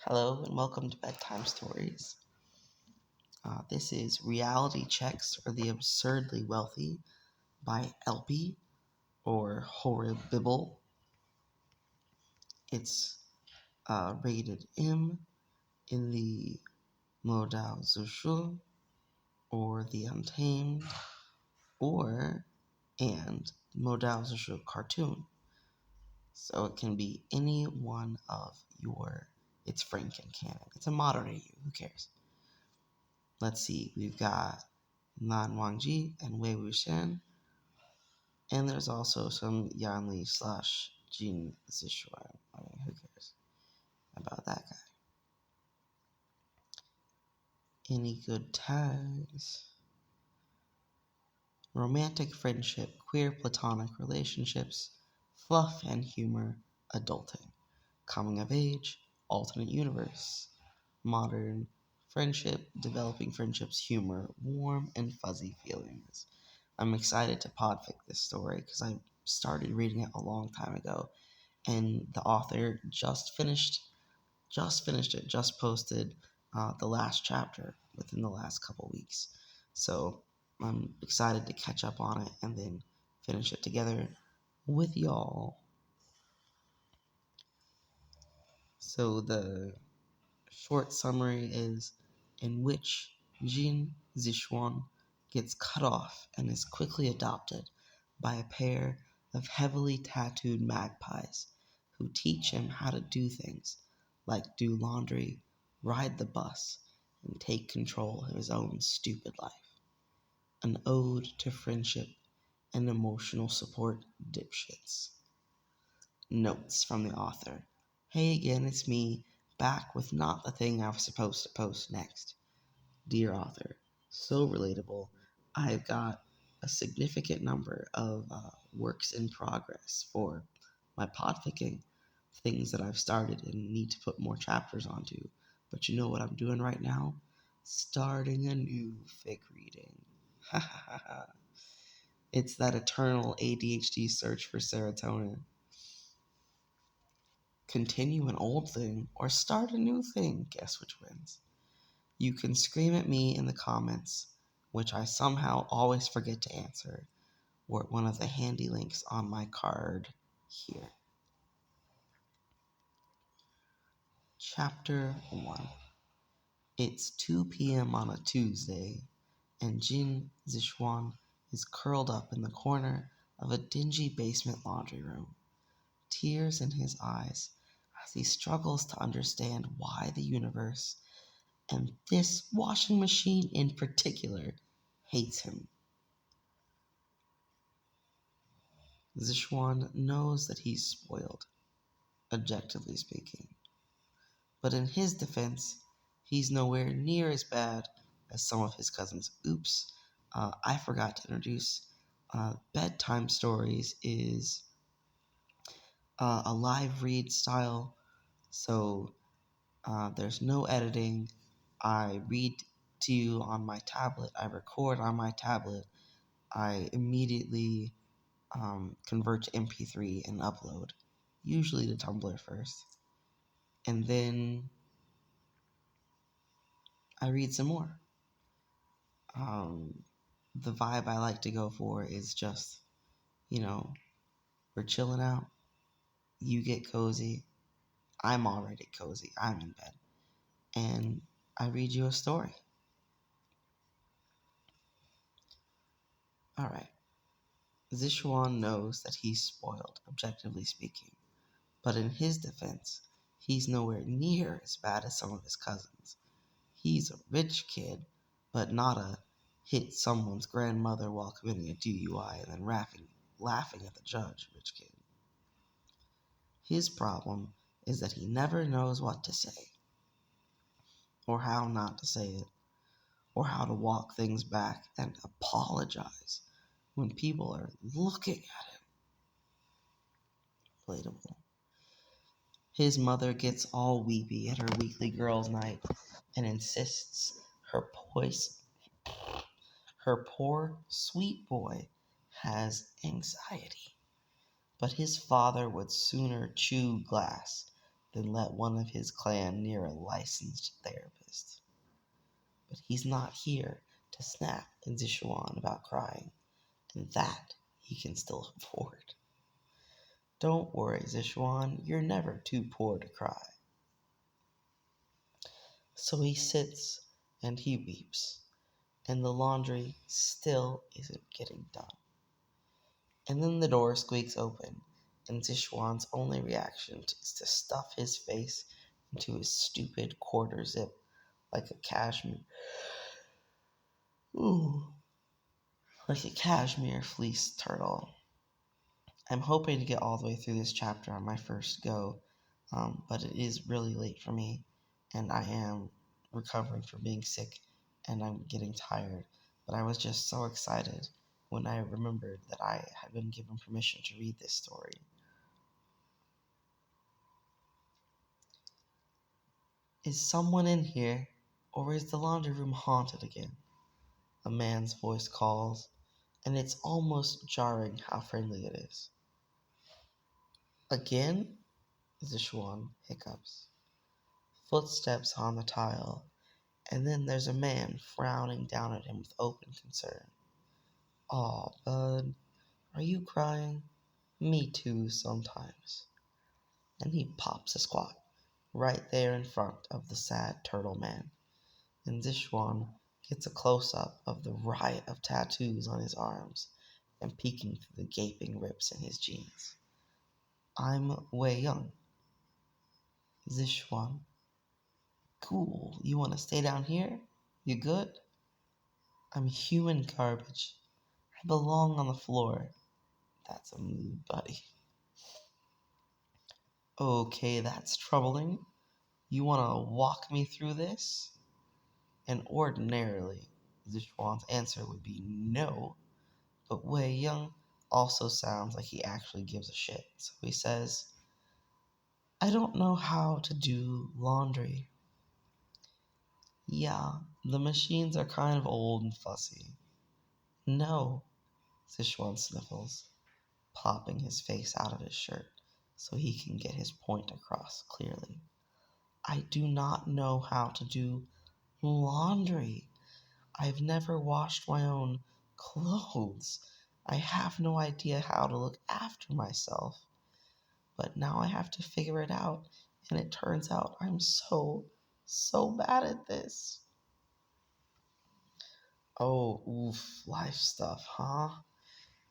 Hello and welcome to Bedtime Stories. This is Reality Checks for the Absurdly Wealthy by Elpie or Horribibble. It's rated M in the Modao Zushu or the Untamed or and Modao Zushu cartoon. So it can be any one of it's Frank and canon. It's a modern AU, who cares? Let's see, we've got Lan Wangji and Wei Wuxian, and there's also some Xuanli / Jin Zishuan. I mean, who cares about that guy? Any good tags? Romantic friendship, queer platonic relationships, fluff and humor, adulting, coming of age, alternate universe, modern friendship, developing friendships, humor, warm and fuzzy feelings. I'm excited to podfic this story because I started reading it a long time ago, and the author just finished it, just posted the last chapter within the last couple weeks. So I'm excited to catch up on it and then finish it together with y'all. So the short summary is in which Jin Zishuan gets cut off and is quickly adopted by a pair of heavily tattooed magpies who teach him how to do things like do laundry, ride the bus, and take control of his own stupid life. An ode to friendship and emotional support, dipshits. Notes from the author. Hey again, it's me, back with not the thing I was supposed to post next. Dear author, so relatable. I've got a significant number of works in progress for my podficking, things that I've started and need to put more chapters onto. But you know what I'm doing right now? Starting a new fic reading. It's that eternal ADHD search for serotonin. Continue an old thing or start a new thing, guess which wins. You can scream at me in the comments, which I somehow always forget to answer, or at one of the handy links on my card here. Chapter 1. It's 2 p.m. on a Tuesday, and Jin Zishuan is curled up in the corner of a dingy basement laundry room, tears in his eyes as he struggles to understand why the universe, and this washing machine in particular, hates him. Zishuan knows that he's spoiled, objectively speaking. But in his defense, he's nowhere near as bad as some of his cousins. Oops, I forgot to introduce Bedtime Stories is a live read style, so there's no editing. I read to you on my tablet, I record on my tablet, I immediately convert to MP3 and upload, usually to Tumblr first, and then I read some more. The vibe I like to go for is just, we're chilling out, you get cozy, I'm already cozy, I'm in bed, and I read you a story. Alright. Zishuan knows that he's spoiled, objectively speaking, but in his defense, he's nowhere near as bad as some of his cousins. He's a rich kid, but not a hit someone's grandmother while committing a DUI and then laughing at the judge rich kid. His problem is that he never knows what to say, or how not to say it, or how to walk things back and apologize when people are looking at him. Relatable. His mother gets all weepy at her weekly girls' night and insists her poor, sweet boy has anxiety. But his father would sooner chew glass than let one of his clan near a licensed therapist. But he's not here to snap at Zishuan about crying, and that he can still afford. Don't worry, Zishuan, you're never too poor to cry. So he sits and he weeps, and the laundry still isn't getting done. And then the door squeaks open, and Zishuan's only reaction is to stuff his face into his stupid quarter zip like a cashmere. Ooh, like a cashmere fleece turtle. I'm hoping to get all the way through this chapter on my first go, but it is really late for me, and I am recovering from being sick, and I'm getting tired. But I was just so excited when I remembered that I had been given permission to read this story. Is someone in here, or is the laundry room haunted again? A man's voice calls, and it's almost jarring how friendly it is. Again? Zishuan hiccups. Footsteps on the tile, and then there's a man frowning down at him with open concern. Aw, bud, are you crying? Me too, sometimes. And he pops a squat, right there in front of the sad turtle man. And Zishuan gets a close-up of the riot of tattoos on his arms and peeking through the gaping rips in his jeans. I'm Wei Young. Zishuan. Cool, you want to stay down here? You good? I'm human garbage. I belong on the floor. That's a mood, buddy. Okay, that's troubling. You want to walk me through this? And ordinarily, Zishuan's answer would be no, but Wei Young also sounds like he actually gives a shit. So he says, I don't know how to do laundry. Yeah, the machines are kind of old and fussy. No, Sichuan sniffles, popping his face out of his shirt so he can get his point across clearly. I do not know how to do laundry. I've never washed my own clothes. I have no idea how to look after myself. But now I have to figure it out, and it turns out I'm so bad at this. Oh, oof, life stuff, huh?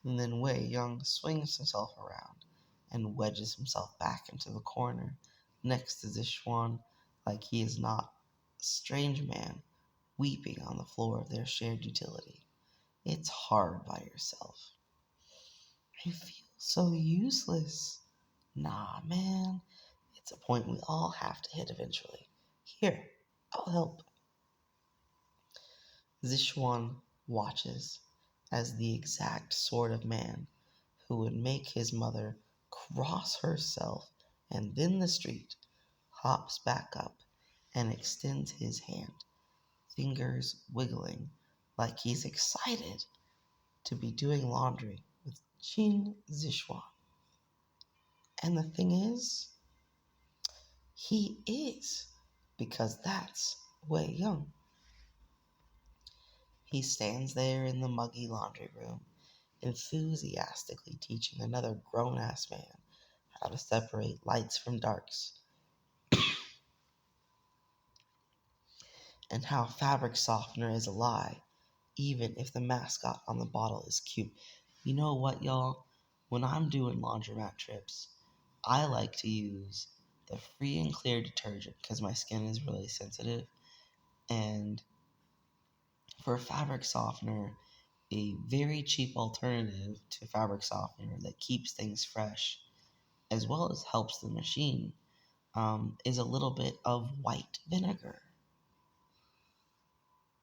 And then Wei Young swings himself around and wedges himself back into the corner next to Zishuan like he is not a strange man weeping on the floor of their shared utility. It's hard by yourself. I feel so useless. Nah, man. It's a point we all have to hit eventually. Here, I'll help. Zishuan watches as the exact sort of man who would make his mother cross herself and then the street hops back up and extends his hand, fingers wiggling like he's excited to be doing laundry with Qin Zishuan. And the thing is, he is, because that's Wei Young. He stands there in the muggy laundry room, enthusiastically teaching another grown-ass man how to separate lights from darks, and how fabric softener is a lie, even if the mascot on the bottle is cute. You know what, y'all? When I'm doing laundromat trips, I like to use the free and clear detergent because my skin is really sensitive. And for fabric softener, a very cheap alternative to fabric softener that keeps things fresh as well as helps the machine is a little bit of white vinegar.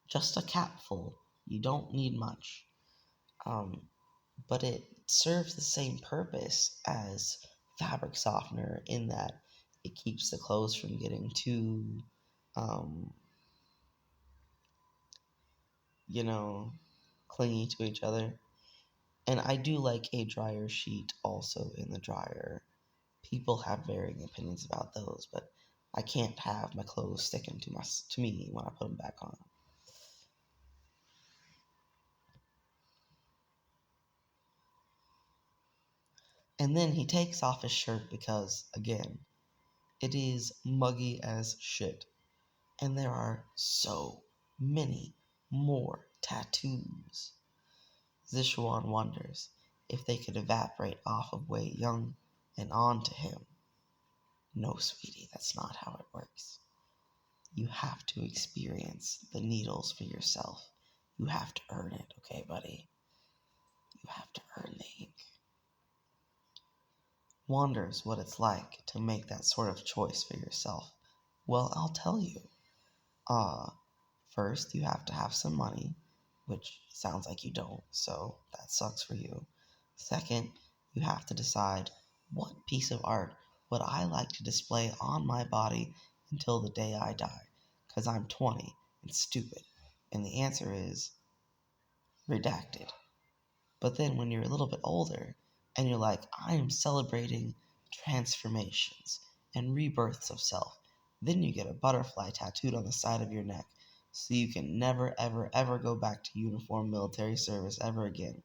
Just a capful. You don't need much. Um, but it serves the same purpose as fabric softener in that it keeps the clothes from getting too, um, you know, clingy to each other. And I do like a dryer sheet also in the dryer People have varying opinions about those, but I can't have my clothes sticking to me when I put them back on. And then he takes off his shirt because, again, it is muggy as shit. And there are so many more tattoos. Zishuan wonders if they could evaporate off of Wei Young and onto him. No, sweetie, that's not how it works. You have to experience the needles for yourself. You have to earn it, okay, buddy? You have to earn the ink. Wonders what it's like to make that sort of choice for yourself. Well, I'll tell you. First, you have to have some money, which sounds like you don't, so that sucks for you. Second, you have to decide what piece of art would I like to display on my body until the day I die, because I'm 20 and stupid. And the answer is redacted. But then when you're a little bit older and you're like, I am celebrating transformations and rebirths of self, then you get a butterfly tattooed on the side of your neck so you can never, ever, ever go back to uniform military service ever again.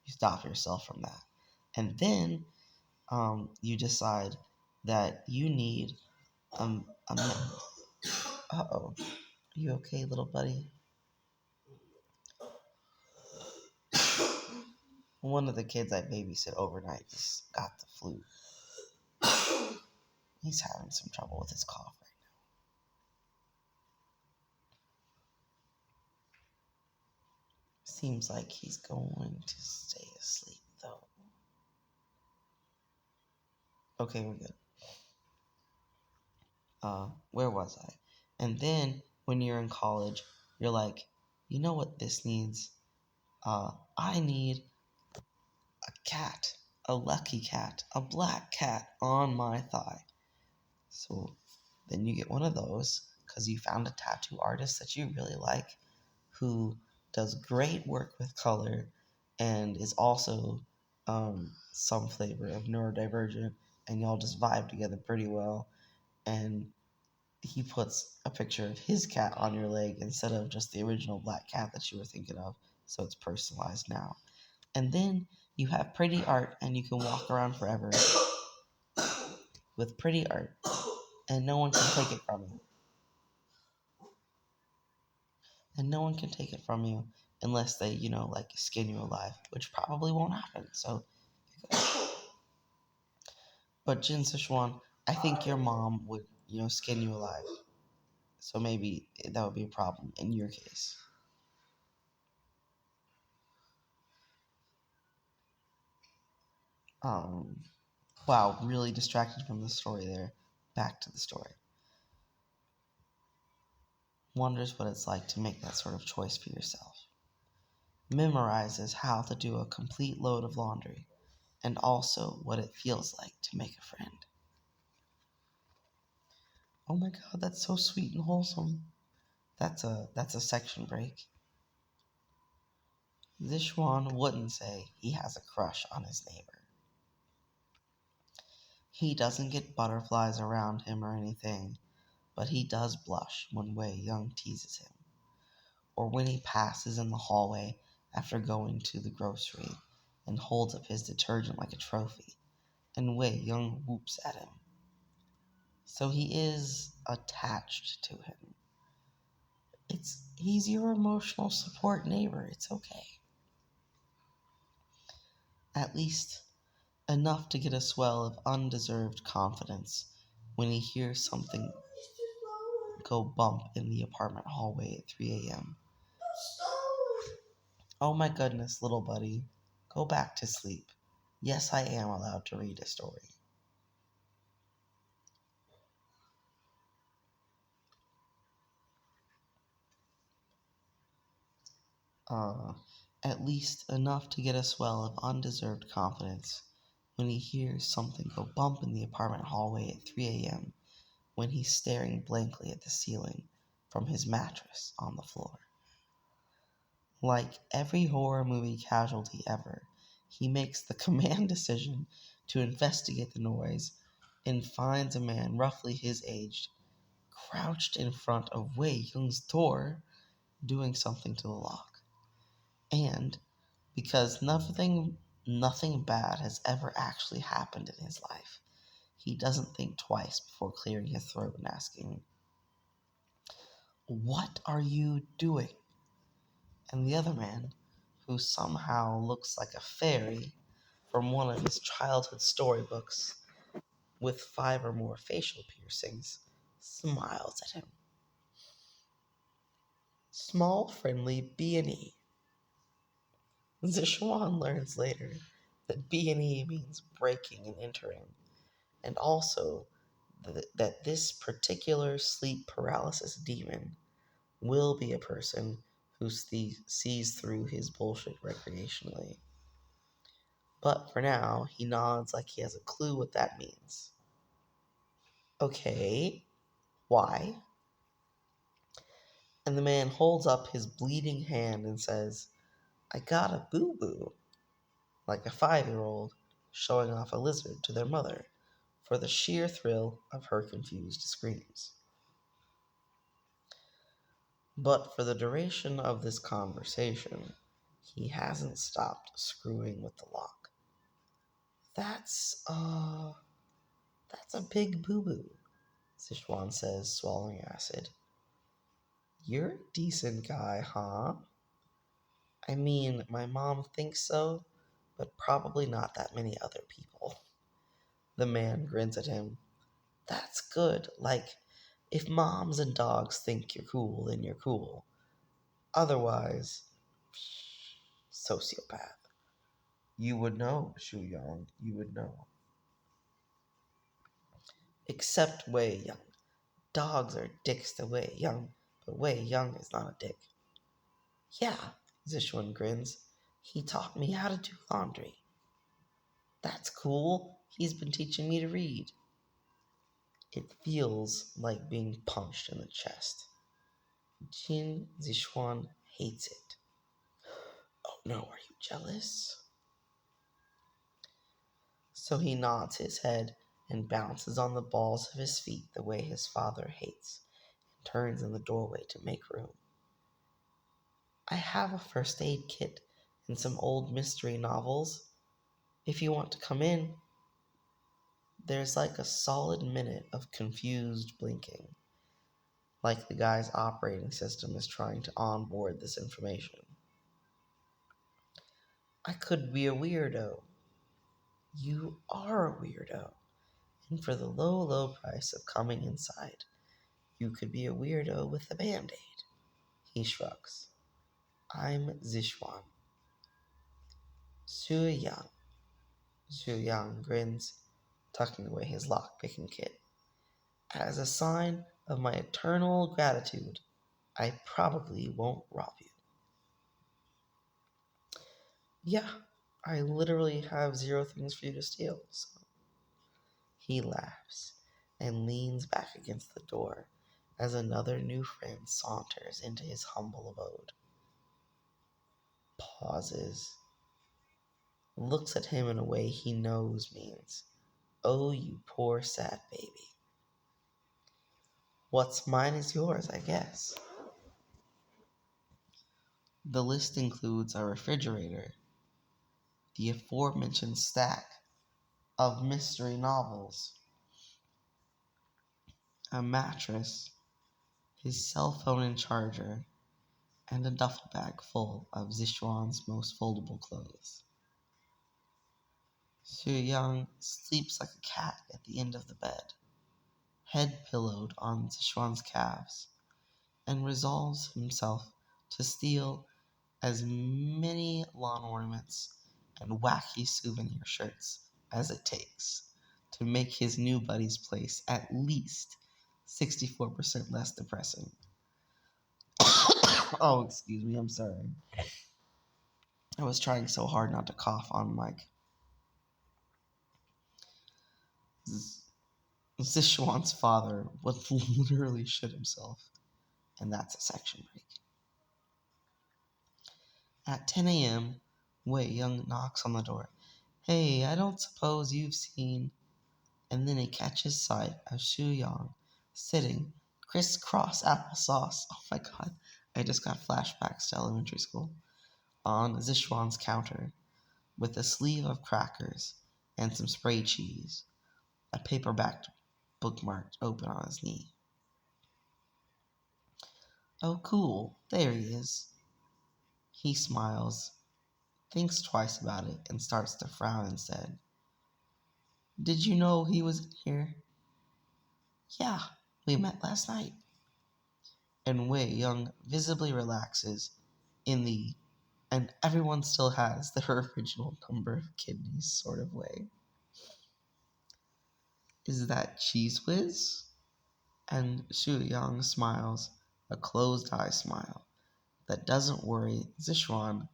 You stop yourself from that. And then you decide that you need uh-oh. Are you okay, little buddy? One of the kids I babysit overnight just got the flu. He's having some trouble with his cough right now. Seems like he's going to stay asleep, though. Okay, we're good. Where was I? And then, when you're in college, you're like, you know what this needs? I need a cat. A lucky cat. A black cat on my thigh. So, then you get one of those, because you found a tattoo artist that you really like, who does great work with color and is also some flavor of neurodivergent, and y'all just vibe together pretty well. And he puts a picture of his cat on your leg instead of just the original black cat that you were thinking of, so it's personalized now. And then you have pretty art, and you can walk around forever with pretty art, and no one can take it from you. And no one can take it from you unless they, like skin you alive, which probably won't happen. So, but Jin Sichuan, I think your mom would, skin you alive. So maybe that would be a problem in your case. Wow, really distracted from the story there. Back to the story. Wonders what it's like to make that sort of choice for yourself. Memorizes how to do a complete load of laundry, and also what it feels like to make a friend. Oh my god, that's so sweet and wholesome. That's a section break. Zishuan wouldn't say he has a crush on his neighbor. He doesn't get butterflies around him or anything, but he does blush when Wei Young teases him, or when he passes in the hallway after going to the grocery and holds up his detergent like a trophy, and Wei Young whoops at him. So he is attached to him. He's your emotional support neighbor. It's okay. At least enough to get a swell of undeserved confidence when he hears something go bump in the apartment hallway at 3 a.m. Oh my goodness, little buddy. Go back to sleep. Yes, I am allowed to read a story. At least enough to get a swell of undeserved confidence when he hears something go bump in the apartment hallway at 3 a.m. when he's staring blankly at the ceiling from his mattress on the floor. Like every horror movie casualty ever, he makes the command decision to investigate the noise and finds a man roughly his age crouched in front of Wei Yung's door doing something to the lock. And because nothing bad has ever actually happened in his life, he doesn't think twice before clearing his throat and asking, "What are you doing?" And the other man, who somehow looks like a fairy from one of his childhood storybooks with 5 or more facial piercings, smiles at him. Small, friendly B&E. Zishuan learns later that B&E means breaking and entering, and also that this particular sleep paralysis demon will be a person who sees through his bullshit recreationally. But for now, he nods like he has a clue what that means. Okay, why? And the man holds up his bleeding hand and says, "I got a boo-boo," like a 5-year-old showing off a lizard to their mother for the sheer thrill of her confused screams. But for the duration of this conversation, he hasn't stopped screwing with the lock. That's a big boo-boo," Sichuan says, swallowing acid. "You're a decent guy, huh?" "I mean, my mom thinks so, but probably not that many other people." The man grins at him. "That's good. Like, if moms and dogs think you're cool, then you're cool. Otherwise, sociopath. You would know, Shu Yang. You would know." "Except Wei Yang. Dogs are dicks to Wei Yang, but Wei Yang is not a dick." "Yeah," Zishuan grins. "He taught me how to do laundry." "That's cool. He's been teaching me to read." It feels like being punched in the chest. Jin Zishuan hates it. "Oh no, are you jealous?" So he nods his head and bounces on the balls of his feet the way his father hates, and turns in the doorway to make room. "I have a first aid kit and some old mystery novels. If you want to come in." There's like a solid minute of confused blinking, like the guy's operating system is trying to onboard this information. "I could be a weirdo." "You are a weirdo. And for the low, low price of coming inside, you could be a weirdo with a band-aid." He shrugs. "I'm Zishuan." Su Yang. Su Yang grins, tucking away his lock-picking kit. "As a sign of my eternal gratitude, I probably won't rob you." "Yeah, I literally have 0 things for you to steal, so." He laughs and leans back against the door as another new friend saunters into his humble abode. Pauses. Looks at him in a way he knows means, "Oh, you poor sad baby. What's mine is yours, I guess." The list includes a refrigerator, the aforementioned stack of mystery novels, a mattress, his cell phone and charger, and a duffel bag full of Zishuan's most foldable clothes. Su Yang sleeps like a cat at the end of the bed, head pillowed on Zishuan's calves, and resolves himself to steal as many lawn ornaments and wacky souvenir shirts as it takes to make his new buddy's place at least 64% less depressing. Oh, excuse me, I'm sorry. I was trying so hard not to cough on mic. Sichuan's father would literally shit himself, and that's a section break. At 10 a.m., Wei Young knocks on the door. "Hey, I don't suppose you've seen..." and then he catches sight of Xu Yang sitting crisscross applesauce. Oh my god, I just got flashbacks to elementary school. On Zishuan's counter, with a sleeve of crackers and some spray cheese, a paperback bookmark open on his knee. Oh, cool, there he is. He smiles, thinks twice about it, and starts to frown instead. Did you know he was here? Yeah, we met last night. And Wei Young visibly relaxes in the and everyone still has their original number of kidneys sort of way. Is that Cheese Whiz? And Xu Yang smiles, a closed eye smile that doesn't worry Zishuan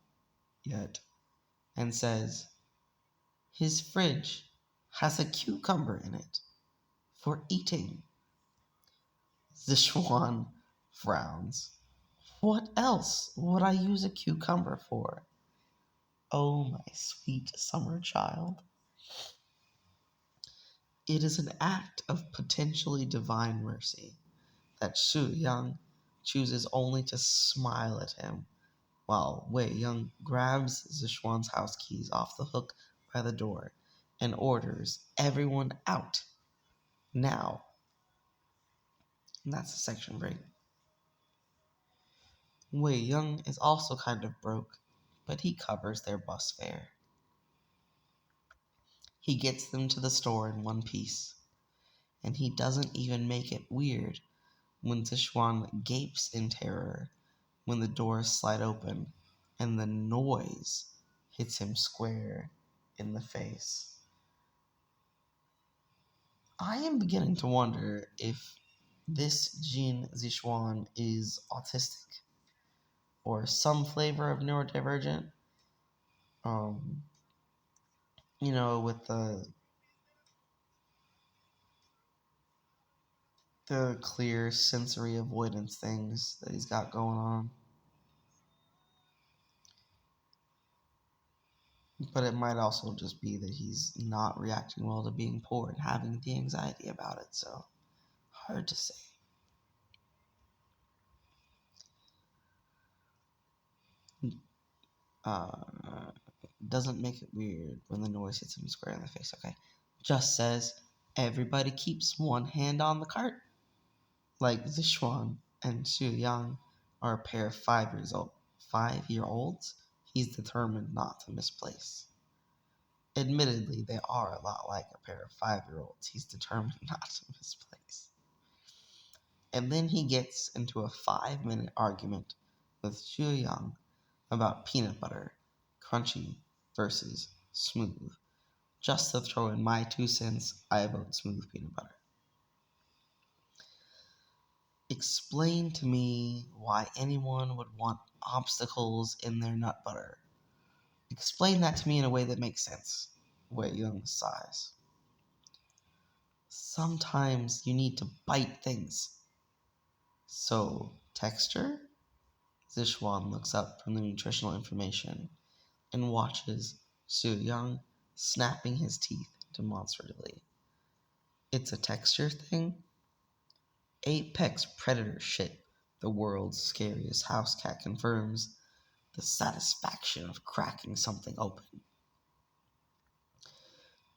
yet, and says, his fridge has a cucumber in it for eating. Zishuan frowns. What else would I use a cucumber for? Oh, my sweet summer child. It is an act of potentially divine mercy that Xu Yang chooses only to smile at him, while Wei Yang grabs Zishuan's house keys off the hook by the door and orders everyone out now. And that's a section break. Wei Yang is also kind of broke, but he covers their bus fare. He gets them to the store in one piece, and he doesn't even make it weird when Zishuan gapes in terror when the doors slide open and the noise hits him square in the face. I am beginning to wonder if this Jin Zishuan is autistic or some flavor of neurodivergent. With the clear sensory avoidance things that he's got going on. But it might also just be that he's not reacting well to being poor and having the anxiety about it, so hard to say. Doesn't make it weird when the noise hits him square in the face, okay? Just says, everybody keeps one hand on the cart. Like Zishuan and Xu Yang are a pair of 5-year-olds he's determined not to misplace. Admittedly, they are a lot like a pair of 5-year-olds he's determined not to misplace. And then he gets into a 5-minute argument with Xu Yang about peanut butter, crunchy versus smooth. Just to throw in my 2 cents, I vote smooth peanut butter. Explain to me why anyone would want obstacles in their nut butter. Explain that to me in a way that makes sense. Wei Young sighs. Sometimes you need to bite things. So, texture? Zishuan looks up from the nutritional information and watches Xu Yang snapping his teeth demonstratively. It's a texture thing? Apex predator shit, the world's scariest house cat confirms the satisfaction of cracking something open.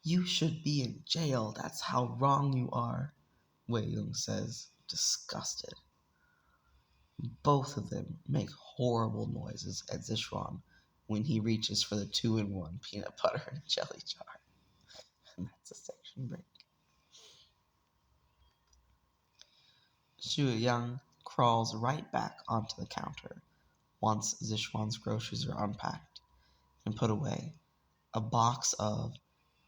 You should be in jail, that's how wrong you are, Wei Yung says, disgusted. Both of them make horrible noises at Zishuan when he reaches for the 2-in-1 peanut butter and jelly jar. And that's a section break. Xu Yang crawls right back onto the counter once Zishuan's groceries are unpacked and put away. A box of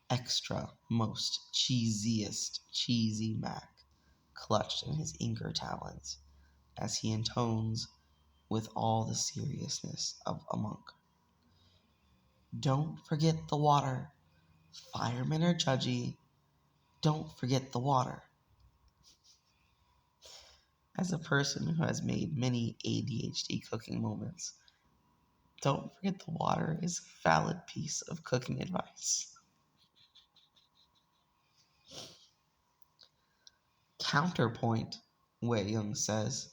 extra most cheesiest cheesy mac clutched in his inker talons as he intones with all the seriousness of a monk. Don't forget the water. Firemen are judgy. Don't forget the water. As a person who has made many ADHD cooking moments, don't forget the water is a valid piece of cooking advice. Counterpoint, Wei Young says,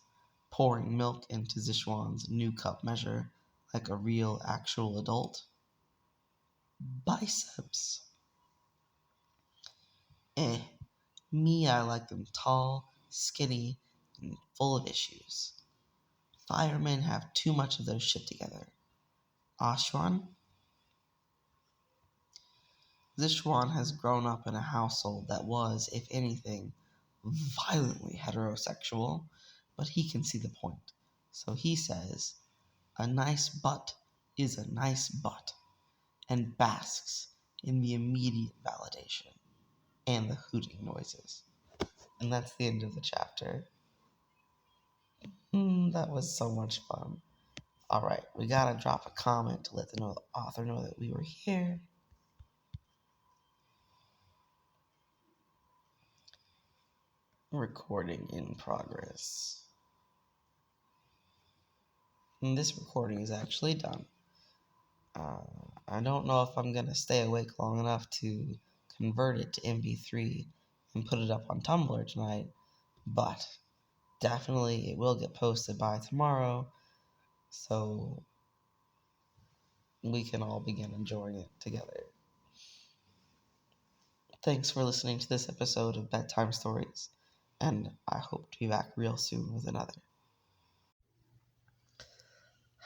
pouring milk into Zixuan's new cup measure like a real, actual adult. Biceps. Me, I like them tall, skinny, and full of issues. Firemen have too much of their shit together. Xuan? Zixuan has grown up in a household that was, if anything, violently heterosexual, but he can see the point. So he says, a nice butt is a nice butt, and basks in the immediate validation and the hooting noises. And that's the end of the chapter. That was so much fun. Alright, we gotta drop a comment to let the author know that we were here. Recording in progress. And this recording is actually done. I don't know if I'm going to stay awake long enough to convert it to MP3 and put it up on Tumblr tonight, but definitely it will get posted by tomorrow, so we can all begin enjoying it together. Thanks for listening to this episode of Bedtime Stories, and I hope to be back real soon with another.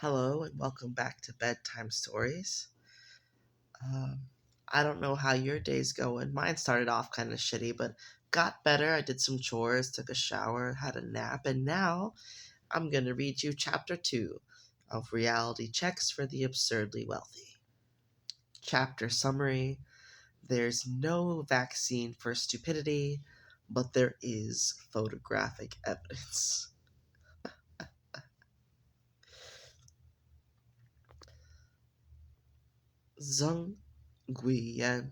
Hello, and welcome back to Bedtime Stories. I don't know how your day's going. Mine started off kind of shitty, but got better. I did some chores, took a shower, had a nap, and now I'm going to read you Chapter 2 of Reality Checks for the Absurdly Wealthy. Chapter summary: there's no vaccine for stupidity, but there is photographic evidence. Zheng Guiyan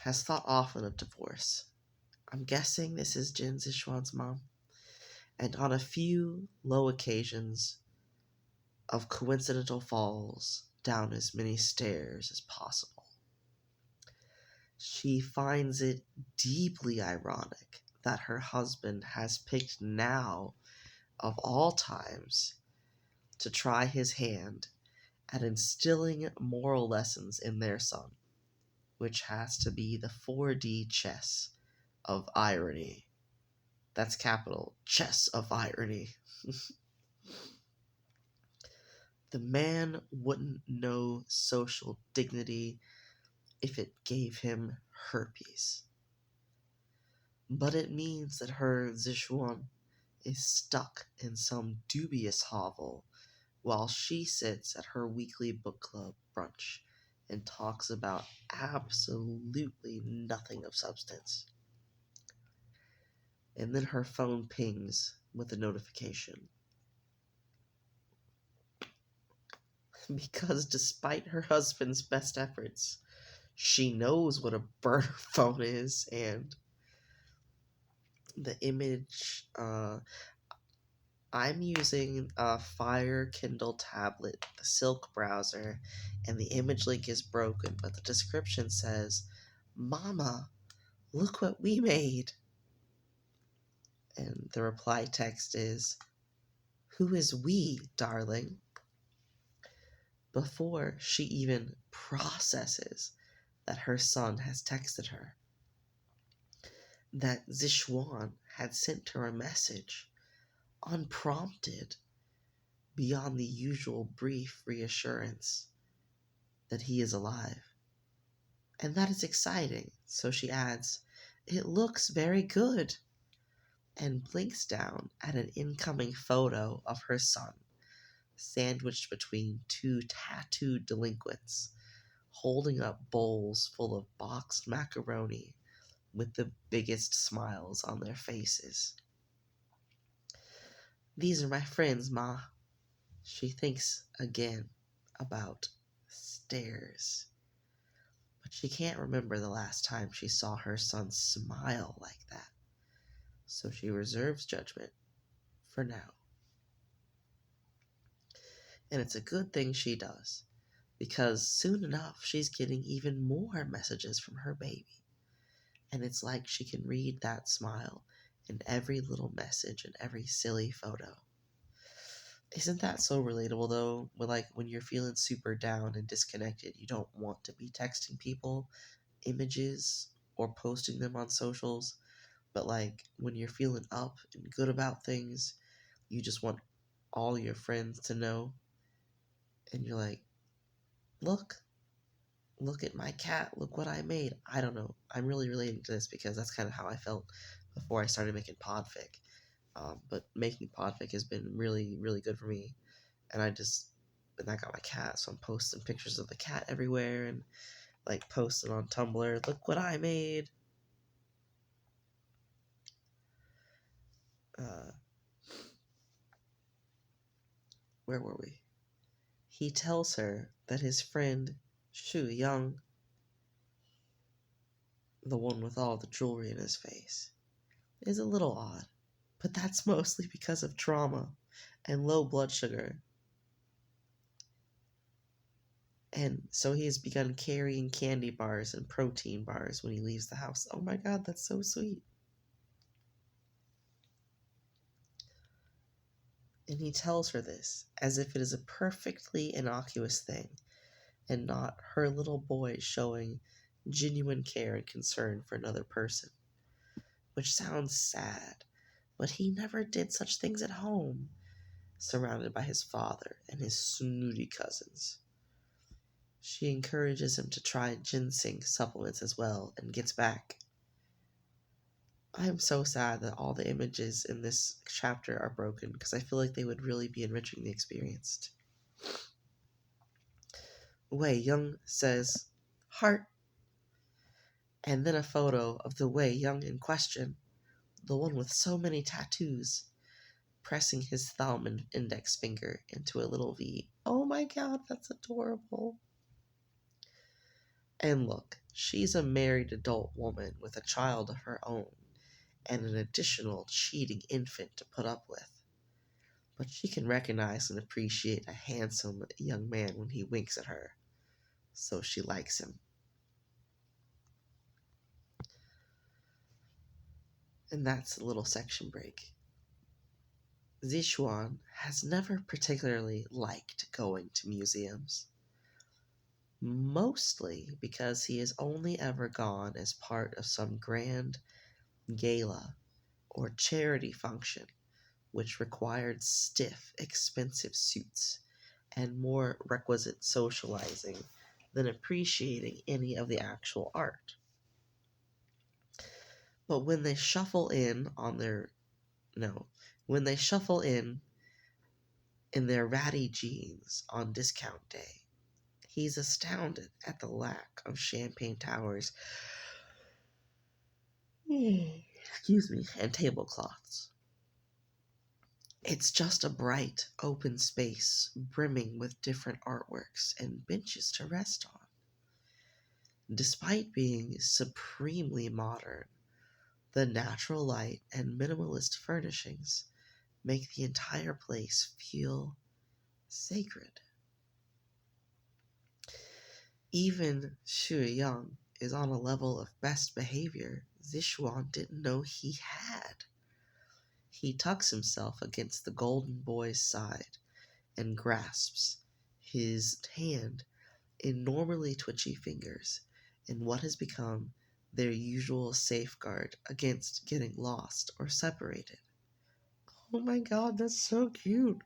has thought often of divorce. I'm guessing this is Jin Zixuan's mom. And on a few low occasions of coincidental falls down as many stairs as possible. She finds it deeply ironic that her husband has picked now, of all times, to try his hand at instilling moral lessons in their son, which has to be the 4D chess of irony. That's capital, chess of irony. The man wouldn't know social dignity if it gave him herpes. But it means that her Zixuan is stuck in some dubious hovel while she sits at her weekly book club brunch and talks about absolutely nothing of substance. And then her phone pings with a notification. Because despite her husband's best efforts, she knows what a burner phone is, and the image, I'm using a Fire Kindle tablet, the Silk browser, and the image link is broken, but the description says, "Mama, look what we made." And the reply text is, "Who is we, darling?" Before she even processes that her son has texted her, that Zixuan had sent her a message, unprompted, beyond the usual brief reassurance that he is alive. And that is exciting, so she adds, "It looks very good," and blinks down at an incoming photo of her son, sandwiched between two tattooed delinquents, holding up bowls full of boxed macaroni with the biggest smiles on their faces. "These are my friends, Ma." She thinks again about stairs. But she can't remember the last time she saw her son smile like that. So she reserves judgment for now. And it's a good thing she does, because soon enough she's getting even more messages from her baby. and it's like she can read that smile in every little message and every silly photo. Isn't that so relatable though? When you're feeling super down and disconnected, you don't want to be texting people images or posting them on socials, but when you're feeling up and good about things, you just want all your friends to know, and you're like, look at my cat, look what I made. I don't know. I'm really relating to this because that's kind of how I felt before I started making Podfic. But making Podfic has been really, really good for me. And I got my cat, so I'm posting pictures of the cat everywhere and posting on Tumblr, look what I made. Where were we? He tells her that his friend Shu Yang, the one with all the jewelry in his face, is a little odd, but that's mostly because of trauma and low blood sugar. And so he has begun carrying candy bars and protein bars when he leaves the house. Oh my god, that's so sweet. And he tells her this as if it is a perfectly innocuous thing and not her little boy showing genuine care and concern for another person. Which sounds sad, but he never did such things at home, surrounded by his father and his snooty cousins. She encourages him to try ginseng supplements as well and gets back. I am so sad that all the images in this chapter are broken because I feel like they would really be enriching the experience. Wei Young says, heart, and then a photo of the Wei Young in question, the one with so many tattoos, pressing his thumb and index finger into a little V. Oh my god, that's adorable. And look, she's a married adult woman with a child of her own and an additional cheating infant to put up with. But she can recognize and appreciate a handsome young man when he winks at her, so she likes him. And that's a little section break. Zixuan has never particularly liked going to museums, mostly because he has only ever gone as part of some grand gala or charity function, which required stiff, expensive suits and more requisite socializing than appreciating any of the actual art. But when they shuffle in in their ratty jeans on discount day, he's astounded at the lack of champagne towers and tablecloths. It's just a bright, open space brimming with different artworks and benches to rest on. Despite being supremely modern, the natural light and minimalist furnishings make the entire place feel sacred. Even Xu Yang is on a level of best behavior Zixuan didn't know he had. He tucks himself against the golden boy's side and grasps his hand in normally twitchy fingers in what has become their usual safeguard against getting lost or separated. Oh my god, that's so cute.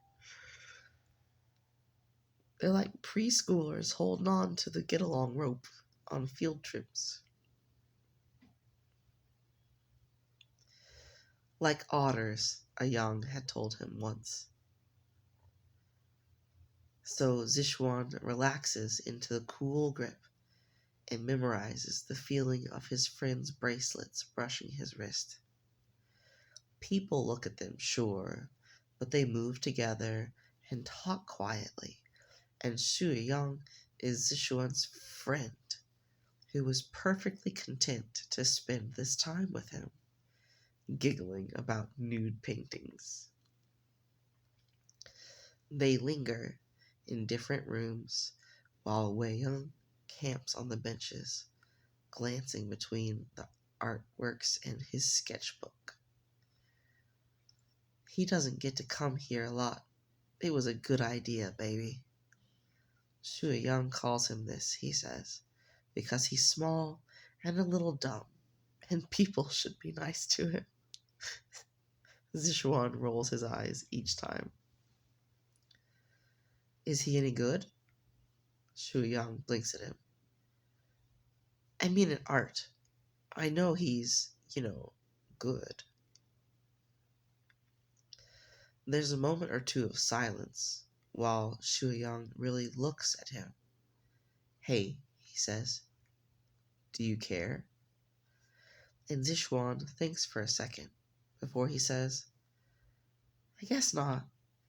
They're like preschoolers holding on to the get-along rope on field trips. Like otters, a Yang had told him once. So Zixuan relaxes into the cool grip and memorizes the feeling of his friend's bracelets brushing his wrist. People look at them, sure, but they move together and talk quietly, and Xu Yang is Zixuan's friend, who was perfectly content to spend this time with him, giggling about nude paintings. They linger in different rooms while Wei Yang camps on the benches, glancing between the artworks in his sketchbook. He doesn't get to come here a lot. It was a good idea, baby. Xuanli calls him this, he says, because he's small and a little dumb, and people should be nice to him. Zishuan rolls his eyes each time. Is he any good? Xuanli blinks at him. I mean in art. I know he's, good. There's a moment or two of silence while Xuanli really looks at him. Hey, he says, do you care? And Zishuan thinks for a second before he says, I guess not.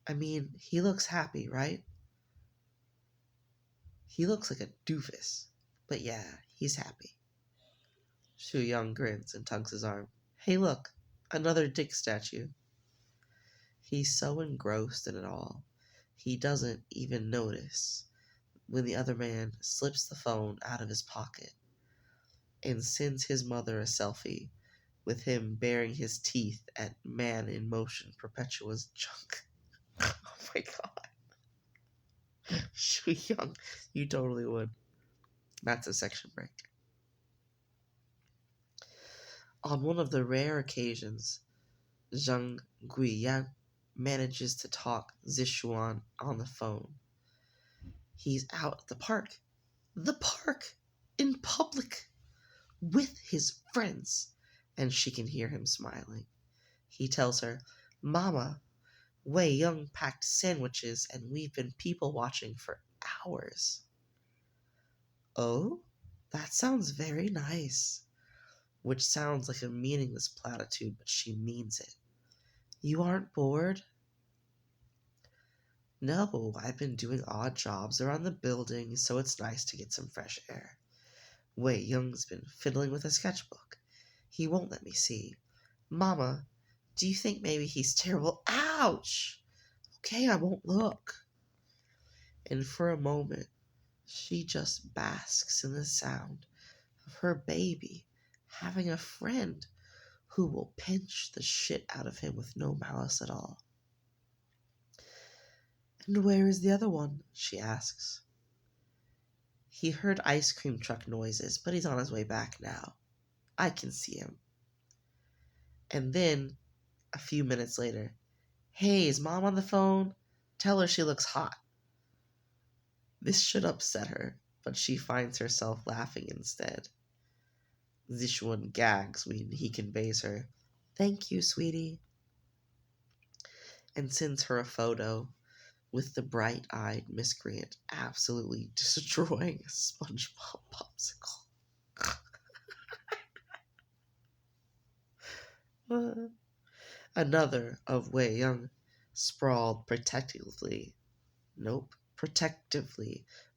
I mean, he looks happy, right? He looks like a doofus, but yeah, he's happy. Xuanli grins and tugs his arm. Hey look, another dick statue. He's so engrossed in it all, he doesn't even notice when the other man slips the phone out of his pocket and sends his mother a selfie with him baring his teeth at Man in Motion Perpetua's junk. Oh my god. Xuanli, you totally would. That's a section break. On one of the rare occasions, Zhang Guiyan manages to talk Zishuan on the phone. He's out at the park, in public, with his friends, and she can hear him smiling. He tells her, Mama, Wei Wuxian packed sandwiches and we've been people watching for hours. Oh, that sounds very nice. Which sounds like a meaningless platitude, but she means it. You aren't bored? No, I've been doing odd jobs around the building, so it's nice to get some fresh air. Wei Young's been fiddling with a sketchbook. He won't let me see. Mama, do you think maybe he's terrible? Ouch! Okay, I won't look. And for a moment, she just basks in the sound of her baby having a friend who will pinch the shit out of him with no malice at all. And where is the other one? She asks. He heard ice cream truck noises, but he's on his way back now. I can see him. And then, a few minutes later, hey, is Mom on the phone? Tell her she looks hot. This should upset her, but she finds herself laughing instead. Zishuan gags when he conveys her, Thank you, sweetie, and sends her a photo with the bright-eyed miscreant absolutely destroying a SpongeBob popsicle. Another of Wei Young sprawled protectively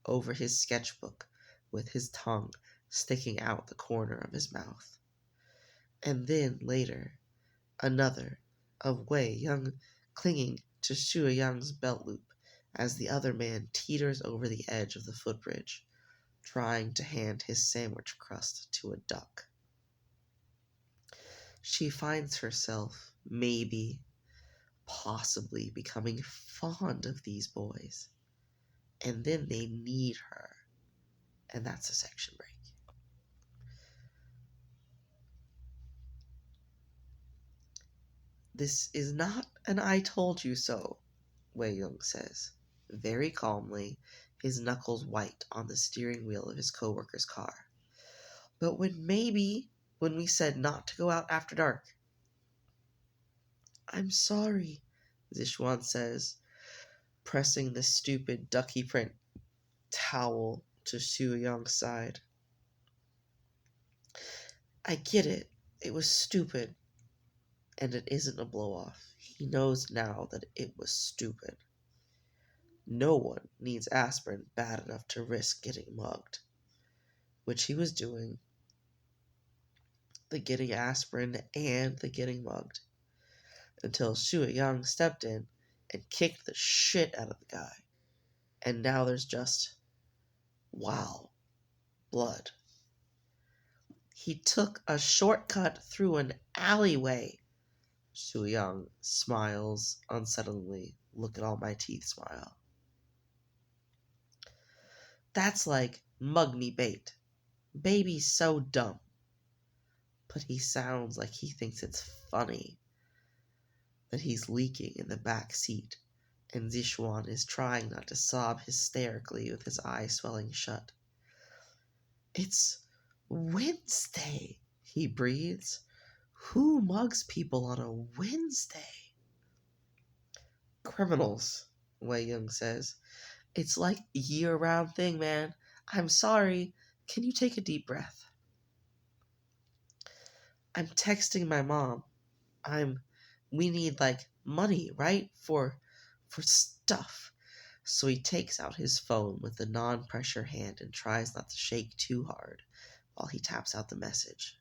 over his sketchbook with his tongue sticking out the corner of his mouth. And then later, another of Wei Young clinging to Xuanli's belt loop as the other man teeters over the edge of the footbridge, trying to hand his sandwich crust to a duck. She finds herself, possibly becoming fond of these boys, and then they need her, and that's a section break. This is not an I told you so, Wei Young says, very calmly, his knuckles white on the steering wheel of his coworker's car. But when we said not to go out after dark. I'm sorry, Zishuan says, pressing the stupid ducky print towel to Xuanli's side. I get it. It was stupid. And it isn't a blow-off. He knows now that it was stupid. No one needs aspirin bad enough to risk getting mugged. Which he was doing. The getting aspirin and the getting mugged. Until Xuanli stepped in and kicked the shit out of the guy. And now there's just, wow, blood. He took a shortcut through an alleyway. Shu Yang smiles unsettlingly. Look at all my teeth smile. That's like mug me bait. Baby's so dumb. But he sounds like he thinks it's funny that he's leaking in the back seat, and Zishuan is trying not to sob hysterically with his eyes swelling shut. It's Wednesday, he breathes. Who mugs people on a Wednesday? Criminals, Wei Young says. It's like a year-round thing, man. I'm sorry. Can you take a deep breath? I'm texting my mom. We need like money, right? For stuff. So he takes out his phone with a non-pressure hand and tries not to shake too hard while he taps out the message.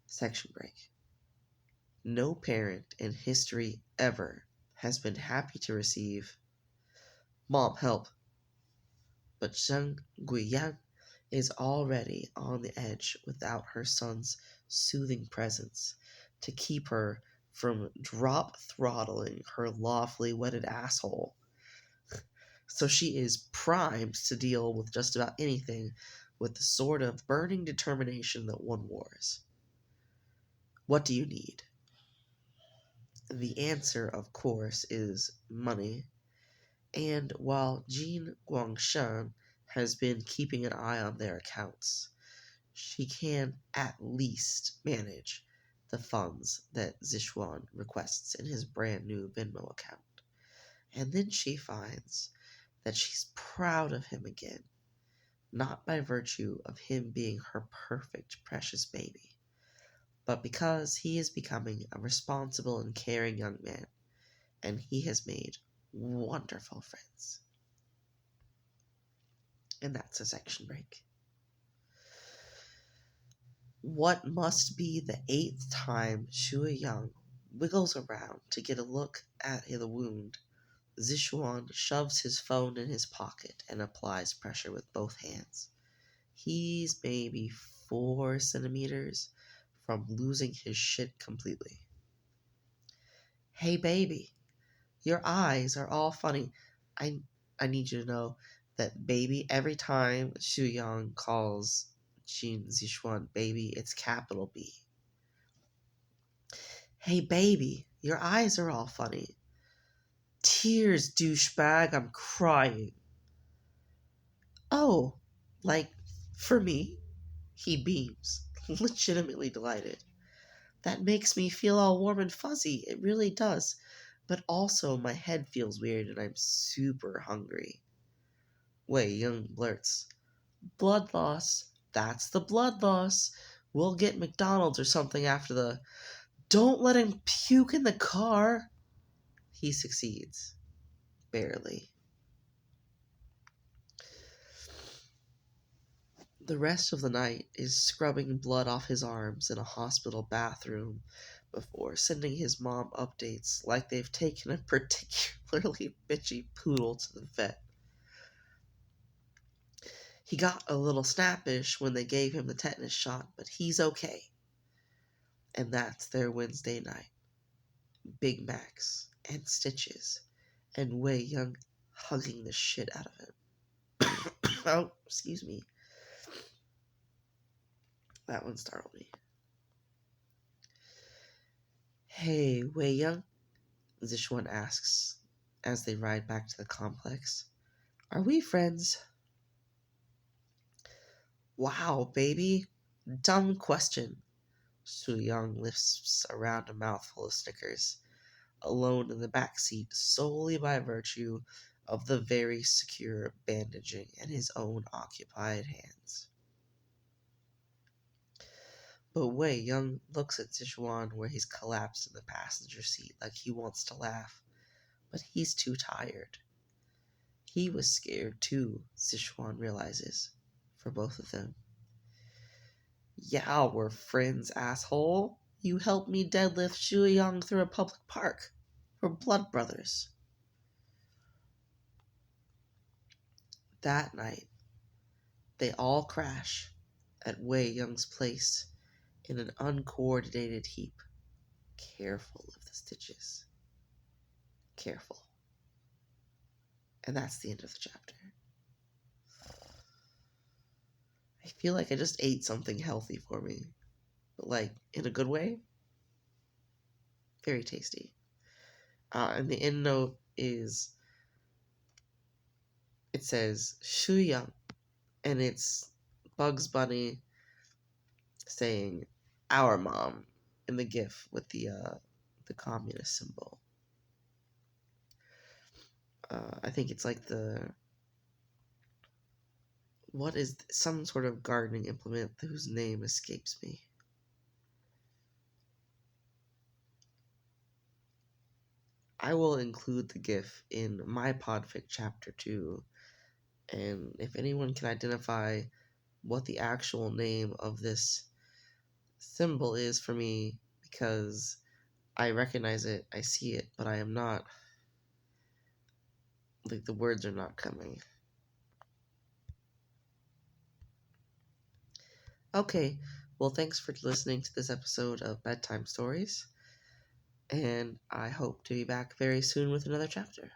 Section break. No parent in history ever has been happy to receive "Mom, help." But Zheng Guiyang is already on the edge without her son's soothing presence to keep her from drop throttling her lawfully wedded asshole. So she is primed to deal with just about anything with the sort of burning determination that won wars. What do you need? The answer, of course, is money. And while Jean Guangshan has been keeping an eye on their accounts, she can at least manage the funds that Zishuan requests in his brand new Venmo account. And then she finds that she's proud of him again, not by virtue of him being her perfect, precious baby, but because he is becoming a responsible and caring young man, and he has made wonderful friends. And that's a section break. What must be the 8th time Shu Yang wiggles around to get a look at the wound, Zishuan shoves his phone in his pocket and applies pressure with both hands. He's maybe 4 centimeters from losing his shit completely. Hey baby, your eyes are all funny. I need you to know that baby, every time Shu Yang calls Jin Zishuan baby, it's capital B. Hey baby, your eyes are all funny. Tears, douchebag, I'm crying. Oh, like, for me? He beams, legitimately delighted. That makes me feel all warm and fuzzy, it really does. But also my head feels weird and I'm super hungry. Wei Young blurts, blood loss. That's the blood loss. We'll get McDonald's or something after the... Don't let him puke in the car. He succeeds. Barely. The rest of the night is scrubbing blood off his arms in a hospital bathroom before sending his mom updates like they've taken a particularly bitchy poodle to the vet. He got a little snappish when they gave him the tetanus shot, but he's okay. And that's their Wednesday night. Big Macs and stitches and Wei Young hugging the shit out of him. Oh, excuse me. That one startled me. Hey, Wei Young, Zishuan asks as they ride back to the complex. Are we friends? Wow, baby. Dumb question. Su Yang lifts around a mouthful of Snickers, alone in the back seat solely by virtue of the very secure bandaging in his own occupied hands. But Wei Young looks at Zishuan where he's collapsed in the passenger seat like he wants to laugh, but he's too tired. He was scared too, Zishuan realizes, for both of them. Yeah, we're friends, asshole. You helped me deadlift Shu Yang through a public park. We're blood brothers. That night, they all crash at Wei Young's place in an uncoordinated heap. Careful of the stitches. Careful. And that's the end of the chapter. I feel like I just ate something healthy for me. But, like, in a good way. Very tasty. And the end note is, it says, Shu Yang. And it's Bugs Bunny saying, our mom, in the GIF with the communist symbol. I think it's like what is some sort of gardening implement whose name escapes me. I will include the GIF in my Podfic chapter 2, and if anyone can identify what the actual name of this symbol is for me, because I recognize it, I see it, but I am not, like, the words are not coming. Okay, well, thanks for listening to this episode of Bedtime Stories, and I hope to be back very soon with another chapter.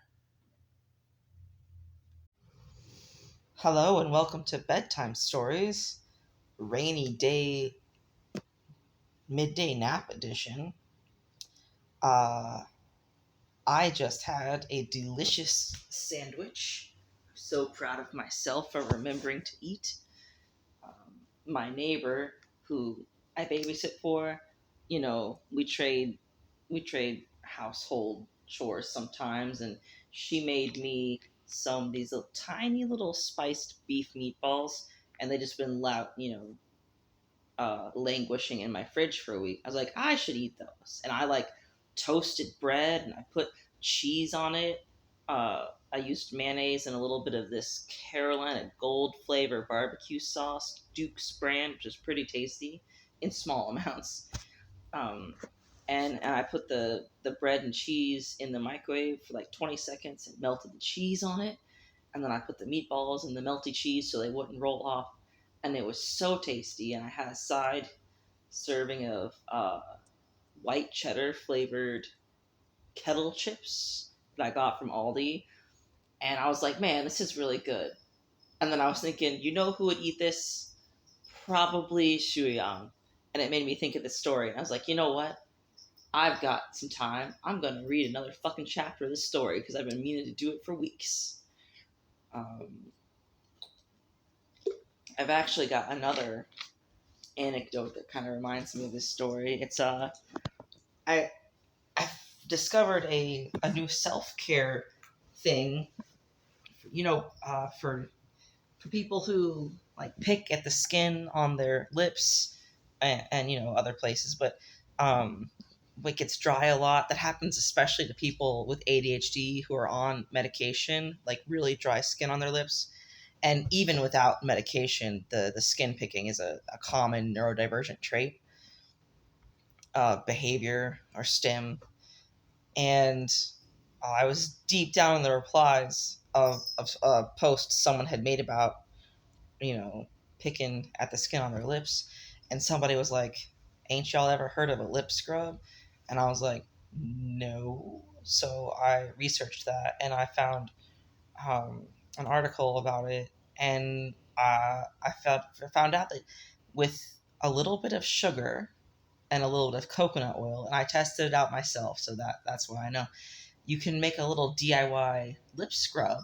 Hello, and welcome to Bedtime Stories, Rainy Day Midday Nap Edition. I just had a delicious sandwich. I'm so proud of myself for remembering to eat. My neighbor, who I babysit for, we trade household chores sometimes, and she made me some these little, tiny little spiced beef meatballs, and they just been languishing in my fridge for a week. I was like, I should eat those, and I toasted bread and I put cheese on it. I used mayonnaise and a little bit of this Carolina Gold flavor barbecue sauce, Duke's brand, which is pretty tasty in small amounts. And I put the bread and cheese in the microwave for 20 seconds and melted the cheese on it. And then I put the meatballs in the melty cheese so they wouldn't roll off. And it was so tasty. And I had a side serving of white cheddar flavored kettle chips that I got from Aldi. And I was like, man, this is really good. And then I was thinking, who would eat this? Probably Shu Yang. And it made me think of this story. And I was like, you know what? I've got some time. I'm going to read another fucking chapter of this story because I've been meaning to do it for weeks. I've actually got another anecdote that kind of reminds me of this story. It's I've discovered a new self-care thing, for people who pick at the skin on their lips and other places, but it gets dry a lot. That happens especially to people with ADHD who are on medication, really dry skin on their lips. And even without medication, the skin picking is a common neurodivergent trait, behavior, or STEM. And I was deep down in the replies of a post someone had made about, picking at the skin on their lips. And somebody was like, ain't y'all ever heard of a lip scrub? And I was like, no. So I researched that and I found an article about it. And I found out that with a little bit of sugar and a little bit of coconut oil, and I tested it out myself, so that's why I know, you can make a little DIY lip scrub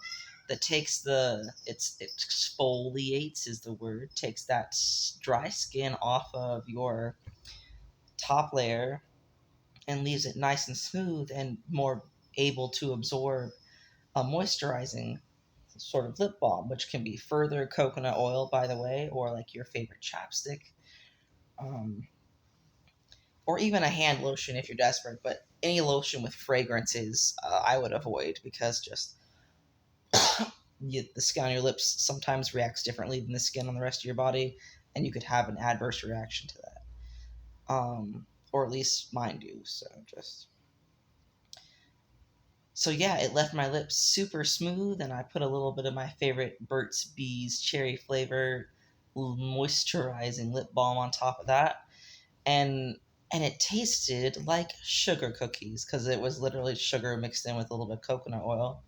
that takes it exfoliates is the word, takes that dry skin off of your top layer and leaves it nice and smooth and more able to absorb a moisturizing sort of lip balm, which can be further coconut oil, by the way, or your favorite chapstick, or even a hand lotion if you're desperate. But any lotion with fragrances, I would avoid, because just the skin on your lips sometimes reacts differently than the skin on the rest of your body, and you could have an adverse reaction to that. Or at least mine do. So yeah, it left my lips super smooth, and I put a little bit of my favorite Burt's Bees cherry flavor moisturizing lip balm on top of that, and it tasted like sugar cookies because it was literally sugar mixed in with a little bit of coconut oil.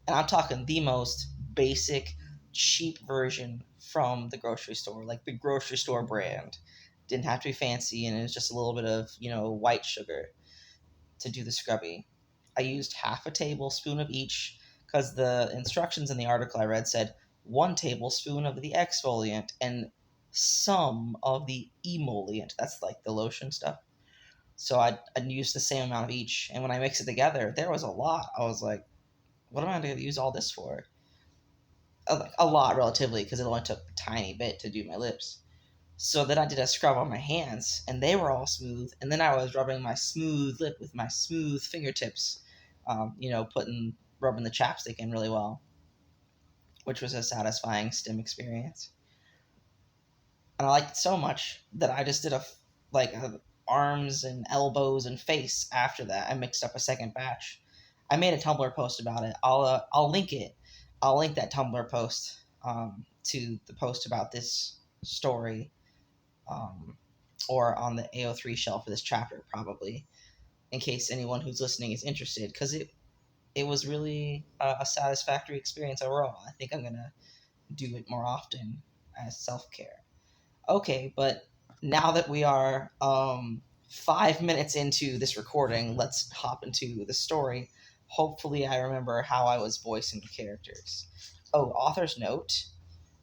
And I'm talking the most basic, cheap version from the grocery store, like the grocery store brand. Didn't have to be fancy, and it was just a little bit of, white sugar to do the scrubby. I used half a tablespoon of each because the instructions in the article I read said 1 tablespoon of the exfoliant and some of the emollient. That's like the lotion stuff. So I'd use the same amount of each. And when I mix it together, there was a lot. I was like, what am I going to use all this for? A lot, relatively, because it only took a tiny bit to do my lips. So then I did a scrub on my hands, and they were all smooth. And then I was rubbing my smooth lip with my smooth fingertips, rubbing the chapstick in really well, which was a satisfying stim experience. And I liked it so much that I just did arms and elbows and face after that. I mixed up a second batch. I made a Tumblr post about it. I'll link it. I'll link that Tumblr post to the post about this story, or on the AO3 shelf for this chapter, probably, in case anyone who's listening is interested, because it was really a satisfactory experience overall. I think I'm gonna do it more often as self-care. Okay, but now that we are 5 minutes into this recording, let's hop into the story. Hopefully I remember how I was voicing the characters. Oh, author's note.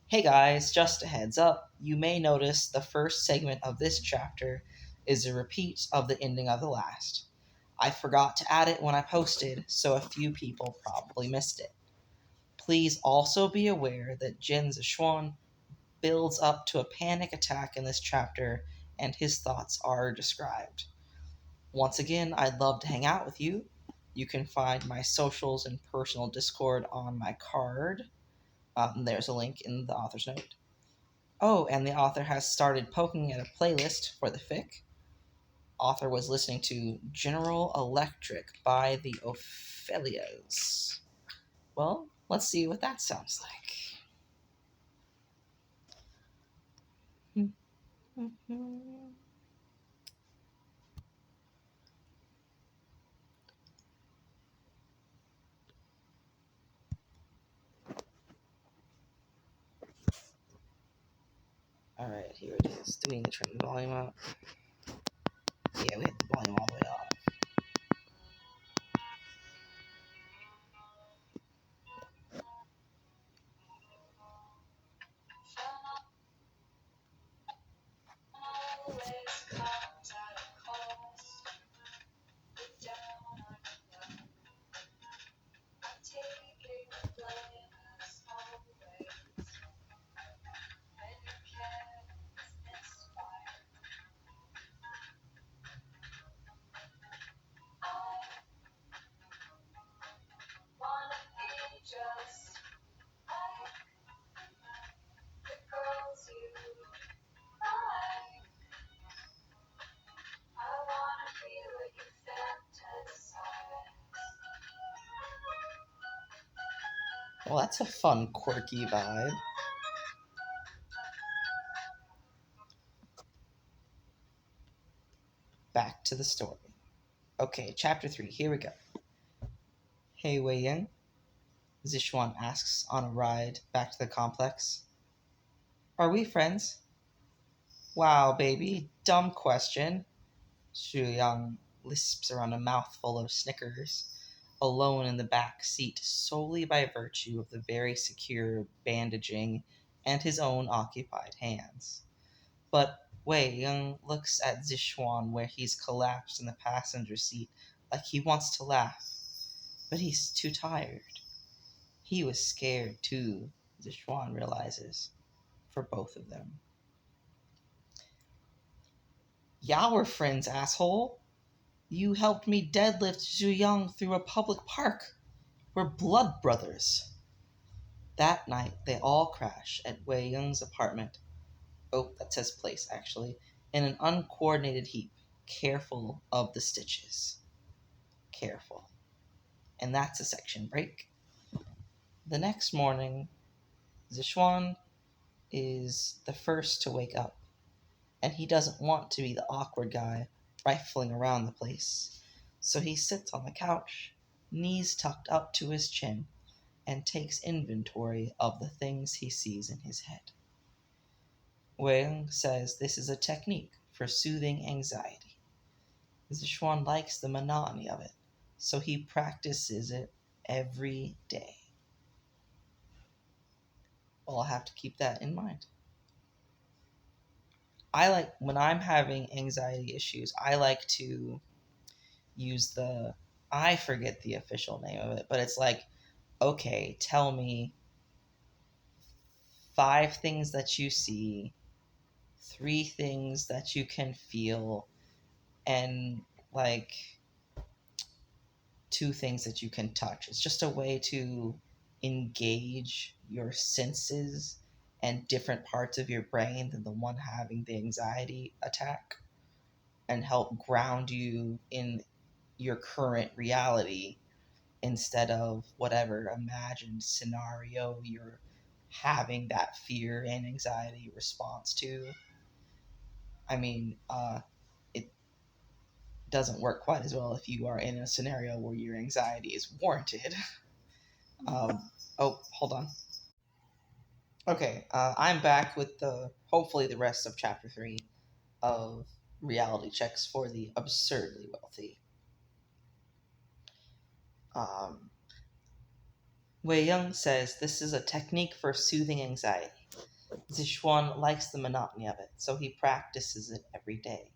Hey guys, just a heads up, you may notice the first segment of this chapter is a repeat of the ending of the last. I forgot to add it when I posted, so a few people probably missed it. Please also be aware that Jin Zishuan builds up to a panic attack in this chapter, and his thoughts are described. Once again, I'd love to hang out with you. You can find my socials and personal Discord on my card. There's a link in the author's note. Oh, and the author has started poking at a playlist for the fic. Author was listening to General Electric by the Ophelias. Well, let's see what that sounds like. Alright, here it is. Do we need to turn the volume up? Yeah, we have the volume all the way up. Well, that's a fun, quirky vibe. Back to the story. Okay, chapter 3, here we go. Hey, Wei Yang, Zishuan asks on a ride back to the complex. Are we friends? Wow, baby, dumb question. Xu Yang lisps around a mouthful of Snickers, alone in the back seat solely by virtue of the very secure bandaging and his own occupied hands. But Wei Yang looks at Zishuan where he's collapsed in the passenger seat like he wants to laugh, but he's too tired. He was scared too, Zishuan realizes, for both of them. Y'all were friends, asshole. You helped me deadlift Zhu Yang through a public park. We're blood brothers. That night, they all crash at Wei Yang's apartment. Oh, that says place, actually. In an uncoordinated heap. Careful of the stitches. Careful. And that's a section break. The next morning, Zishuan is the first to wake up, and he doesn't want to be the awkward guy rifling around the place. So he sits on the couch, knees tucked up to his chin, and takes inventory of the things he sees in his head. Wei says this is a technique for soothing anxiety. Zishuan likes the monotony of it, so he practices it every day. Well, I'll have to keep that in mind. When I'm having anxiety issues, I like to use I forget the official name of it, but it's like, okay, tell me 5 things that you see, 3 things that you can feel, and like 2 things that you can touch. It's just a way to engage your senses and different parts of your brain than the one having the anxiety attack, and help ground you in your current reality instead of whatever imagined scenario you're having that fear and anxiety response to. I mean, it doesn't work quite as well if you are in a scenario where your anxiety is warranted. Oh, hold on. Okay, I'm back with hopefully the rest of chapter 3 of reality checks for the absurdly wealthy. Wei Young says this is a technique for soothing anxiety. Zishuan likes the monotony of it, so he practices it every day.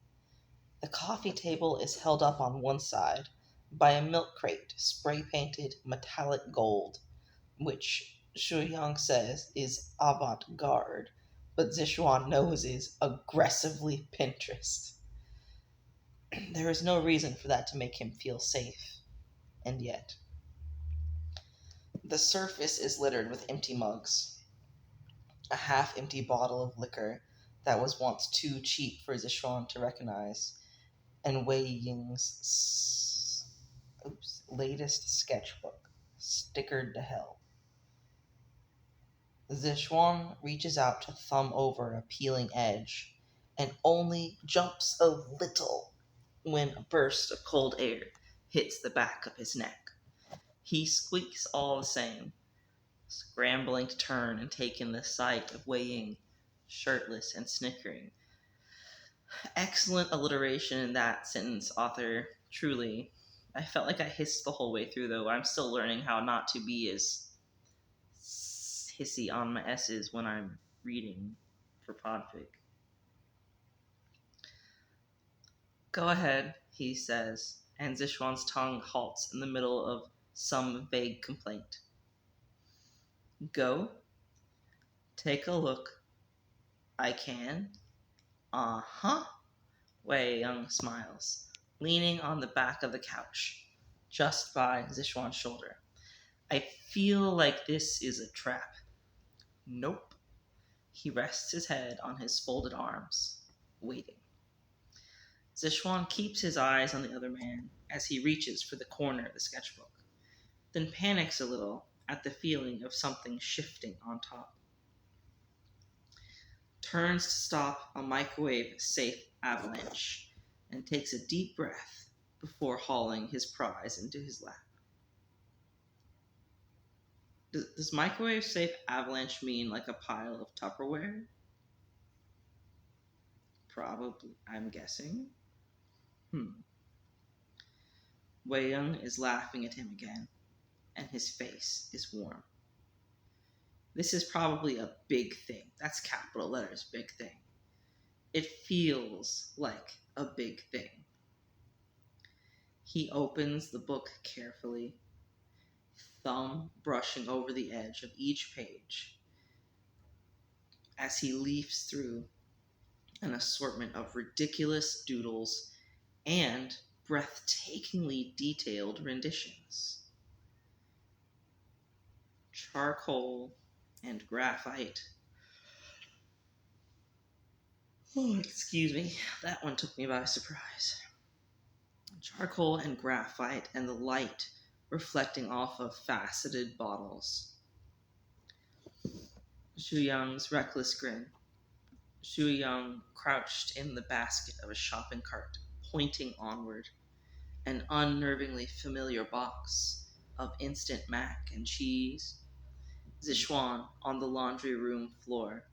The coffee table is held up on one side by a milk crate spray-painted metallic gold, which Shuyang says is avant-garde, but Zishuan knows is aggressively Pinterest. There is no reason for that to make him feel safe, and yet. The surface is littered with empty mugs. A half-empty bottle of liquor that was once too cheap for Zishuan to recognize, and Wei Ying's latest sketchbook, stickered to hell. Zishuan reaches out to thumb over a peeling edge, and only jumps a little when a burst of cold air hits the back of his neck. He squeaks all the same, scrambling to turn and take in the sight of Wei Ying, shirtless and snickering. Excellent alliteration in that sentence, author. Truly. I felt like I hissed the whole way through, though. I'm still learning how not to be as hissy on my S's when I'm reading for Podfic. Go ahead, he says, and Zishuan's tongue halts in the middle of some vague complaint. Go. Take a look. I can. Uh-huh. Wei Young smiles, leaning on the back of the couch, just by Zishuan's shoulder. I feel like this is a trap. Nope. He rests his head on his folded arms, waiting. Zishuan keeps his eyes on the other man as he reaches for the corner of the sketchbook, then panics a little at the feeling of something shifting on top. Turns to stop a microwave-safe avalanche and takes a deep breath before hauling his prize into his lap. Does microwave-safe avalanche mean like a pile of Tupperware? Probably, I'm guessing. Wei Young is laughing at him again, and his face is warm. This is probably a big thing. That's capital letters, big thing. It feels like a big thing. He opens the book carefully, thumb brushing over the edge of each page as he leafs through an assortment of ridiculous doodles and breathtakingly detailed renditions. Charcoal and graphite. Oh, excuse me, that one took me by surprise. Charcoal and graphite and the light reflecting off of faceted bottles. Zhu Yang's reckless grin. Zhu Yang crouched in the basket of a shopping cart, pointing onward, an unnervingly familiar box of instant mac and cheese. Sichuan on the laundry room floor,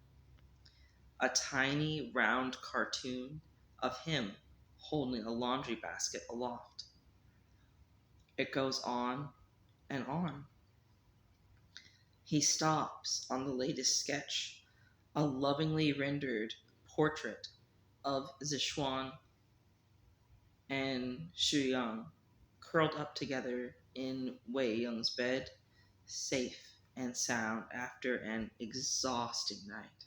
a tiny round cartoon of him holding a laundry basket aloft. It goes on and on. He stops on the latest sketch, a lovingly rendered portrait of Sichuan and Xu Yang curled up together in Wei Yang's bed, safe and sound after an exhausting night.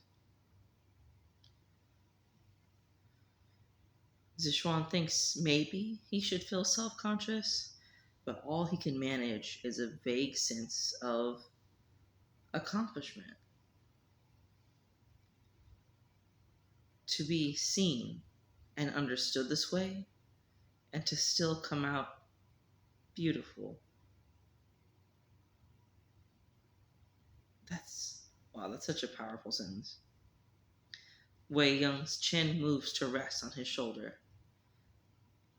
Sichuan thinks maybe he should feel self conscious, but all he can manage is a vague sense of accomplishment. To be seen and understood this way, and to still come out beautiful. That's wow, that's such a powerful sentence. Wei Young's chin moves to rest on his shoulder.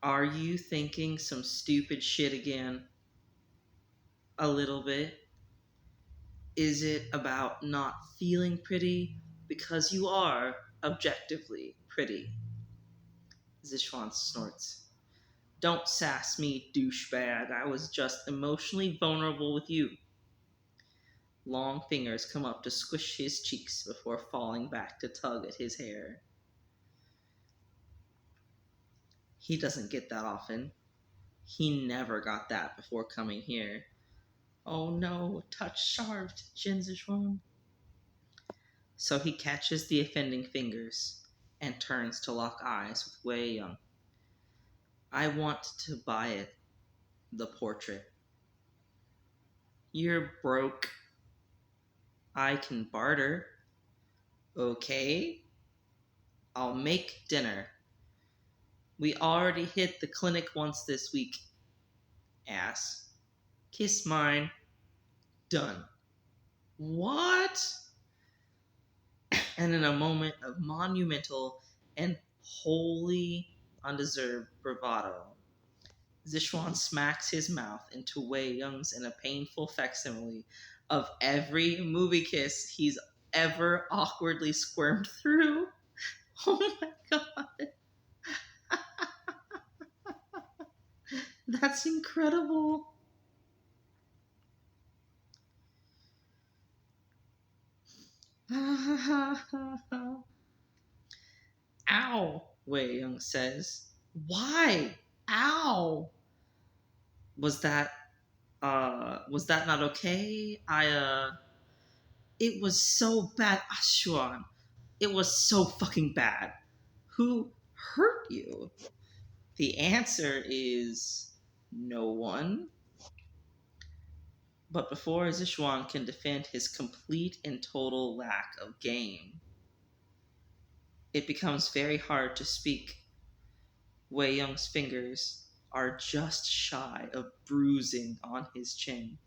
Are you thinking some stupid shit again? A little bit. Is it about not feeling pretty? Because you are objectively pretty. Sichuan snorts. Don't sass me, douchebag. I was just emotionally vulnerable with you. Long fingers come up to squish his cheeks before falling back to tug at his hair. He doesn't get that often. He never got that before coming here. Oh no, touch sharped, Jin Sichuan. So he catches the offending fingers and turns to lock eyes with Wei Young. I want to buy it, the portrait. You're broke. I can barter. Okay, I'll make dinner. We already hit the clinic once this week. Ass. Kiss mine. Done. What? And in a moment of monumental and wholly undeserved bravado, Sichuan smacks his mouth into Wei Young's in a painful facsimile of every movie kiss he's ever awkwardly squirmed through. Oh my god. That's incredible. Ow, Wei Young says. Why? Ow. Was that was that not okay? It was so bad, Ashuan. It was so fucking bad. Who hurt you? The answer is no one. But before Sichuan can defend his complete and total lack of game, it becomes very hard to speak. Wei Young's fingers are just shy of bruising on his chin,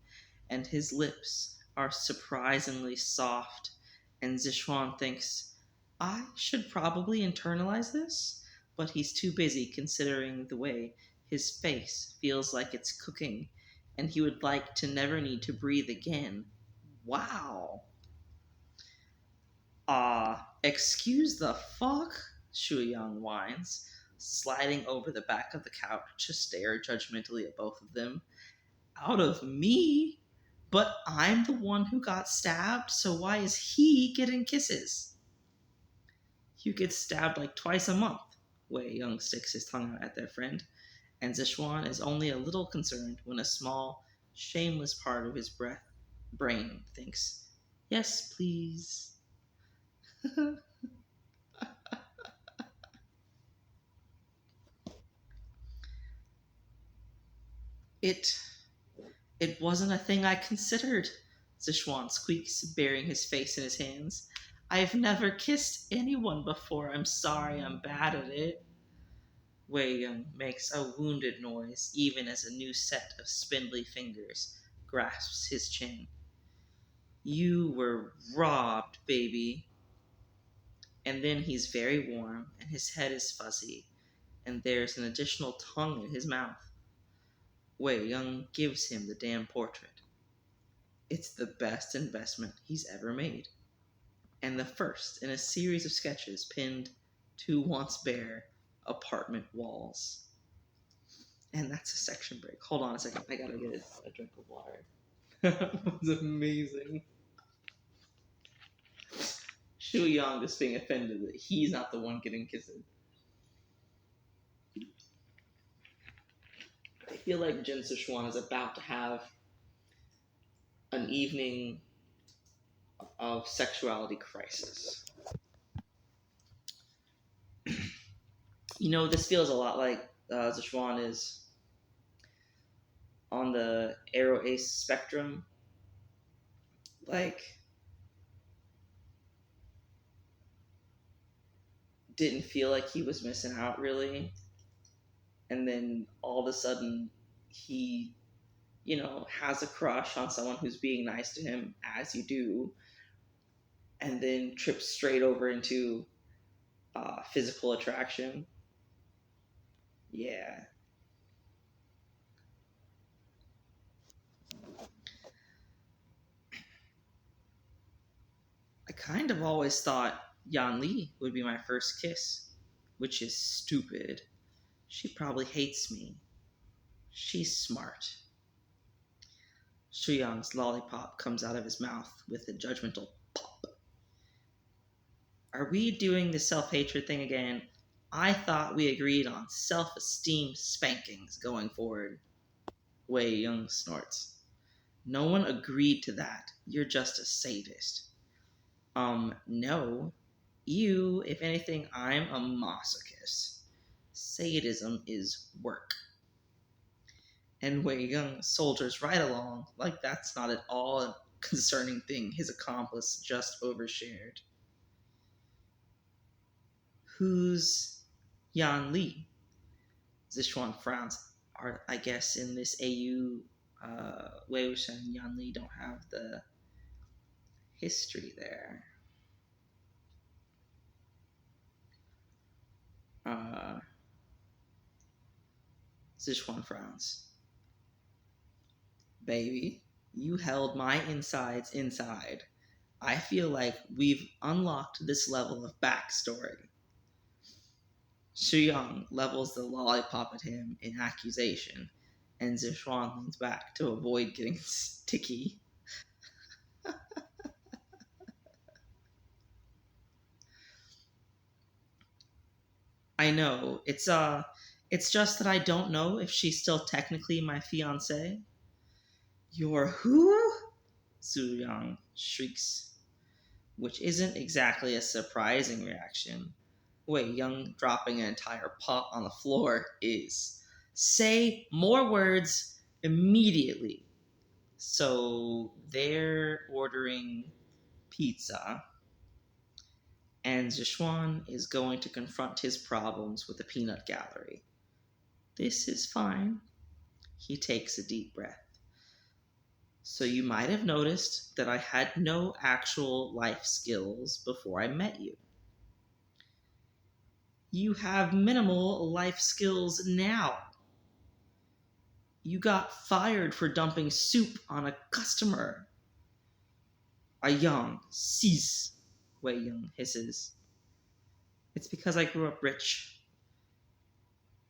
and his lips are surprisingly soft. And Sichuan thinks, I should probably internalize this, but he's too busy considering the way his face feels like it's cooking, and he would like to never need to breathe again. Wow. Excuse the fuck? Shu Yang whines, sliding over the back of the couch to stare judgmentally at both of them. Out of me? But I'm the one who got stabbed, so why is he getting kisses? You get stabbed like twice a month. Wei Young sticks his tongue out at their friend, and Sichuan is only a little concerned when a small, shameless part of his brain thinks, yes, please. It It wasn't a thing I considered, Sichuan squeaks, burying his face in his hands. I've never kissed anyone before. I'm sorry, I'm bad at it. Wei Yun makes a wounded noise, even as a new set of spindly fingers grasps his chin. You were robbed, baby. And then he's very warm, and his head is fuzzy, and there's an additional tongue in his mouth. Wei Young gives him the damn portrait. It's the best investment he's ever made, and the first in a series of sketches pinned to once bare apartment walls. And that's a section break. Hold on a second. I gotta get a drink of water. That was amazing. Shu Yang just being offended that he's not the one getting kissed. I feel like Jin Sichuan is about to have an evening of sexuality crisis. This feels a lot like Sichuan is on the Arrow Ace spectrum. Like, didn't feel like he was missing out really. And then all of a sudden, he, has a crush on someone who's being nice to him, as you do, and then trips straight over into physical attraction. Yeah. I kind of always thought Yanli would be my first kiss, which is stupid. She probably hates me. She's smart. Shuyang's lollipop comes out of his mouth with a judgmental pop. Are we doing the self-hatred thing again? I thought we agreed on self-esteem spankings going forward. Wei Young snorts. No one agreed to that. You're just a sadist. No. You, if anything, I'm a masochist. Sadism is work. And Wei Young soldiers right along like that's not at all a concerning thing his accomplice just overshared. Who's Yan Li? Zichuan frowns. I guess in this AU, Wei Wuxian and Yan Li don't have the history there. Zichuan frowns. Baby, you held my insides inside. I feel like we've unlocked this level of backstory. Shuyang levels the lollipop at him in accusation, and Zichuan leans back to avoid getting sticky. I know, it's just that I don't know if she's still technically my fiancée. You're who? Zhu shrieks, which isn't exactly a surprising reaction. Wei Young dropping an entire pot on the floor is. Say more words immediately. So they're ordering pizza, and Zishuan is going to confront his problems with the peanut gallery. This is fine. He takes a deep breath. So you might have noticed that I had no actual life skills before I met you. You have minimal life skills now. You got fired for dumping soup on a customer. A young cease, Wei Young hisses. It's because I grew up rich.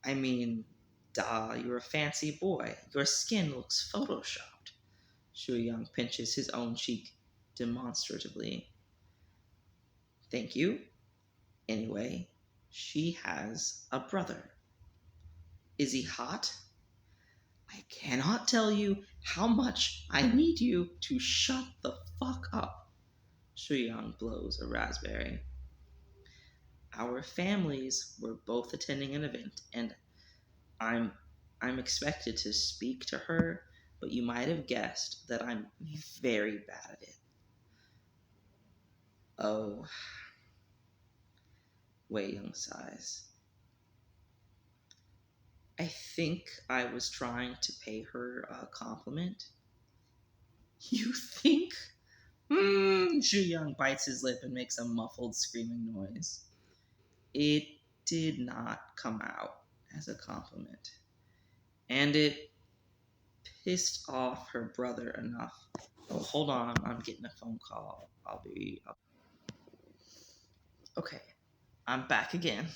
I mean, duh, you're a fancy boy. Your skin looks photoshopped. Shu Yang pinches his own cheek demonstratively. Thank you. Anyway, she has a brother. Is he hot? I cannot tell you how much I need you to shut the fuck up. Shuyang blows a raspberry. Our families were both attending an event, and I'm expected to speak to her, but you might have guessed that I'm very bad at it. Oh, Wei Young sighs. I think I was trying to pay her a compliment. You think? Zhu Yang bites his lip and makes a muffled screaming noise. It did not come out as a compliment, and it pissed off her brother enough. Oh, hold on, I'm getting a phone call. I'll be up. Okay, I'm back again.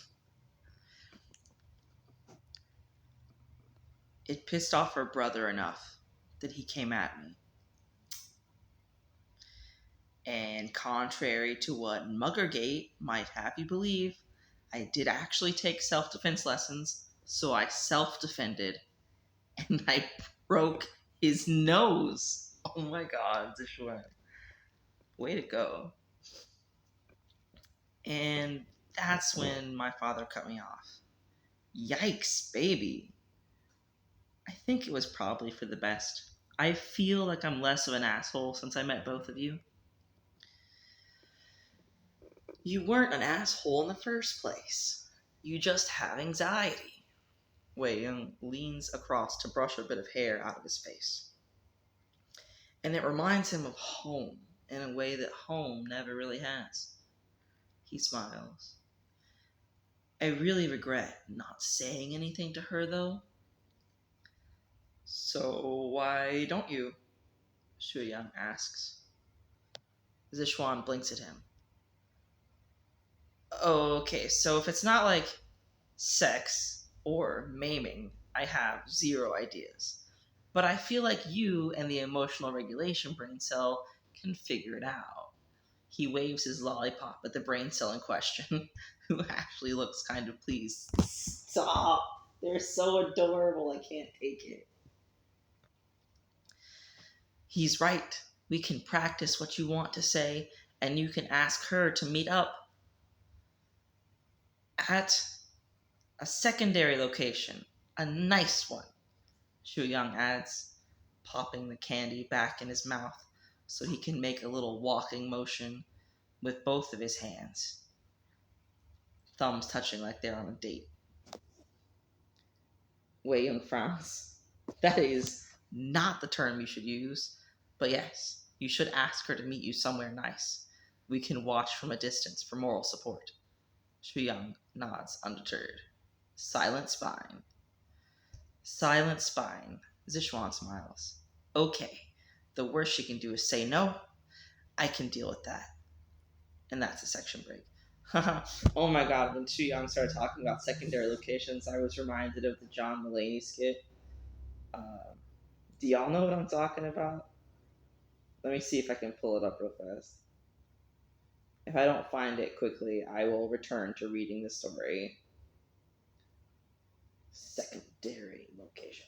It pissed off her brother enough that he came at me. And contrary to what Muggergate might have you believe, I did actually take self-defense lessons, so I self-defended, and I broke his nose. Oh my god, Zishuan. Way to go. And that's when my father cut me off. Yikes, baby. I think it was probably for the best. I feel like I'm less of an asshole since I met both of you. You weren't an asshole in the first place. You just have anxiety. Wei Young leans across to brush a bit of hair out of his face. And it reminds him of home in a way that home never really has. He smiles. I really regret not saying anything to her, though. So why don't you? Shu Yang asks. Zishuan blinks at him. Okay, so if it's not like sex or maiming, I have zero ideas. But I feel like you and the emotional regulation brain cell can figure it out. He waves his lollipop at the brain cell in question, who actually looks kind of pleased. Stop! They're so adorable, I can't take it. He's right. We can practice what you want to say, and you can ask her to meet up at a secondary location. A nice one, Shu Yang adds, popping the candy back in his mouth so he can make a little walking motion with both of his hands, thumbs touching like they're on a date. Wei Young frowns. That is not the term you should use, but yes, you should ask her to meet you somewhere nice. We can watch from a distance for moral support. Shu Yang nods undeterred. Silent spine. Silent spine. Zishuan smiles. Okay, the worst she can do is say no. I can deal with that. And that's a section break. Oh my god, when Shu Yang started talking about secondary locations, I was reminded of the John Mulaney skit. Do y'all know what I'm talking about? Let me see if I can pull it up real fast. If I don't find it quickly, I will return to reading the story. Secondary location.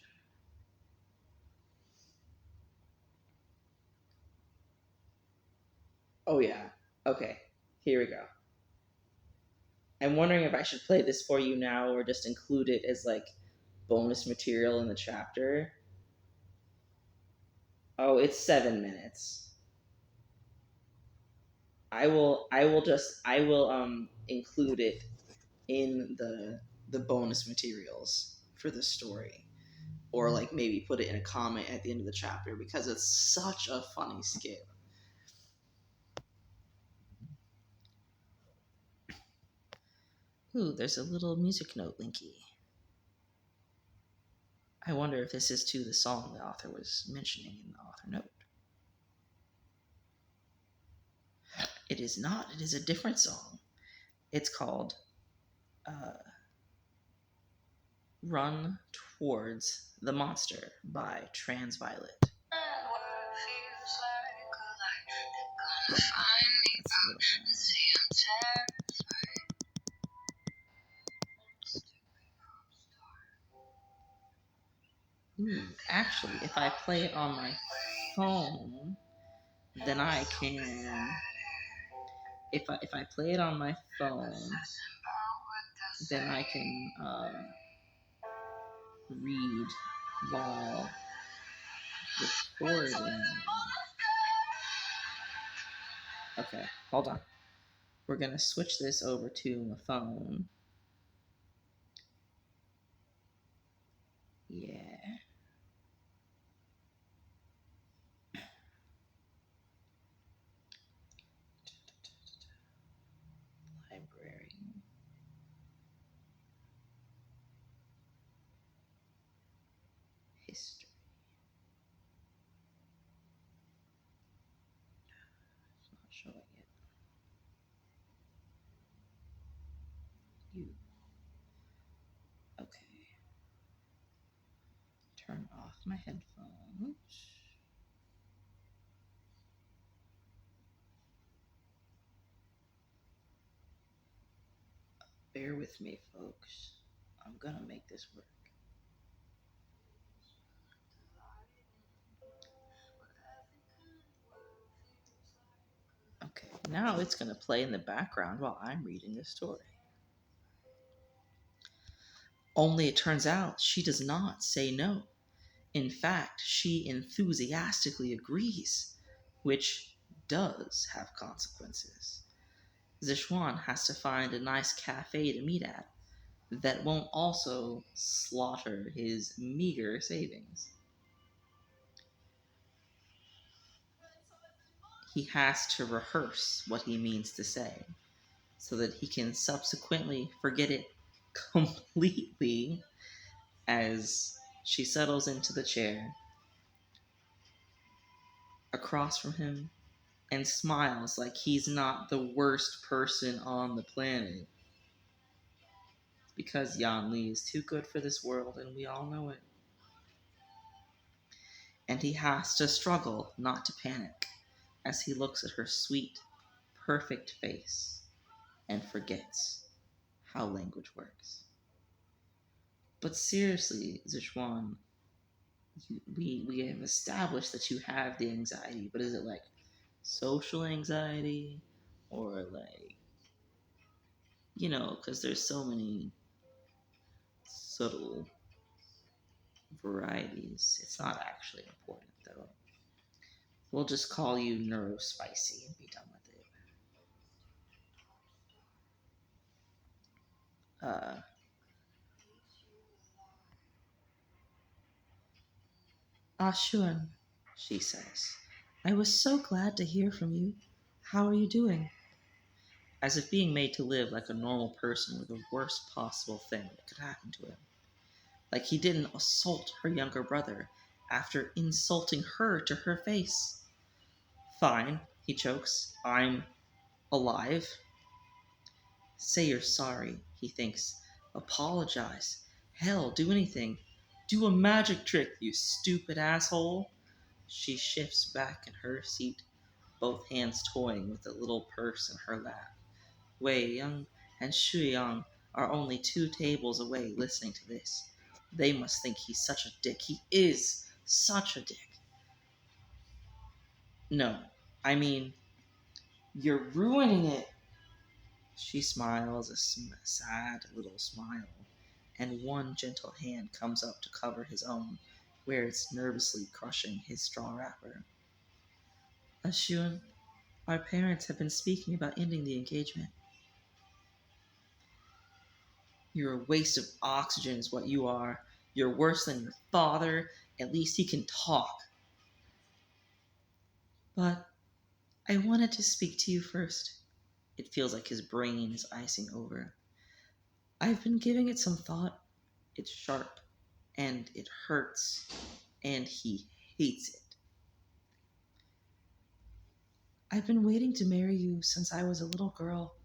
Oh yeah. Okay. Here we go. I'm wondering if I should play this for you now or just include it as like bonus material in the chapter. Oh, it's 7 minutes. I will include it in the bonus materials for the story, or like maybe put it in a comment at the end of the chapter because it's such a funny skit. Ooh, there's a little music note linky. I wonder if this is to the song the author was mentioning in the author note. It is not. It is a different song. It's called Run Towards the Monster by Transviolet. Ooh, actually, if I play it on my phone, then I can. If I play it on my phone, then I can read while recording. Okay, hold on. We're gonna switch this over to my phone. Yeah. history. It's not showing it. You. Okay. Turn off my headphones. Bear with me, folks. I'm gonna make this work. Okay, now it's gonna play in the background while I'm reading the story. Only it turns out she does not say no. In fact, she enthusiastically agrees, which does have consequences. Zishuan has to find a nice cafe to meet at that won't also slaughter his meager savings. He has to rehearse what he means to say so that he can subsequently forget it completely as she settles into the chair across from him and smiles like he's not the worst person on the planet. Because Xuanli is too good for this world, and we all know it. And he has to struggle not to panic as he looks at her sweet, perfect face and forgets how language works. But seriously, Zishuan, we have established that you have the anxiety, but is it like social anxiety or like, because there's so many subtle varieties. It's not actually important though. We'll just call you neurospicy and be done with it. Shun, she says. I was so glad to hear from you. How are you doing? As if being made to live like a normal person were the worst possible thing that could happen to him. Like he didn't assault her younger brother after insulting her to her face. Fine, he chokes. I'm alive. Say you're sorry, he thinks. Apologize. Hell, do anything. Do a magic trick, you stupid asshole. She shifts back in her seat, both hands toying with the little purse in her lap. Wei Yang and Shuyang are only 2 tables away listening to this. They must think he's such a dick. He is such a dick. No, I mean, you're ruining it. She smiles a sad little smile, and one gentle hand comes up to cover his own, where it's nervously crushing his straw wrapper. Xuan, our parents have been speaking about ending the engagement. You're a waste of oxygen is what you are. You're worse than your father. At least he can talk. But I wanted to speak to you first. It feels like his brain is icing over. I've been giving it some thought. It's sharp, and it hurts, and he hates it. I've been waiting to marry you since I was a little girl,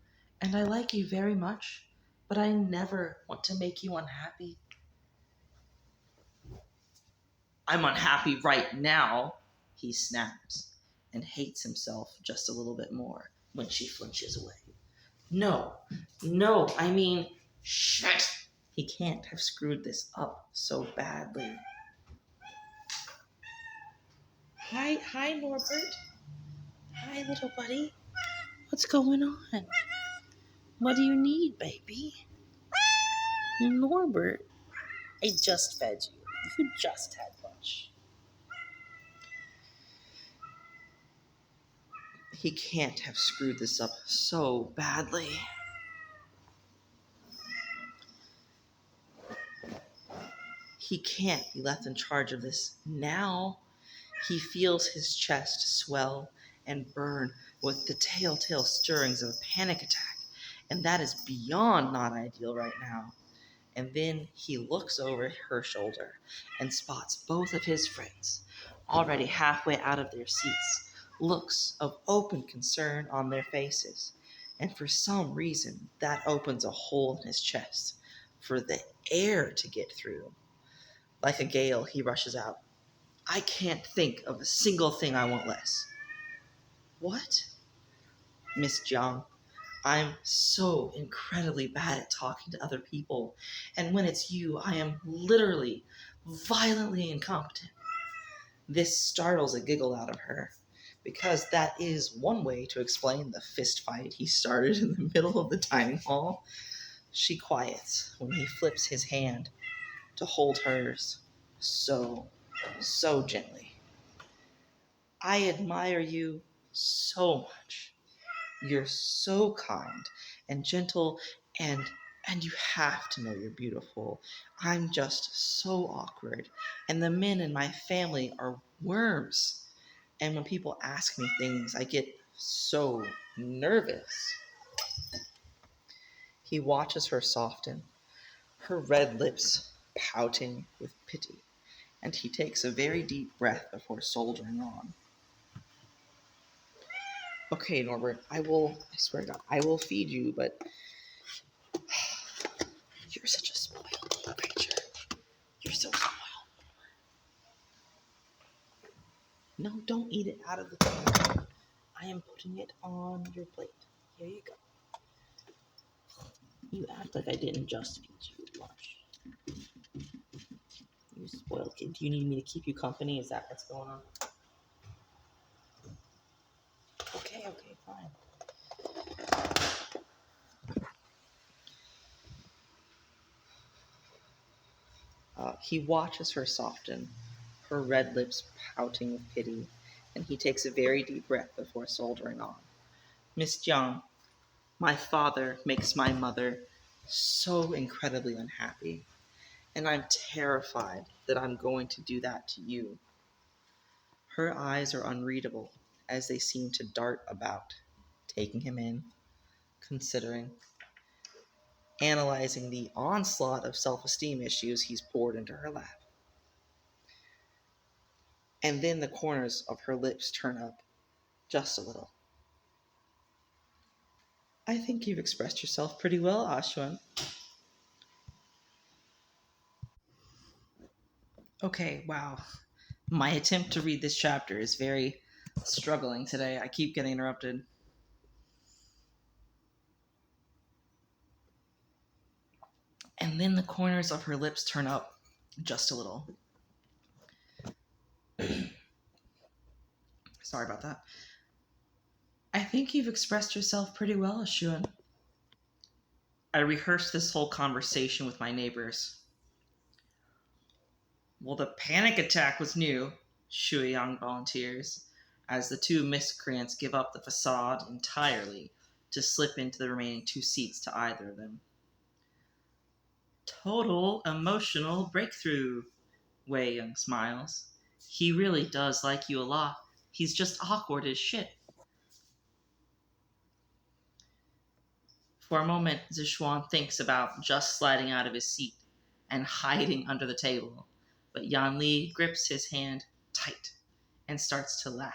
and I like you very much, but I never want to make you unhappy. I'm unhappy right now, he snaps, and hates himself just a little bit more when she flinches away. No, I mean, shit! He can't have screwed this up so badly. Hi, Norbert. Hi, little buddy. What's going on? What do you need, baby? Norbert, I just fed you. You just had lunch. He can't have screwed this up so badly. He can't be left in charge of this now. He feels his chest swell and burn with the telltale stirrings of a panic attack, and that is beyond not ideal right now. And then he looks over her shoulder and spots both of his friends, already halfway out of their seats, looks of open concern on their faces. And for some reason, that opens a hole in his chest for the air to get through. Like a gale, he rushes out. I can't think of a single thing I want less. What? Miss Jiang, I'm so incredibly bad at talking to other people, and when it's you, I am literally violently incompetent. This startles a giggle out of her, because that is one way to explain the fist fight he started in the middle of the dining hall. She quiets when he flips his hand to hold hers so gently. I admire you so much. You're so kind and gentle, and you have to know you're beautiful. I'm just so awkward, and the men in my family are worms. And when people ask me things, I get so nervous. He watches her soften, her red lips pouting with pity, and he takes a very deep breath before soldiering on. Okay, Norbert, I swear to God, I will feed you, but you're such a spoiled little creature. You're so spoiled. No, don't eat it out of the thing. I am putting it on your plate. Here you go. You act like I didn't just feed you lunch. You spoiled kid. Do you need me to keep you company? Is that what's going on? Okay, fine. He watches her soften, her red lips pouting with pity, and he takes a very deep breath before soldiering on. Miss Jiang, my father makes my mother so incredibly unhappy, and I'm terrified that I'm going to do that to you. Her eyes are unreadable as they seem to dart about, taking him in, considering, analyzing the onslaught of self-esteem issues he's poured into her lap. And then the corners of her lips turn up just a little. I think you've expressed yourself pretty well, Ashwin. Okay, wow. My attempt to read this chapter is very struggling today. I keep getting interrupted. And then the corners of her lips turn up just a little. Sorry about that. I think you've expressed yourself pretty well, Xuan. I rehearsed this whole conversation with my neighbors. Well, the panic attack was new, Shuiyang volunteers, as the two miscreants give up the facade entirely to slip into the remaining two seats to either of them. Total emotional breakthrough, Wei Young smiles. He really does like you a lot. He's just awkward as shit. For a moment, Zishuan thinks about just sliding out of his seat and hiding under the table, but Yanli grips his hand tight and starts to laugh.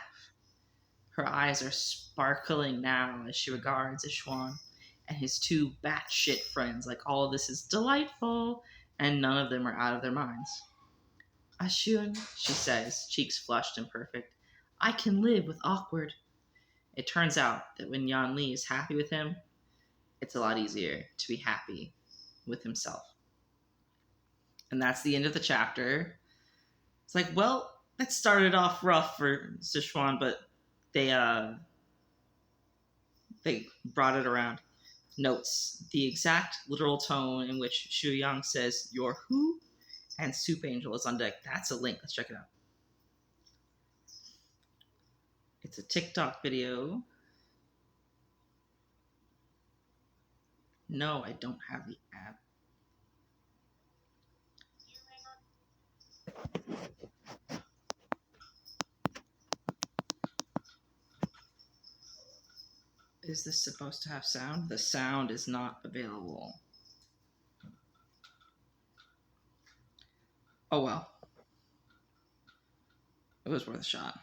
Her eyes are sparkling now as she regards Zishuan and his two batshit friends like all of this is delightful, and none of them are out of their minds. Ashun, she says, cheeks flushed and perfect, I can live with awkward. It turns out that when Yanli is happy with him, it's a lot easier to be happy with himself. And that's the end of the chapter. It's like, well, that started off rough for Sichuan, but they brought it around. Notes the exact literal tone in which Xu Yang says, "You're who?" and Soup Angel is on deck. That's a link. Let's check it out. It's a TikTok video. No, I don't have the app. Is this supposed to have sound? The sound is not available. Oh well. It was worth a shot.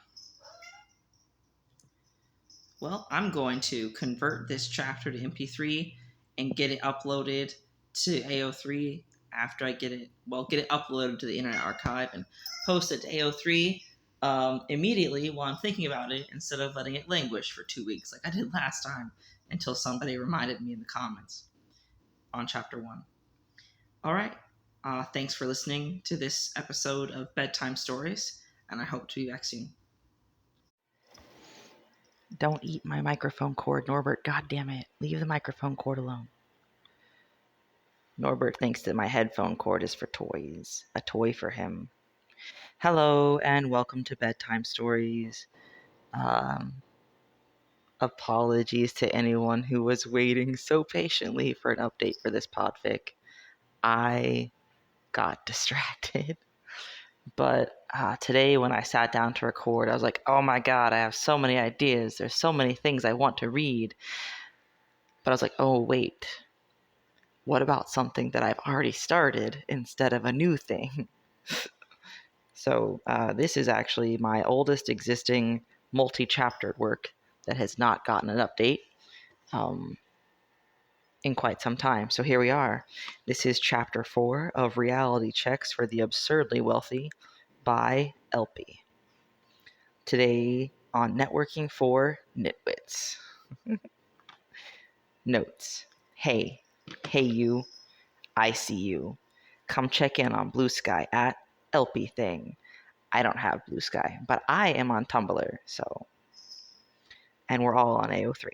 Well, I'm going to convert this chapter to MP3 and get it uploaded to AO3 after I get it uploaded to the Internet Archive and post it to AO3 immediately while I'm thinking about it instead of letting it languish for 2 weeks like I did last time until somebody reminded me in the comments on chapter 1. All right. Thanks for listening to this episode of Bedtime Stories, and I hope to be back soon. Don't eat my microphone cord, Norbert. God damn it. Leave the microphone cord alone. Norbert thinks that my headphone cord is for toys. A toy for him. Hello, and welcome to Bedtime Stories. Apologies to anyone who was waiting so patiently for an update for this podfic. I got distracted. But today when I sat down to record, I was like, oh my god, I have so many ideas. There's so many things I want to read. But I was like, oh wait, what about something that I've already started instead of a new thing? So this is actually my oldest existing multi-chaptered work that has not gotten an update in quite some time. So here we are. This is chapter 4 of Reality Checks for the Absurdly Wealthy by Elpie. Today on Networking for Nitwits. Notes. Hey you, I see you. Come check in on Blue Sky at Elpie thing. I don't have Blue Sky, but I am on Tumblr, so. And we're all on AO3.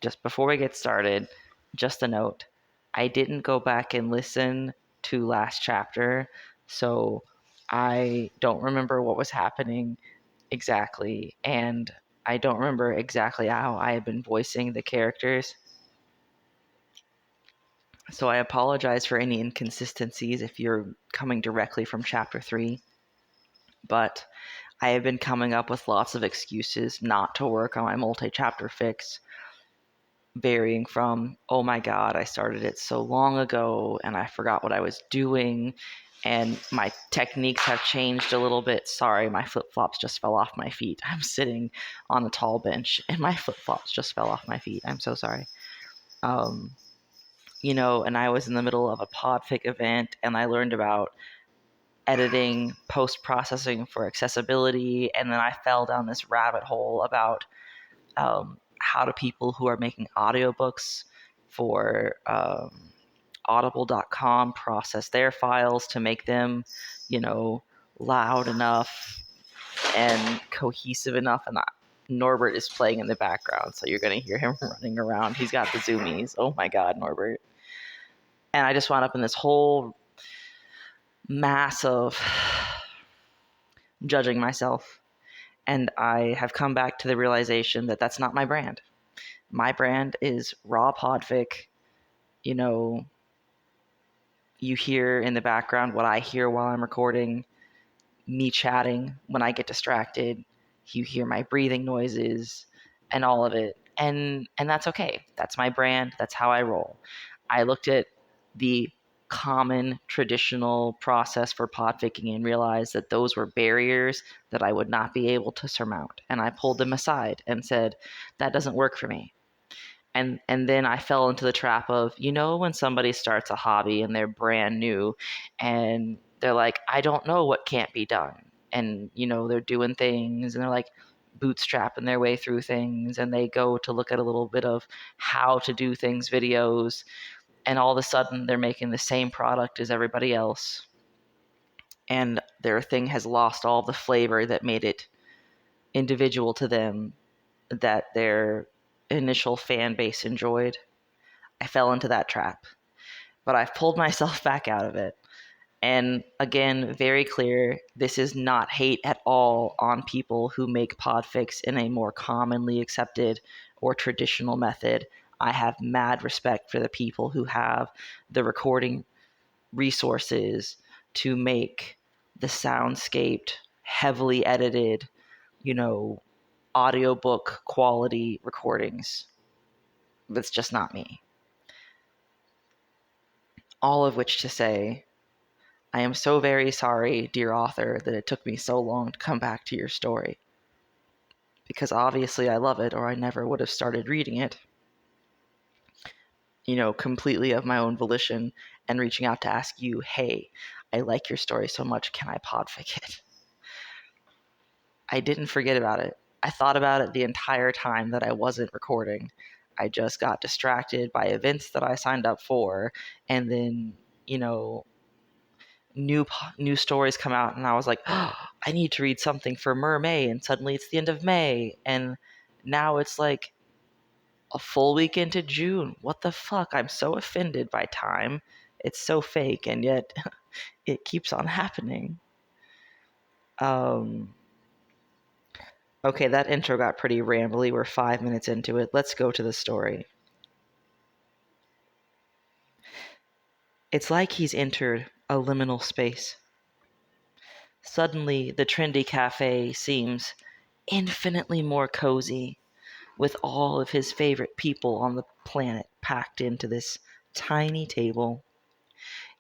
Just before we get started, just a note. I didn't go back and listen to last chapter, so I don't remember what was happening exactly, and I don't remember exactly how I had been voicing the characters. So I apologize for any inconsistencies if you're coming directly from chapter 3. But I have been coming up with lots of excuses not to work on my multi-chapter fix, varying from, oh my god, I started it so long ago and I forgot what I was doing, and my techniques have changed a little bit. Sorry, my flip-flops just fell off my feet. I'm sitting on a tall bench and my flip-flops just fell off my feet. I'm so sorry. And I was in the middle of a Podfic event and I learned about editing, post-processing for accessibility, and then I fell down this rabbit hole about how do people who are making audiobooks for audible.com process their files to make them, loud enough and cohesive enough. And Norbert is playing in the background, so you're going to hear him running around. He's got the zoomies. Oh my god, Norbert. And I just wound up in this whole mass of judging myself. And I have come back to the realization that that's not my brand. My brand is raw podfic. You hear in the background what I hear while I'm recording, me chatting when I get distracted. You hear my breathing noises and all of it. And that's okay. That's my brand. That's how I roll. I looked at the common traditional process for podficking and realized that those were barriers that I would not be able to surmount. And I pulled them aside and said, that doesn't work for me. And then I fell into the trap of, when somebody starts a hobby and they're brand new and they're like, I don't know what can't be done. And, they're doing things and they're like bootstrapping their way through things, and they go to look at a little bit of how to do things videos, and all of a sudden they're making the same product as everybody else. And their thing has lost all the flavor that made it individual to them, that their initial fan base enjoyed. I fell into that trap, but I've pulled myself back out of it. And again, very clear, this is not hate at all on people who make podfics in a more commonly accepted or traditional method. I have mad respect for the people who have the recording resources to make the soundscaped, heavily edited, audiobook quality recordings. That's just not me. All of which to say, I am so very sorry, dear author, that it took me so long to come back to your story. Because obviously I love it, or I never would have started reading it, completely of my own volition, and reaching out to ask you, hey, I like your story so much, can I podfic it? I didn't forget about it. I thought about it the entire time that I wasn't recording. I just got distracted by events that I signed up for, and then, new stories come out, and I was like, oh, I need to read something for May, and suddenly it's the end of May, and now it's like a full week into June. What the fuck? I'm so offended by time. It's so fake, and yet it keeps on happening. Okay, that intro got pretty rambly. We're 5 minutes into it. Let's go to the story. It's like he's entered a liminal space. Suddenly, the trendy cafe seems infinitely more cozy, with all of his favorite people on the planet packed into this tiny table.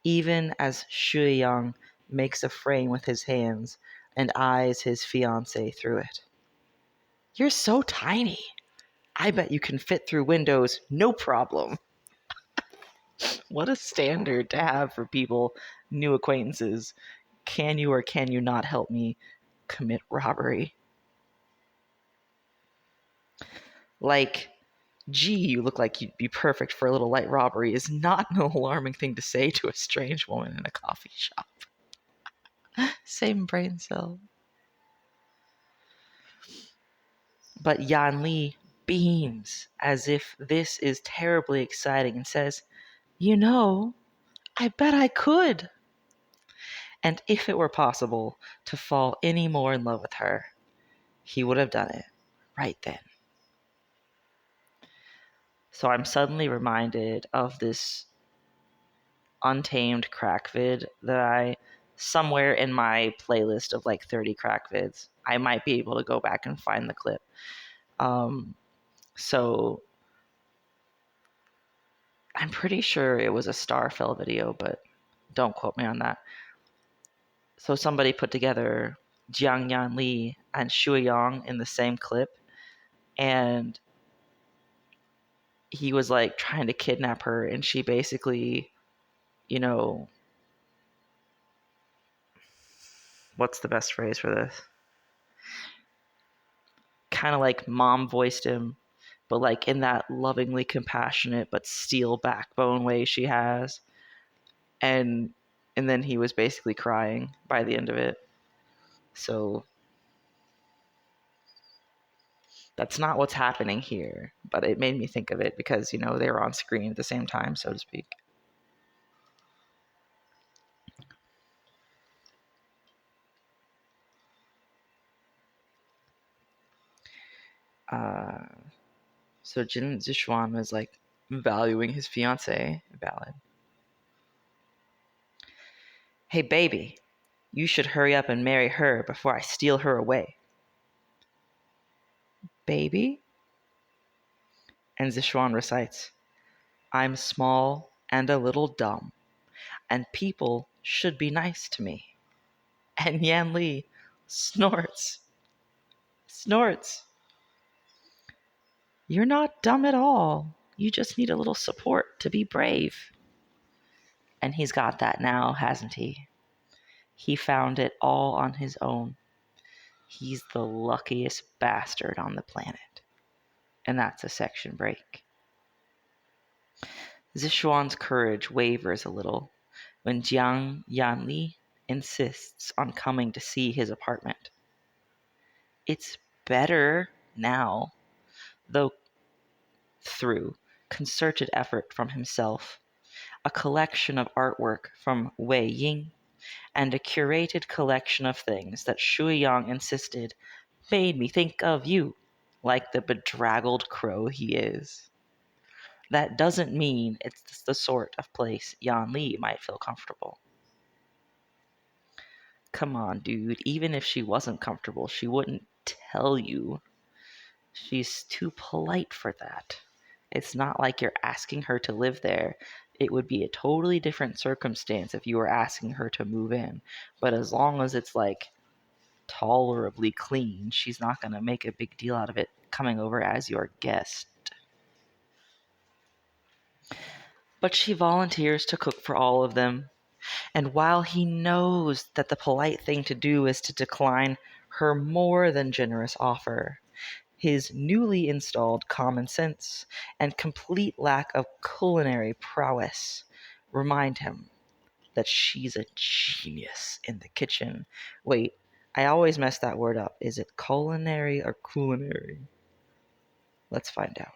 Even as Xueyang makes a frame with his hands and eyes his fiancée through it. You're so tiny. I bet you can fit through windows, no problem. What a standard to have for people, new acquaintances. Can you or can you not help me commit robbery? Like, gee, you look like you'd be perfect for a little light robbery is not an alarming thing to say to a strange woman in a coffee shop. Same brain cell. But Xuanli beams as if this is terribly exciting and says, I bet I could. And if it were possible to fall any more in love with her, he would have done it right then. So I'm suddenly reminded of this Untamed crack vid that somewhere in my playlist of like 30 crack vids, I might be able to go back and find the clip. So I'm pretty sure it was a Starfell video, but don't quote me on that. So somebody put together Jiang Yanli and Xueyang in the same clip, and he was like trying to kidnap her, and she basically, what's the best phrase for this? Kind of like mom voiced him, but like in that lovingly compassionate but steel backbone way she has. And then he was basically crying by the end of it. So that's not what's happening here, but it made me think of it because, they were on screen at the same time, so to speak. So Jin Zishuan was like valuing his fiancée, valid. Hey baby, you should hurry up and marry her before I steal her away. Baby? And Zishuan recites, I'm small and a little dumb, and people should be nice to me. And Yanli snorts. You're not dumb at all. You just need a little support to be brave. And he's got that now, hasn't he? He found it all on his own. He's the luckiest bastard on the planet. And that's a section break. Zishuan's courage wavers a little when Jiang Yanli insists on coming to see his apartment. It's better now, though through concerted effort from himself, a collection of artwork from Wei Ying, and a curated collection of things that Xueyang insisted made me think of you, like the bedraggled crow he is. That doesn't mean it's the sort of place Yanli might feel comfortable. Come on, dude, even if she wasn't comfortable, she wouldn't tell you. She's too polite for that. It's not like you're asking her to live there. It would be a totally different circumstance if you were asking her to move in. But as long as it's like tolerably clean, she's not going to make a big deal out of it coming over as your guest. But she volunteers to cook for all of them. And while he knows that the polite thing to do is to decline her more than generous offer, his newly installed common sense and complete lack of culinary prowess remind him that she's a genius in the kitchen. Wait, I always mess that word up. Is it culinary or culinary? Let's find out.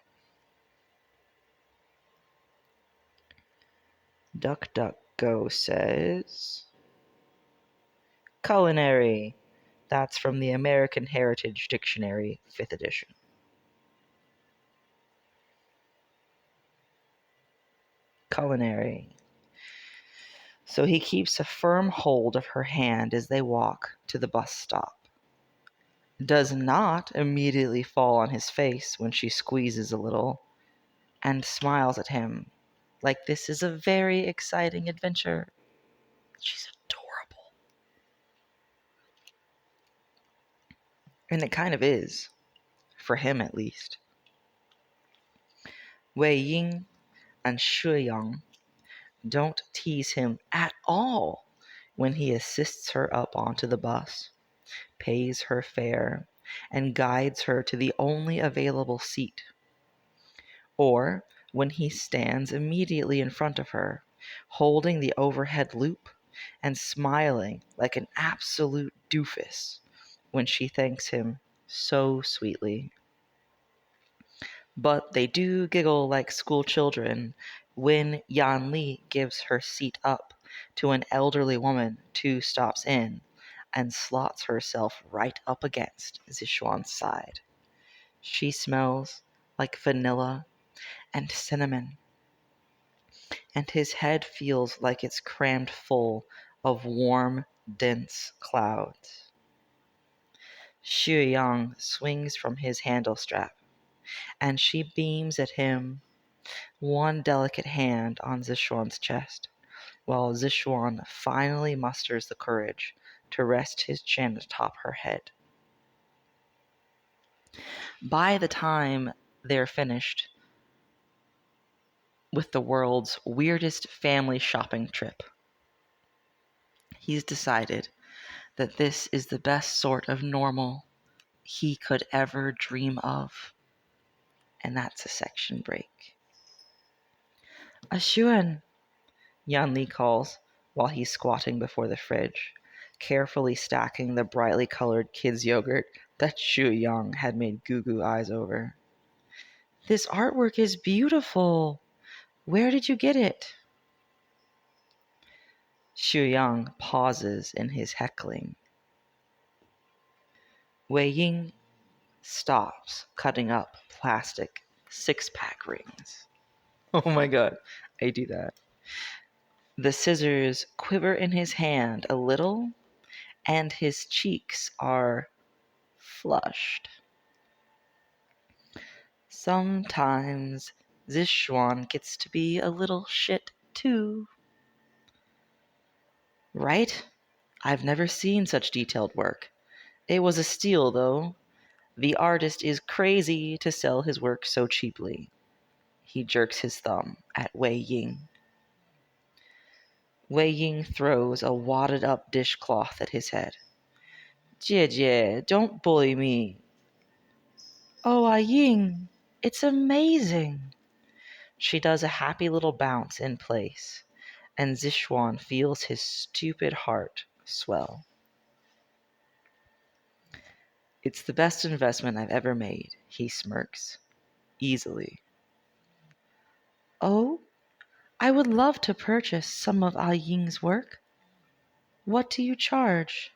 DuckDuckGo says culinary. That's from the American Heritage Dictionary, 5th edition. Culinary. So he keeps a firm hold of her hand as they walk to the bus stop. Does not immediately fall on his face when she squeezes a little, and smiles at him like this is a very exciting adventure. She's adorable. And it kind of is, for him at least. Wei Ying and Shuyang don't tease him at all when he assists her up onto the bus, pays her fare, and guides her to the only available seat. Or when he stands immediately in front of her, holding the overhead loop and smiling like an absolute doofus when she thanks him so sweetly. But they do giggle like school children when Xuanli gives her seat up to an elderly woman 2 stops in and slots herself right up against Zishuan's side. She smells like vanilla and cinnamon, and his head feels like it's crammed full of warm, dense clouds. Xu Yang swings from his handle strap, and she beams at him, one delicate hand on Zishuan's chest, while Zishuan finally musters the courage to rest his chin atop her head. By the time they're finished with the world's weirdest family shopping trip, he's decided that this is the best sort of normal he could ever dream of. And that's a section break. Xuan, Yanli calls while he's squatting before the fridge, carefully stacking the brightly colored kids' yogurt that Xu Yang had made goo-goo eyes over. This artwork is beautiful. Where did you get it? Xu Yang pauses in his heckling. Wei Ying stops cutting up plastic 6-pack rings. Oh my god, I do that. The scissors quiver in his hand a little, and his cheeks are flushed. Sometimes Zishuan gets to be a little shit too. Right? I've never seen such detailed work. It was a steal, though. The artist is crazy to sell his work so cheaply. He jerks his thumb at Wei Ying. Wei Ying throws a wadded up dishcloth at his head. Jie, don't bully me. Oh, Ying, it's amazing. She does a happy little bounce in place, and Zishuan feels his stupid heart swell. It's the best investment I've ever made, he smirks, easily. Oh, I would love to purchase some of Ying's work. What do you charge?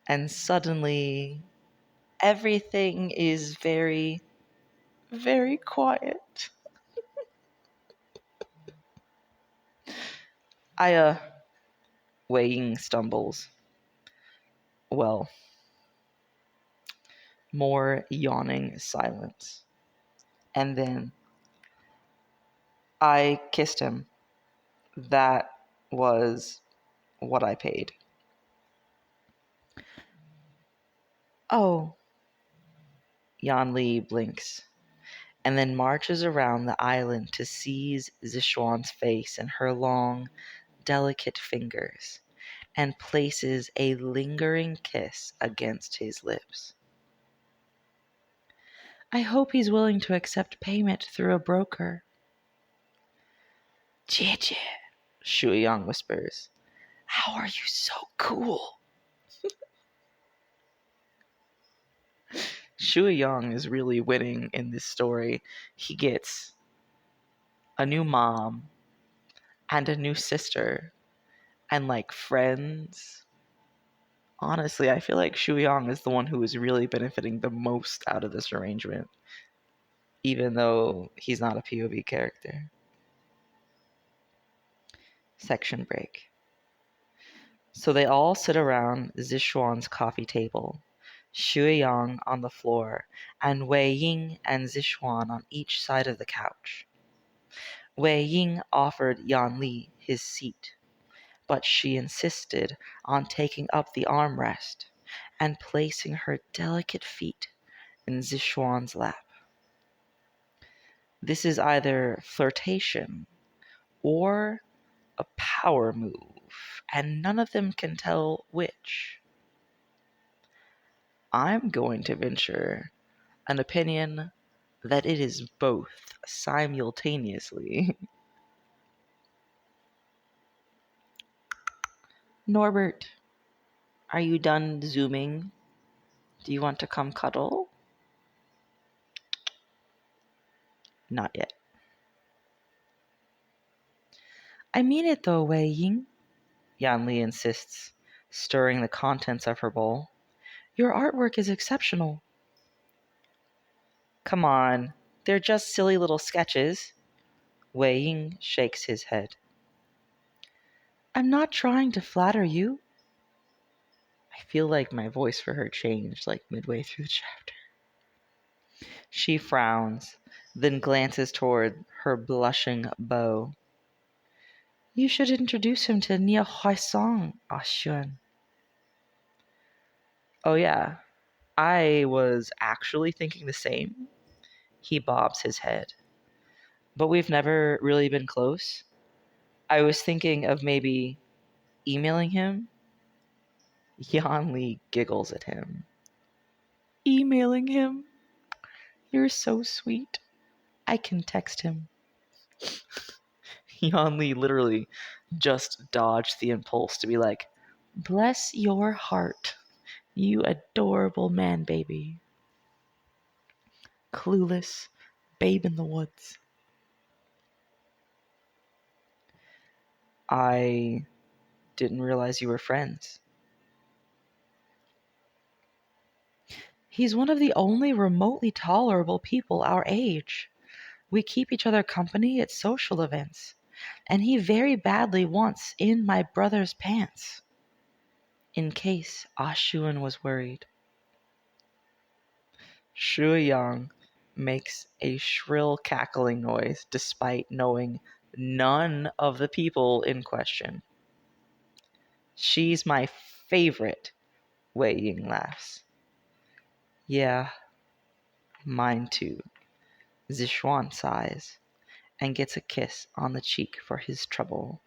And suddenly, everything is very, very quiet. Wei Ying stumbles. Well, more yawning silence. And then, I kissed him. That was what I paid. Oh, Xuanli blinks, and then marches around the island to seize Zishuan's face in her long, delicate fingers and places a lingering kiss against his lips. I hope he's willing to accept payment through a broker. Jie, Shuiyang whispers. How are you so cool? Shuiyang is really winning in this story. He gets a new mom and a new sister and like friends. Honestly, I feel like Shuiyang is the one who is really benefiting the most out of this arrangement, even though he's not a POV character. Section break. So they all sit around Zishuan's coffee table, Shuiyang on the floor, and Wei Ying and Zishuan on each side of the couch. Wei Ying offered Xuanli his seat, but she insisted on taking up the armrest and placing her delicate feet in Zishuan's lap. This is either flirtation or a power move, and none of them can tell which. I'm going to venture an opinion that it is both simultaneously. Norbert, are you done zooming? Do you want to come cuddle? Not yet. I mean it though, Wei Ying, Xuanli insists, stirring the contents of her bowl. Your artwork is exceptional. Come on, they're just silly little sketches. Wei Ying shakes his head. I'm not trying to flatter you. I feel like my voice for her changed like midway through the chapter. She frowns, then glances toward her blushing beau. You should introduce him to Nia Huaisong, Xuan. Oh yeah, I was actually thinking the same. He bobs his head. But we've never really been close. I was thinking of maybe emailing him. Xuanli giggles at him. Emailing him? You're so sweet. I can text him. Xuanli literally just dodged the impulse to be like, bless your heart, you adorable man baby. Clueless, babe in the woods. I didn't realize you were friends. He's one of the only remotely tolerable people our age. We keep each other company at social events, and he very badly wants in my brother's pants. In case Xuan was worried. Shuiyang makes a shrill cackling noise despite knowing none of the people in question. She's my favorite, Wei Ying laughs. Yeah, mine too. Zishuan sighs and gets a kiss on the cheek for his trouble.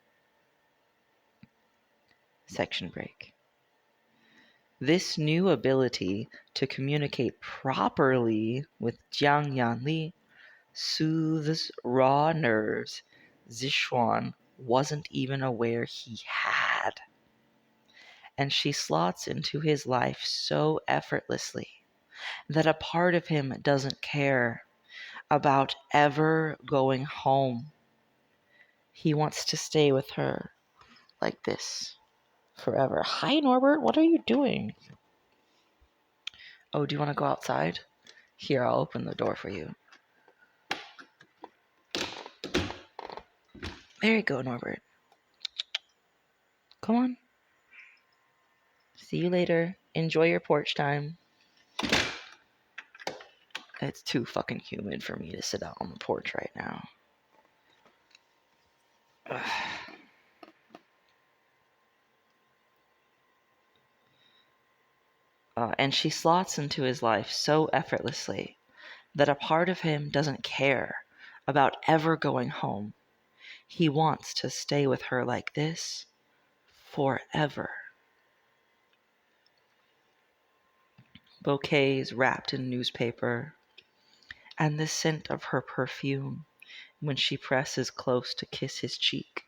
Section break. This new ability to communicate properly with Jiang Yanli soothes raw nerves Zishuan wasn't even aware he had. And she slots into his life so effortlessly that a part of him doesn't care about ever going home. He wants to stay with her like this forever. Hi, Norbert. What are you doing? Oh, do you want to go outside? Here, I'll open the door for you. There you go, Norbert. Come on. See you later. Enjoy your porch time. It's too fucking humid for me to sit out on the porch right now. And she slots into his life so effortlessly that a part of him doesn't care about ever going home. He wants to stay with her like this forever. Bouquets wrapped in newspaper, and the scent of her perfume when she presses close to kiss his cheek.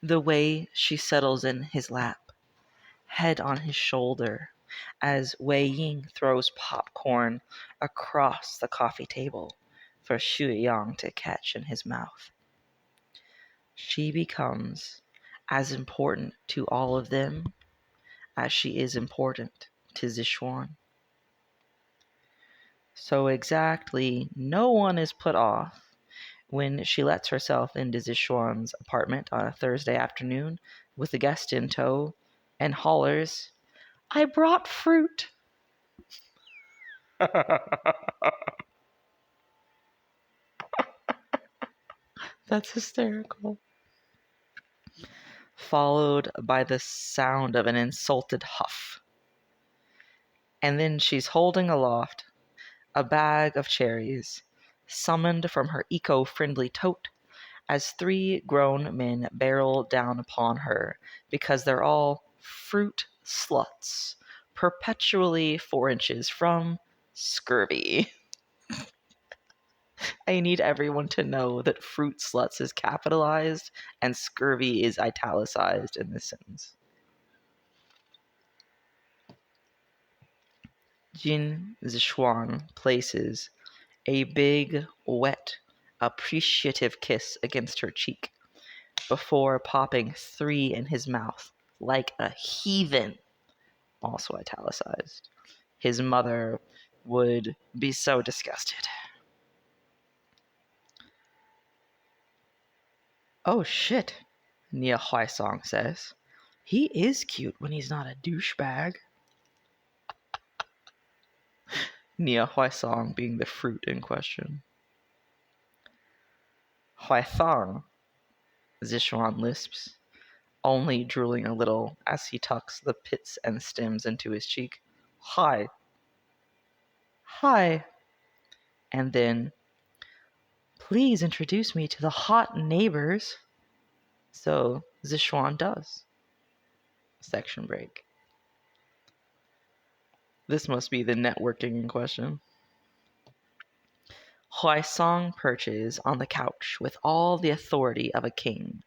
The way she settles in his lap, head on his shoulder, as Wei Ying throws popcorn across the coffee table for Xu Yang to catch in his mouth. She becomes as important to all of them as she is important to Zishuan. So exactly no one is put off when she lets herself into Zishuan's apartment on a Thursday afternoon with a guest in tow and hollers, "I brought fruit." That's hysterical. Followed by the sound of an insulted huff. And then she's holding aloft a bag of cherries, summoned from her eco-friendly tote, as 3 grown men barrel down upon her because they're all fruit sluts, perpetually 4 inches from scurvy. I need everyone to know that fruit sluts is capitalized and scurvy is italicized in this sentence. Jin Zishuan places a big, wet, appreciative kiss against her cheek before popping 3 in his mouth like a heathen, also italicized. His mother would be so disgusted. "Oh shit," Nia Huaisong says. "He is cute when he's not a douchebag." Nia Huaisong being the fruit in question. "Huaithang," Zishuan lisps, only drooling a little as he tucks the pits and stems into his cheek. "Hi." "Hi." And then, "Please introduce me to the hot neighbors." So Zishuan does. Section break. This must be the networking in question. Huaisong perches on the couch with all the authority of a king.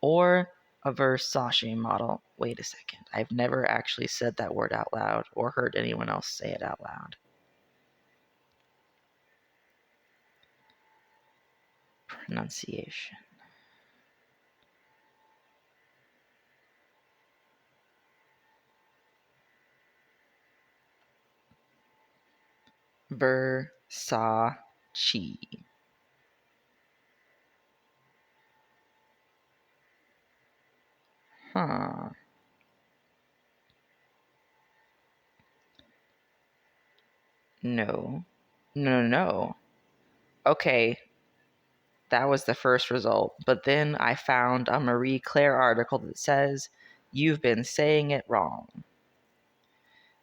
Or a Versace model. Wait a second. I've never actually said that word out loud or heard anyone else say it out loud. Pronunciation. Versace. Huh. No. No. Okay, that was the first result. But then I found a Marie Claire article that says, "You've been saying it wrong."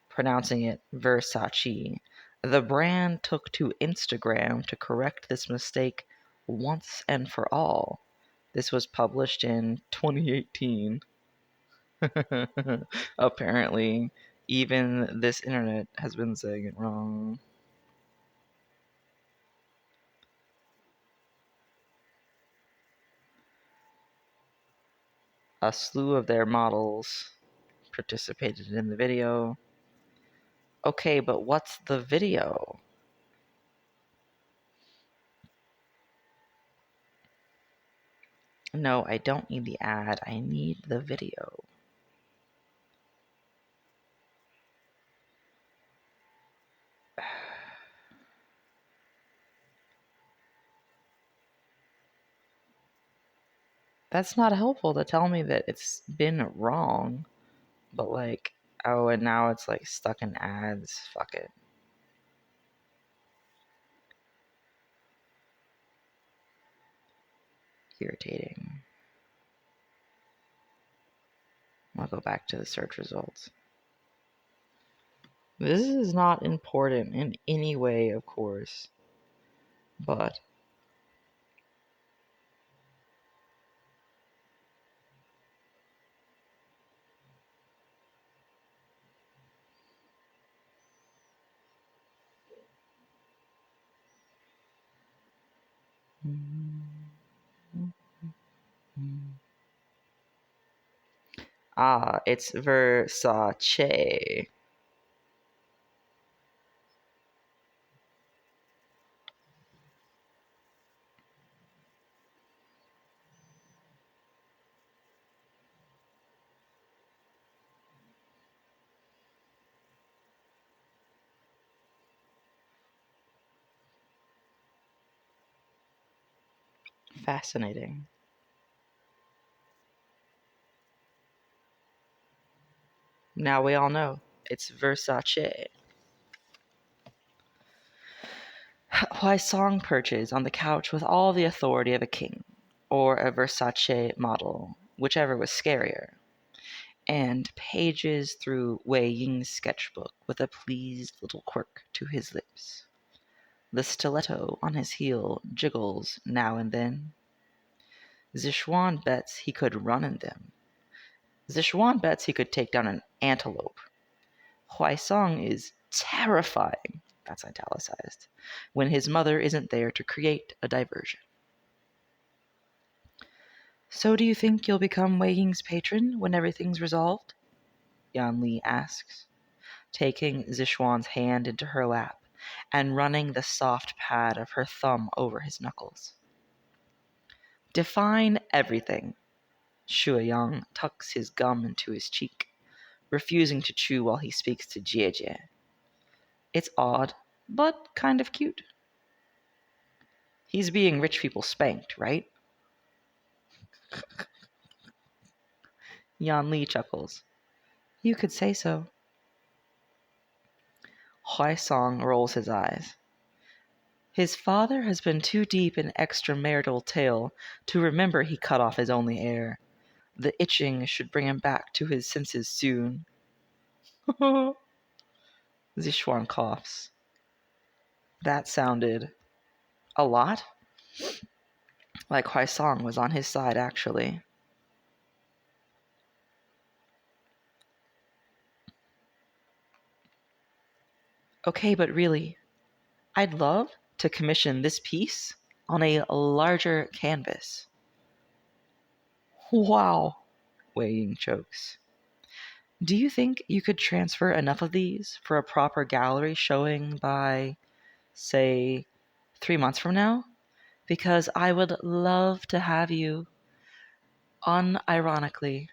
Pronouncing it Versace. The brand took to Instagram to correct this mistake once and for all. This was published in 2018. Apparently, even this internet has been saying it wrong. A slew of their models participated in the video. Okay, but what's the video? No, I don't need the ad. I need the video. That's not helpful to tell me that it's been wrong. But like, oh, and now it's like stuck in ads. Fuck it. irritating. I'll go back to the search results. This is not important in any way, of course, but it's Versace. Fascinating. Now we all know it's Versace. Why Song perches on the couch with all the authority of a king, or a Versace model, whichever was scarier, and pages through Wei Ying's sketchbook with a pleased little quirk to his lips. The stiletto on his heel jiggles now and then. Zishuan bets he could run in them. Zishuan bets he could take down an antelope. Huaisong is terrifying, that's italicized, when his mother isn't there to create a diversion. So do you think you'll become Wei Ying's patron when everything's resolved? Xuanli asks, taking Zishuan's hand into her lap and running the soft pad of her thumb over his knuckles. Define everything. Shuiyang tucks his gum into his cheek, refusing to chew while he speaks to Jiejie. It's odd, but kind of cute. He's being rich people spanked, right? Xuanli chuckles. You could say so. Huaisong rolls his eyes. His father has been too deep in extramarital tale to remember he cut off his only heir. The itching should bring him back to his senses soon. Zishuan coughs. That sounded a lot like Huaisong was on his side, actually. Okay, but really, I'd love to commission this piece on a larger canvas. Wow, Wei Ying chokes. Do you think you could transfer enough of these for a proper gallery showing by, say, 3 months from now? Because I would love to have you, unironically.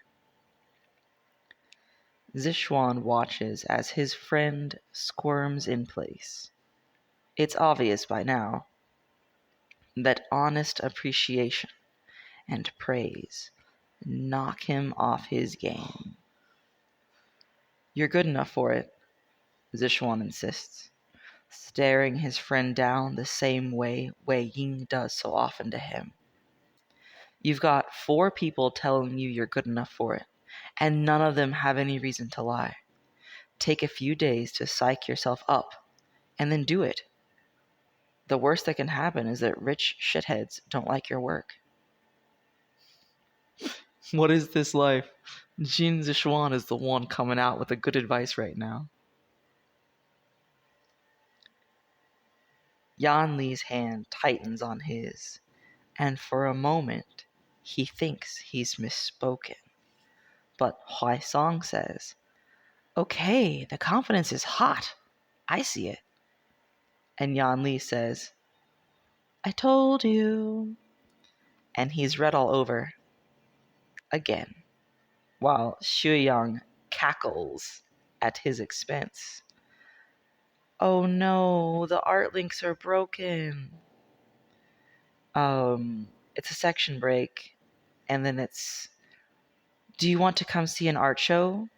Zishuan watches as his friend squirms in place. It's obvious by now that honest appreciation and praise knock him off his game. You're good enough for it, Zishuan insists, staring his friend down the same way Wei Ying does so often to him. You've got 4 people telling you you're good enough for it, and none of them have any reason to lie. Take a few days to psych yourself up, and then do it. The worst that can happen is that rich shitheads don't like your work. What is this life? Jin Zishuan is the one coming out with the good advice right now. Yanli's hand tightens on his, and for a moment he thinks he's misspoken. But Huaisong says, okay, the confidence is hot. I see it. And Yanli says, I told you. And he's red all over. Again, while Shuiyang cackles at his expense. Oh no, the art links are broken. It's a section break, and then it's, do you want to come see an art show?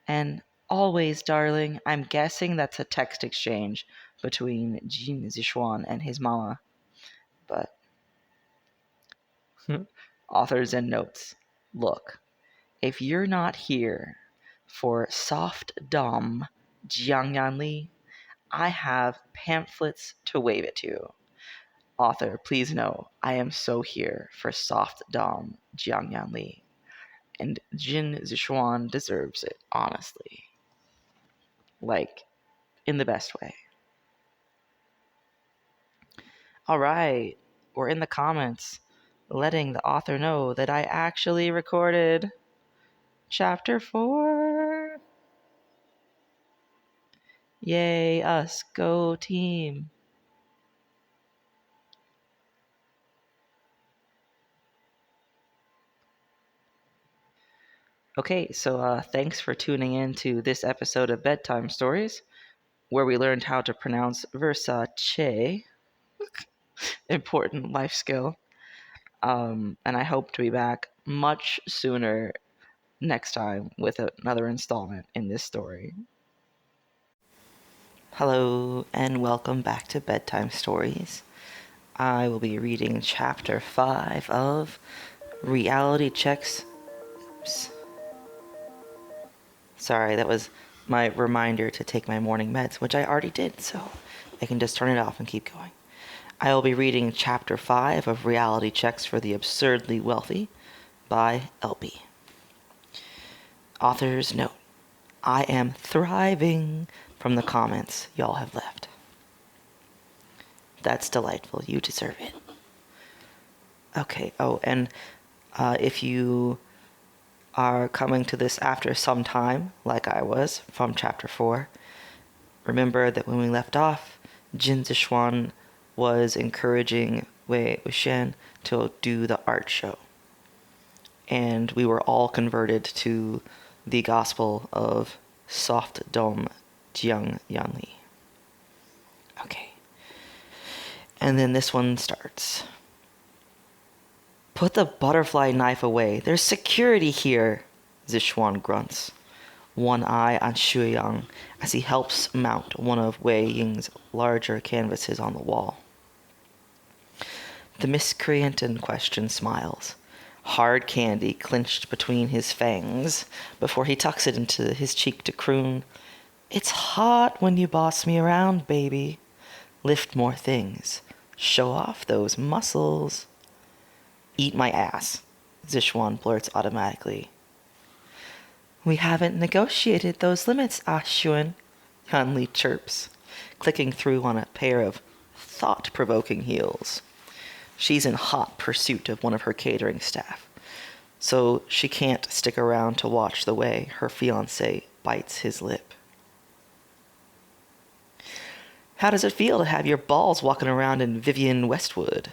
And always, darling, I'm guessing that's a text exchange between Jin Zishuan and his mama. But Authors and notes. Look, if you're not here for soft dom Jiangyanli, I have pamphlets to wave it to. Author, please know, I am so here for soft dom Jiangyanli. And Jin Zishuan deserves it, honestly. Like, in the best way. Alright, we're in the comments, letting the author know that I actually recorded Chapter 4. Yay, us, go team. Okay, so thanks for tuning in to this episode of Bedtime Stories, where we learned how to pronounce Versace, important life skill. And I hope to be back much sooner next time with another installment in this story. Hello, and welcome back to Bedtime Stories. I will be reading Chapter 5 of Reality Checks. Oops. Sorry, that was my reminder to take my morning meds, which I already did, so I can just turn it off and keep going. I will be reading Chapter 5 of Reality Checks for the Absurdly Wealthy by Elpie. Author's note. I am thriving from the comments y'all have left. That's delightful. You deserve it. Okay, and if you are coming to this after some time, like I was, from Chapter 4, remember that when we left off, Jin Zishuan was encouraging Wei Wuxian to do the art show. And we were all converted to the gospel of soft dome Jiangyanli. Okay. And then this one starts. Put the butterfly knife away. There's security here, Zishuan grunts, one eye on Xuanli as he helps mount one of Wei Ying's larger canvases on the wall. The miscreant in question smiles, hard candy clenched between his fangs before he tucks it into his cheek to croon, It's hot when you boss me around, baby. Lift more things. Show off those muscles. Eat my ass, Zishuan blurts automatically. We haven't negotiated those limits, Xuan, Xuanli chirps, clicking through on a pair of thought-provoking heels. She's in hot pursuit of one of her catering staff, so she can't stick around to watch the way her fiancé bites his lip. How does it feel to have your balls walking around in Vivian Westwood?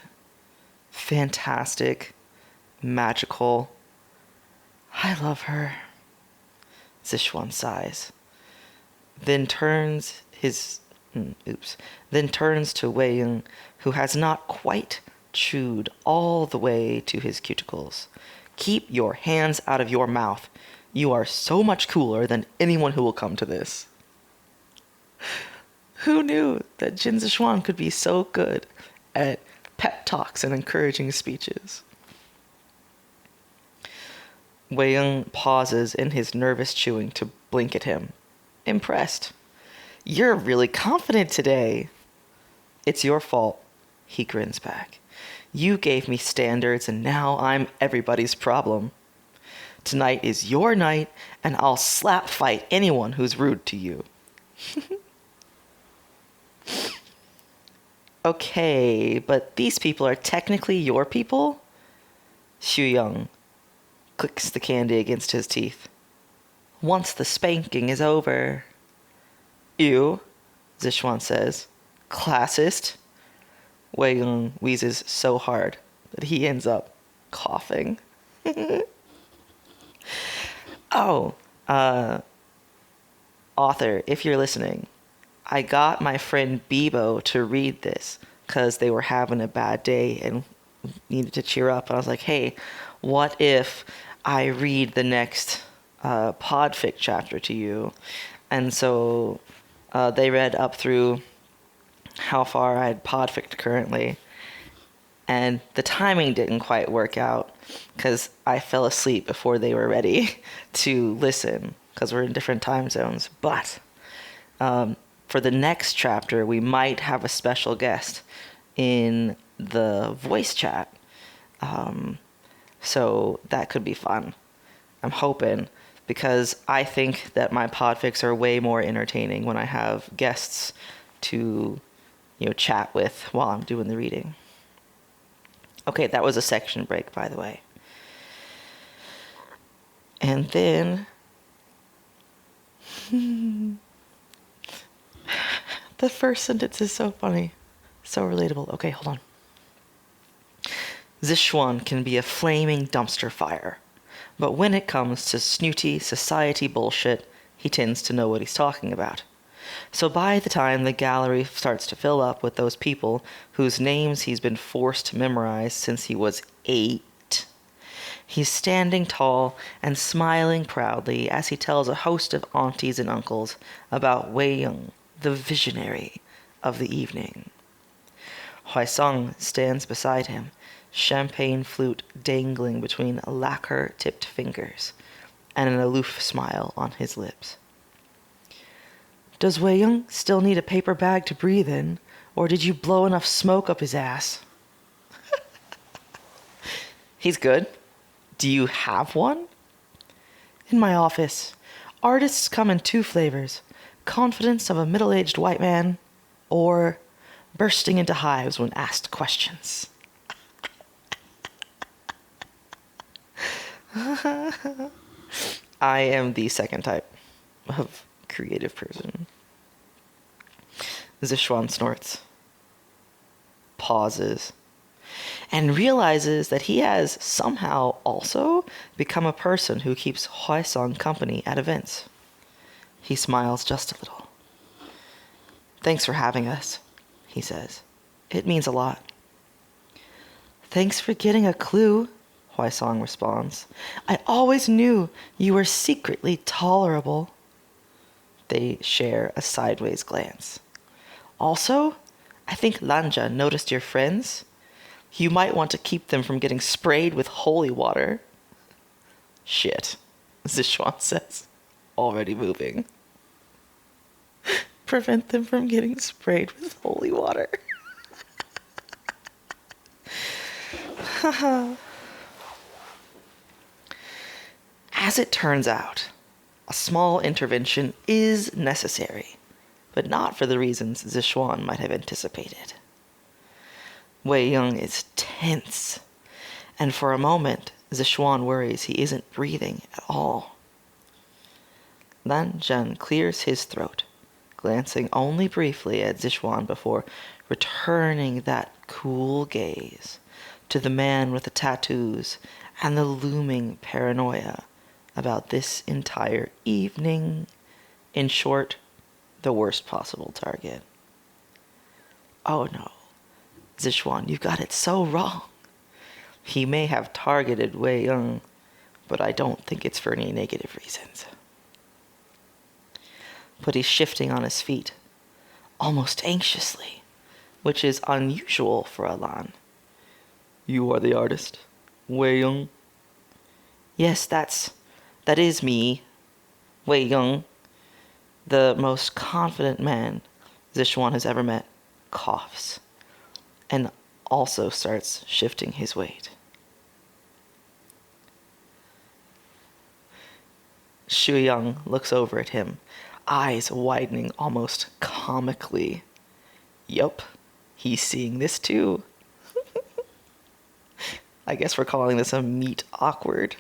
Fantastic. Magical. I love her. Zishuan sighs. Then turns to Wei Ying, who has not quite chewed all the way to his cuticles. Keep your hands out of your mouth. You are so much cooler than anyone who will come to this. Who knew that Jin Zishuan could be so good at pep talks and encouraging speeches? Wei Ying pauses in his nervous chewing to blink at him. Impressed. You're really confident today. It's your fault, he grins back. You gave me standards and now I'm everybody's problem. Tonight is your night and I'll slap fight anyone who's rude to you. Okay, but these people are technically your people? Xu clicks the candy against his teeth. Once the spanking is over. Ew, Zishuan says. Classist. Wei Ying wheezes so hard that he ends up coughing. Author, if you're listening, I got my friend Bebo to read this because they were having a bad day and needed to cheer up. And I was like, hey, what if I read the next Podfic chapter to you? And so they read up through how far I had Podfic currently. And the timing didn't quite work out because I fell asleep before they were ready to listen because we're in different time zones. But for the next chapter, we might have a special guest in the voice chat. So that could be fun. I'm hoping, because I think that my podfics are way more entertaining when I have guests to, chat with while I'm doing the reading. Okay, that was a section break, by the way. And then the first sentence is so funny, so relatable. Okay, hold on. Zishuan can be a flaming dumpster fire, but when it comes to snooty society bullshit, he tends to know what he's talking about. So by the time the gallery starts to fill up with those people whose names he's been forced to memorize since he was 8, he's standing tall and smiling proudly as he tells a host of aunties and uncles about Wei Yong, the visionary of the evening. Huaisong stands beside him, champagne flute dangling between lacquer-tipped fingers, and an aloof smile on his lips. Does Wei Yong still need a paper bag to breathe in, or did you blow enough smoke up his ass? He's good. Do you have one? In my office, artists come in 2 flavors: confidence of a middle-aged white man, or bursting into hives when asked questions. I am the second type of creative person. Zishuan snorts, pauses, and realizes that he has somehow also become a person who keeps Huaisong company at events. He smiles just a little. Thanks for having us, he says. It means a lot. Thanks for getting a clue, Huaisong responds. I always knew you were secretly tolerable. They share a sideways glance. Also, I think Lanja noticed your friends. You might want to keep them from getting sprayed with holy water. Shit, Zishuan says, already moving. Prevent them from getting sprayed with holy water. As it turns out, a small intervention is necessary, but not for the reasons Zishuan might have anticipated. Wei Yong is tense, and for a moment, Zishuan worries he isn't breathing at all. Lan Zhen clears his throat, glancing only briefly at Zishuan before returning that cool gaze to the man with the tattoos and the looming paranoia about this entire evening. In short, the worst possible target. Oh no, Zishuan, you got it so wrong. He may have targeted Wei Yong, but I don't think it's for any negative reasons. But he's shifting on his feet, almost anxiously, which is unusual for a Lan. You are the artist, Wei Yong? Yes, that is me, Wei Yong. The most confident man Zishuan has ever met coughs and also starts shifting his weight. Shu Yang looks over at him, eyes widening almost comically. Yup, he's seeing this too. I guess we're calling this a meet awkward.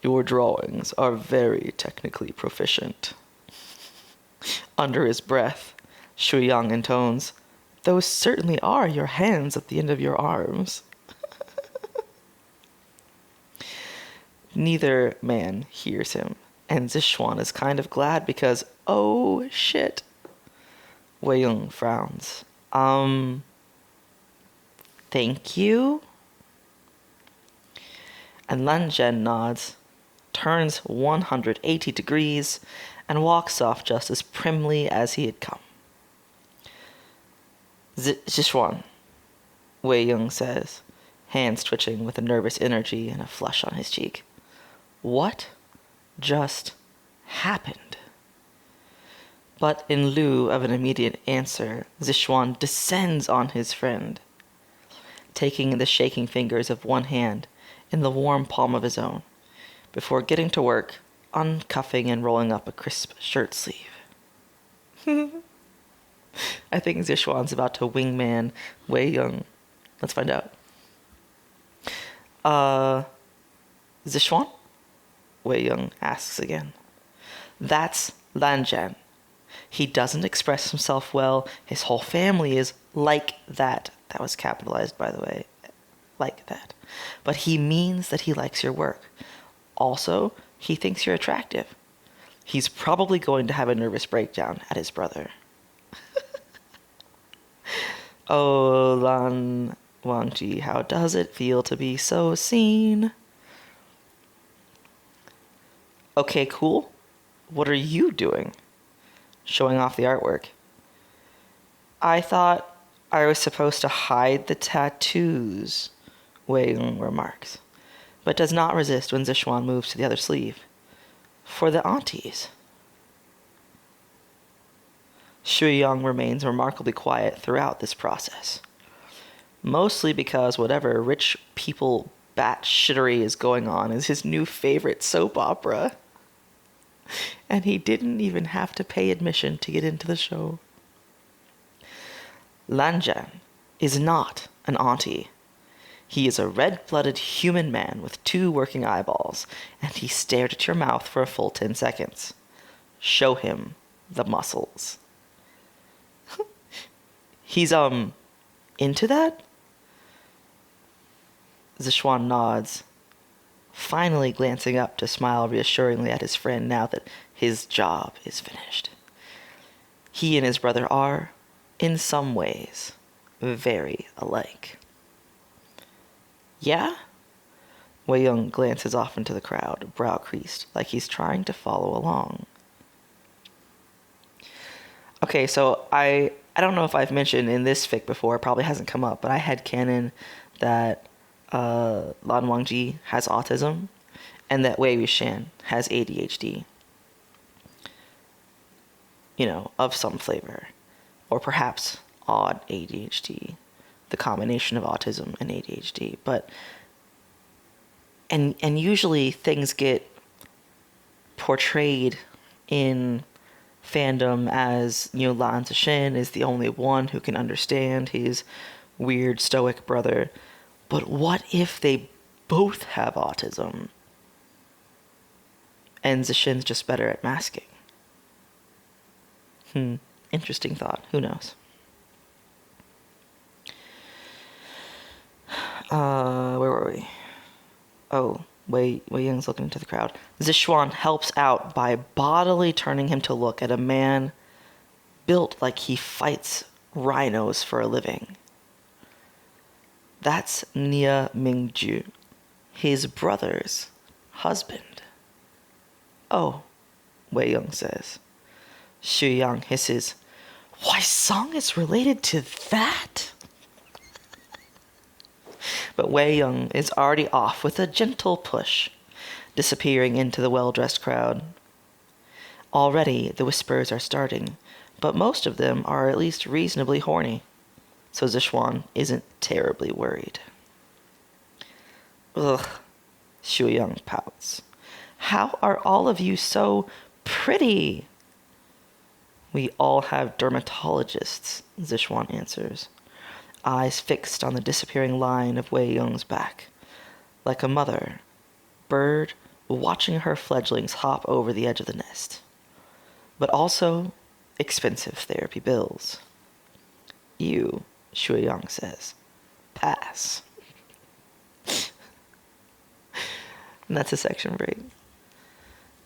Your drawings are very technically proficient. Under his breath, Shu Yang intones, those certainly are your hands at the end of your arms. Neither man hears him, and Zishuan is kind of glad because, oh shit. Wei Yong frowns. Thank you? And Lan Zhen nods, turns 180 degrees, and walks off just as primly as he had come. Zishuan, Wei Young says, hands twitching with a nervous energy and a flush on his cheek. What just happened? But in lieu of an immediate answer, Zishuan descends on his friend, taking the shaking fingers of one hand in the warm palm of his own, before getting to work, uncuffing and rolling up a crisp shirt sleeve. I think Zishuan's about to wingman Wei Young. Let's find out. Zishuan? Wei Young asks again. That's Lanjian. He doesn't express himself well. His whole family is like that. That was capitalized, by the way. Like that. But he means that he likes your work. Also, he thinks you're attractive. He's probably going to have a nervous breakdown at his brother. Oh, Lan Wangji, how does it feel to be so seen? Okay, cool. What are you doing? Showing off the artwork. I thought I was supposed to hide the tattoos, Wei Ying remarks, but does not resist when Zishuan moves to the other sleeve. For the aunties. Shuyang remains remarkably quiet throughout this process. Mostly because whatever rich people batshittery is going on is his new favorite soap opera. And he didn't even have to pay admission to get into the show. Lanjian is not an auntie. He is a red-blooded human man with 2 working eyeballs, and he stared at your mouth for a full 10 seconds. Show him the muscles. He's, into that? Zishuan nods, finally glancing up to smile reassuringly at his friend now that his job is finished. He and his brother are, in some ways, very alike. Yeah? Wei Ying glances off into the crowd, brow creased, like he's trying to follow along. Okay, so I don't know if I've mentioned in this fic before, it probably hasn't come up, but I had canon that Lan Wangji has autism and that Wei Wuxian has ADHD. You know, of some flavor. Or perhaps odd ADHD. The combination of autism and ADHD. But and usually things get portrayed in fandom as, you know, Lan Wangji is the only one who can understand his weird stoic brother. But what if they both have autism? And Zishin's just better at masking. Interesting thought. Who knows? Where were we? Oh, Wei Ying's looking into the crowd. Zishuan helps out by bodily turning him to look at a man built like he fights rhinos for a living. That's Nia Mingju, his brother's husband. Oh, Wei Ying says. Xu Yang hisses, why, Song is related to that? But Wei Ying is already off with a gentle push, disappearing into the well-dressed crowd. Already the whispers are starting, but most of them are at least reasonably horny, so Zishuan isn't terribly worried. Ugh, Xu Yang pouts. How are all of you so pretty? We all have dermatologists, Zishuan answers, eyes fixed on the disappearing line of Wei Ying's back, like a mother bird watching her fledglings hop over the edge of the nest. But also expensive therapy bills. You, Xu Yang says, pass. And that's a section break.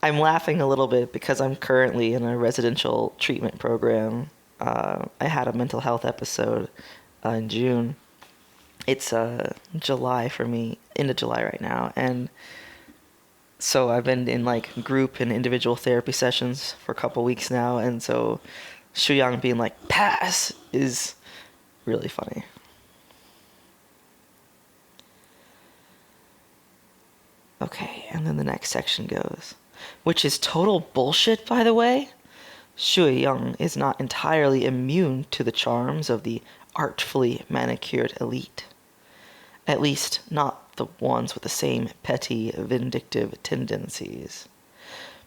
I'm laughing a little bit because I'm currently in a residential treatment program. I had a mental health episode in June. It's July for me, end of July right now, and so I've been in like group and individual therapy sessions for a couple weeks now, and so Xu Yang being like pass is really funny. Okay, and then the next section goes, which is total bullshit, by the way. Shui Young is not entirely immune to the charms of the artfully manicured elite. At least, not the ones with the same petty, vindictive tendencies.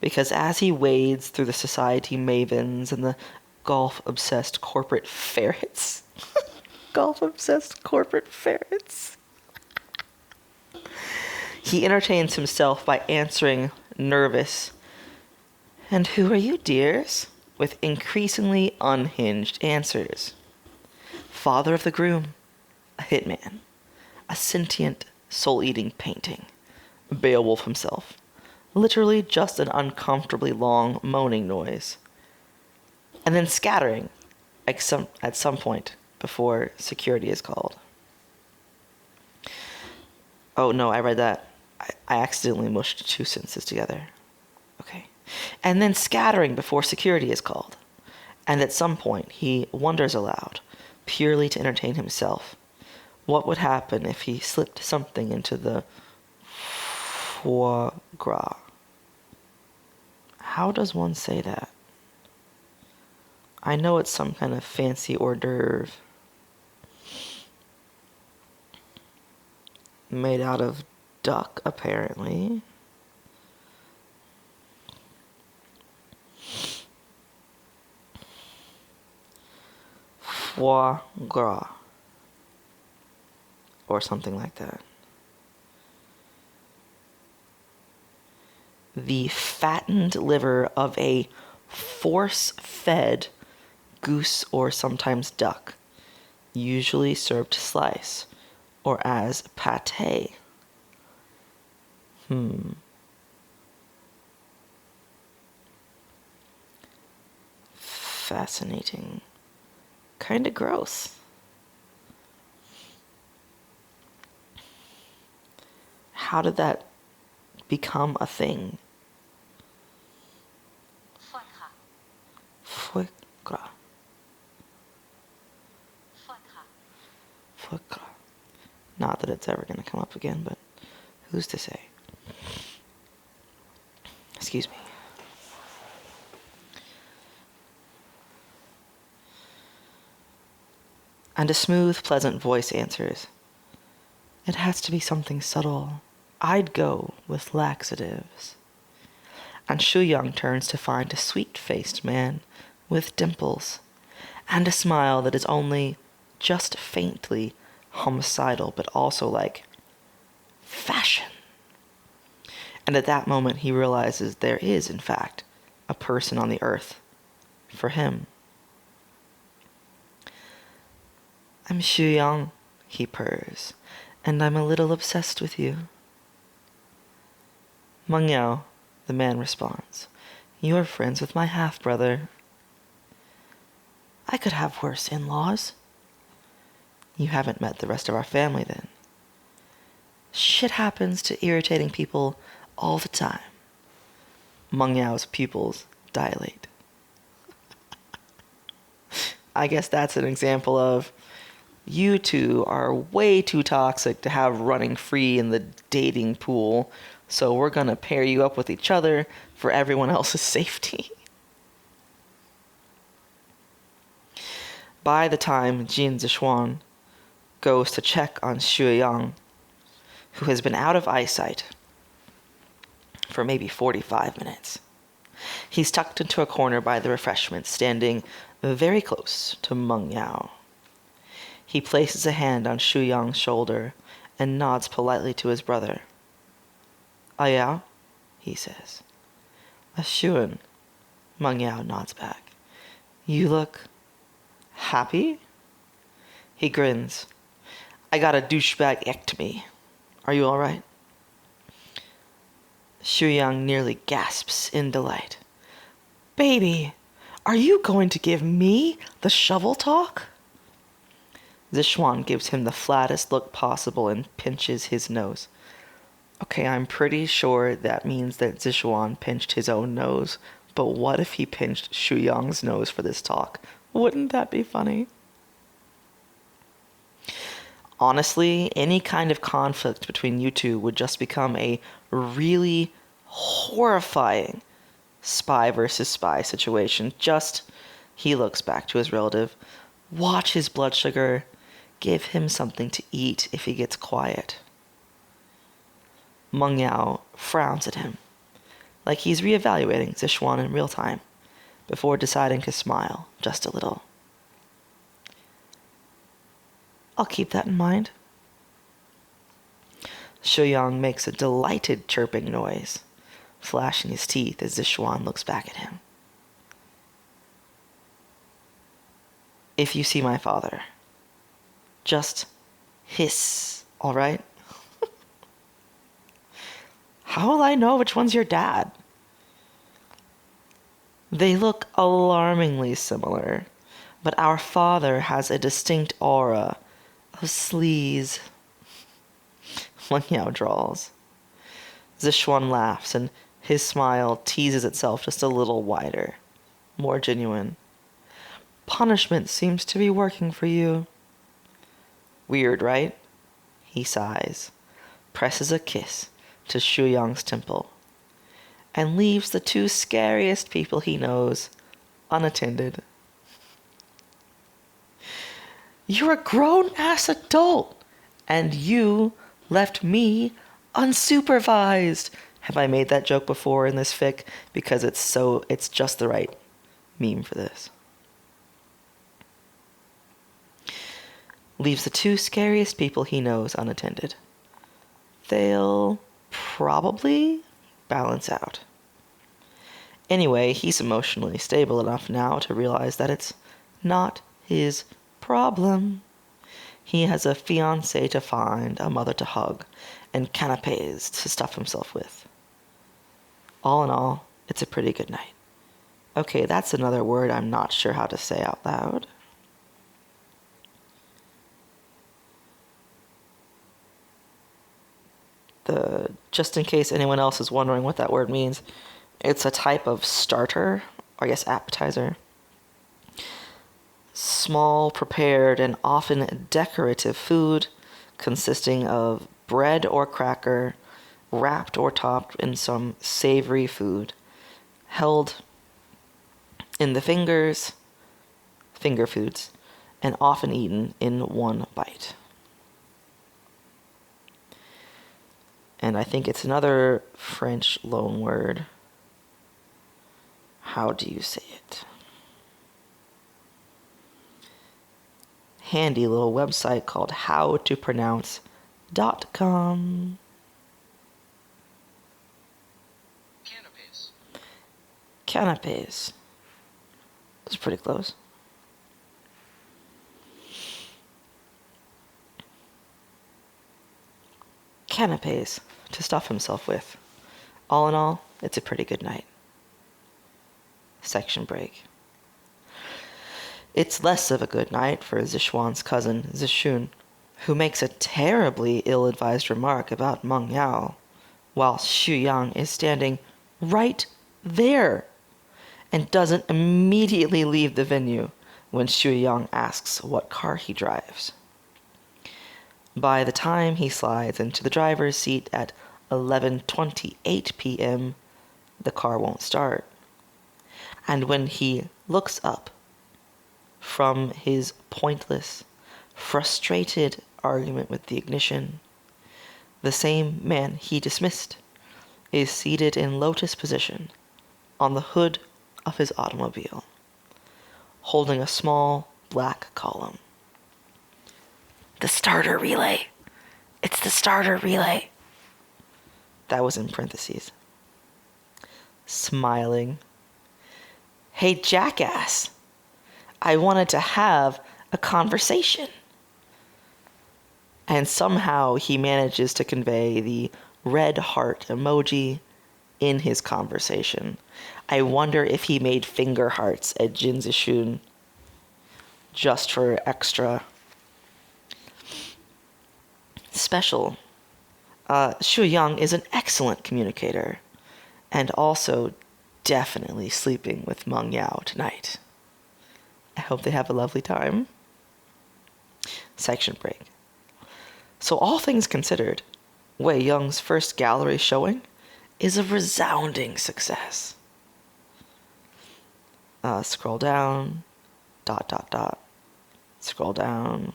Because as he wades through the society mavens and the golf-obsessed corporate ferrets... golf-obsessed corporate ferrets... he entertains himself by answering nervous, "And who are you, dears?" with increasingly unhinged answers. Father of the groom, a hitman, a sentient, soul-eating painting, Beowulf himself, literally just an uncomfortably long moaning noise, and then scattering at some point before security is called. Oh no, I read that. I accidentally mushed two sentences together. Okay. And then scattering before security is called. And at some point, he wonders aloud, purely to entertain himself, what would happen if he slipped something into the foie gras. How does one say that? I know it's some kind of fancy hors d'oeuvre made out of duck, apparently. Foie gras. Or something like that. The fattened liver of a force-fed goose or sometimes duck, usually served to slice or as pâté. Fascinating. Kinda gross. How did that become a thing? Foie gras. Foie gras. Not that it's ever going to come up again, but who's to say? Excuse me. And a smooth, pleasant voice answers, "It has to be something subtle. I'd go with laxatives." And Shu Yang turns to find a sweet-faced man with dimples and a smile that is only just faintly homicidal, but also like fashion. And at that moment he realizes there is, in fact, a person on the earth for him. "I'm Shu Yang," he purrs, "and I'm a little obsessed with you." "Meng Yao," the man responds, "you're friends with my half-brother." "I could have worse in-laws." "You haven't met the rest of our family, then." "Shit happens to irritating people all the time." Meng Yao's pupils dilate. I guess that's an example of, you two are way too toxic to have running free in the dating pool, so we're gonna pair you up with each other for everyone else's safety. By the time Jin Zishuan goes to check on Xue Yang, who has been out of eyesight for maybe 45 minutes, he's tucked into a corner by the refreshments, standing very close to Meng Yao. He places a hand on Xu Yang's shoulder and nods politely to his brother. "Ah, Yao?" he says. "Xuan," Meng Yao nods back. "You look happy?" He grins. "I got a douchebag ectomy. Are you all right?" Xu Yang nearly gasps in delight. "Baby, are you going to give me the shovel talk?" Zishuan gives him the flattest look possible and pinches his nose. Okay, I'm pretty sure that means that Zishuan pinched his own nose, but what if he pinched Xu Yang's nose for this talk? Wouldn't that be funny? Honestly, any kind of conflict between you two would just become a really horrifying spy versus spy situation. Just, he looks back to his relative, watch his blood sugar, give him something to eat if he gets quiet. Meng Yao frowns at him, like he's reevaluating Zixuan in real time, before deciding to smile just a little. I'll keep that in mind. Shuyang makes a delighted chirping noise, flashing his teeth as Zixuan looks back at him. If you see my father, just hiss, all right? How will I know which one's your dad? They look alarmingly similar, but our father has a distinct aura of sleaze. Wang Yao drawls. Zixuan laughs, and his smile teases itself just a little wider, more genuine. Punishment seems to be working for you. Weird, right? He sighs, presses a kiss to Shuyang's temple, and leaves the two scariest people he knows unattended. You're a grown-ass adult, and you left me unsupervised. Have I made that joke before in this fic? Because it's just the right meme for this. Leaves the two scariest people he knows unattended. They'll probably balance out. Anyway, he's emotionally stable enough now to realize that it's not his problem. He has a fiancée to find, a mother to hug, and canapés to stuff himself with. All in all, it's a pretty good night. Okay, that's another word I'm not sure how to say out loud. Just in case anyone else is wondering what that word means, it's a type of starter, or I guess appetizer. Small, prepared, and often decorative food consisting of bread or cracker, wrapped or topped in some savory food, held in the finger foods, and often eaten in one bite. And I think it's another French loan word. How do you say it? Handy little website called howtopronounce.com. Canapés. That's pretty close. Canapés to stuff himself with. All in all, it's a pretty good night. Section break. It's less of a good night for Zixuan's cousin, Zixun, who makes a terribly ill-advised remark about Meng Yao, while Xuyang is standing right there and doesn't immediately leave the venue when Xuyang asks what car he drives. By the time he slides into the driver's seat at 11:28 p.m., the car won't start. And when he looks up from his pointless, frustrated argument with the ignition, the same man he dismissed is seated in lotus position on the hood of his automobile, holding a small black column. The starter relay. It's the starter relay. That was in parentheses. Smiling. Hey, jackass. I wanted to have a conversation. And somehow he manages to convey the red heart emoji in his conversation. I wonder if he made finger hearts at Jin Zixun just for extra special. Xuyang is an excellent communicator and also definitely sleeping with Meng Yao tonight. I hope they have a lovely time. Section break. So all things considered, Wei Young's first gallery showing is a resounding success. Scroll down, ... Scroll down.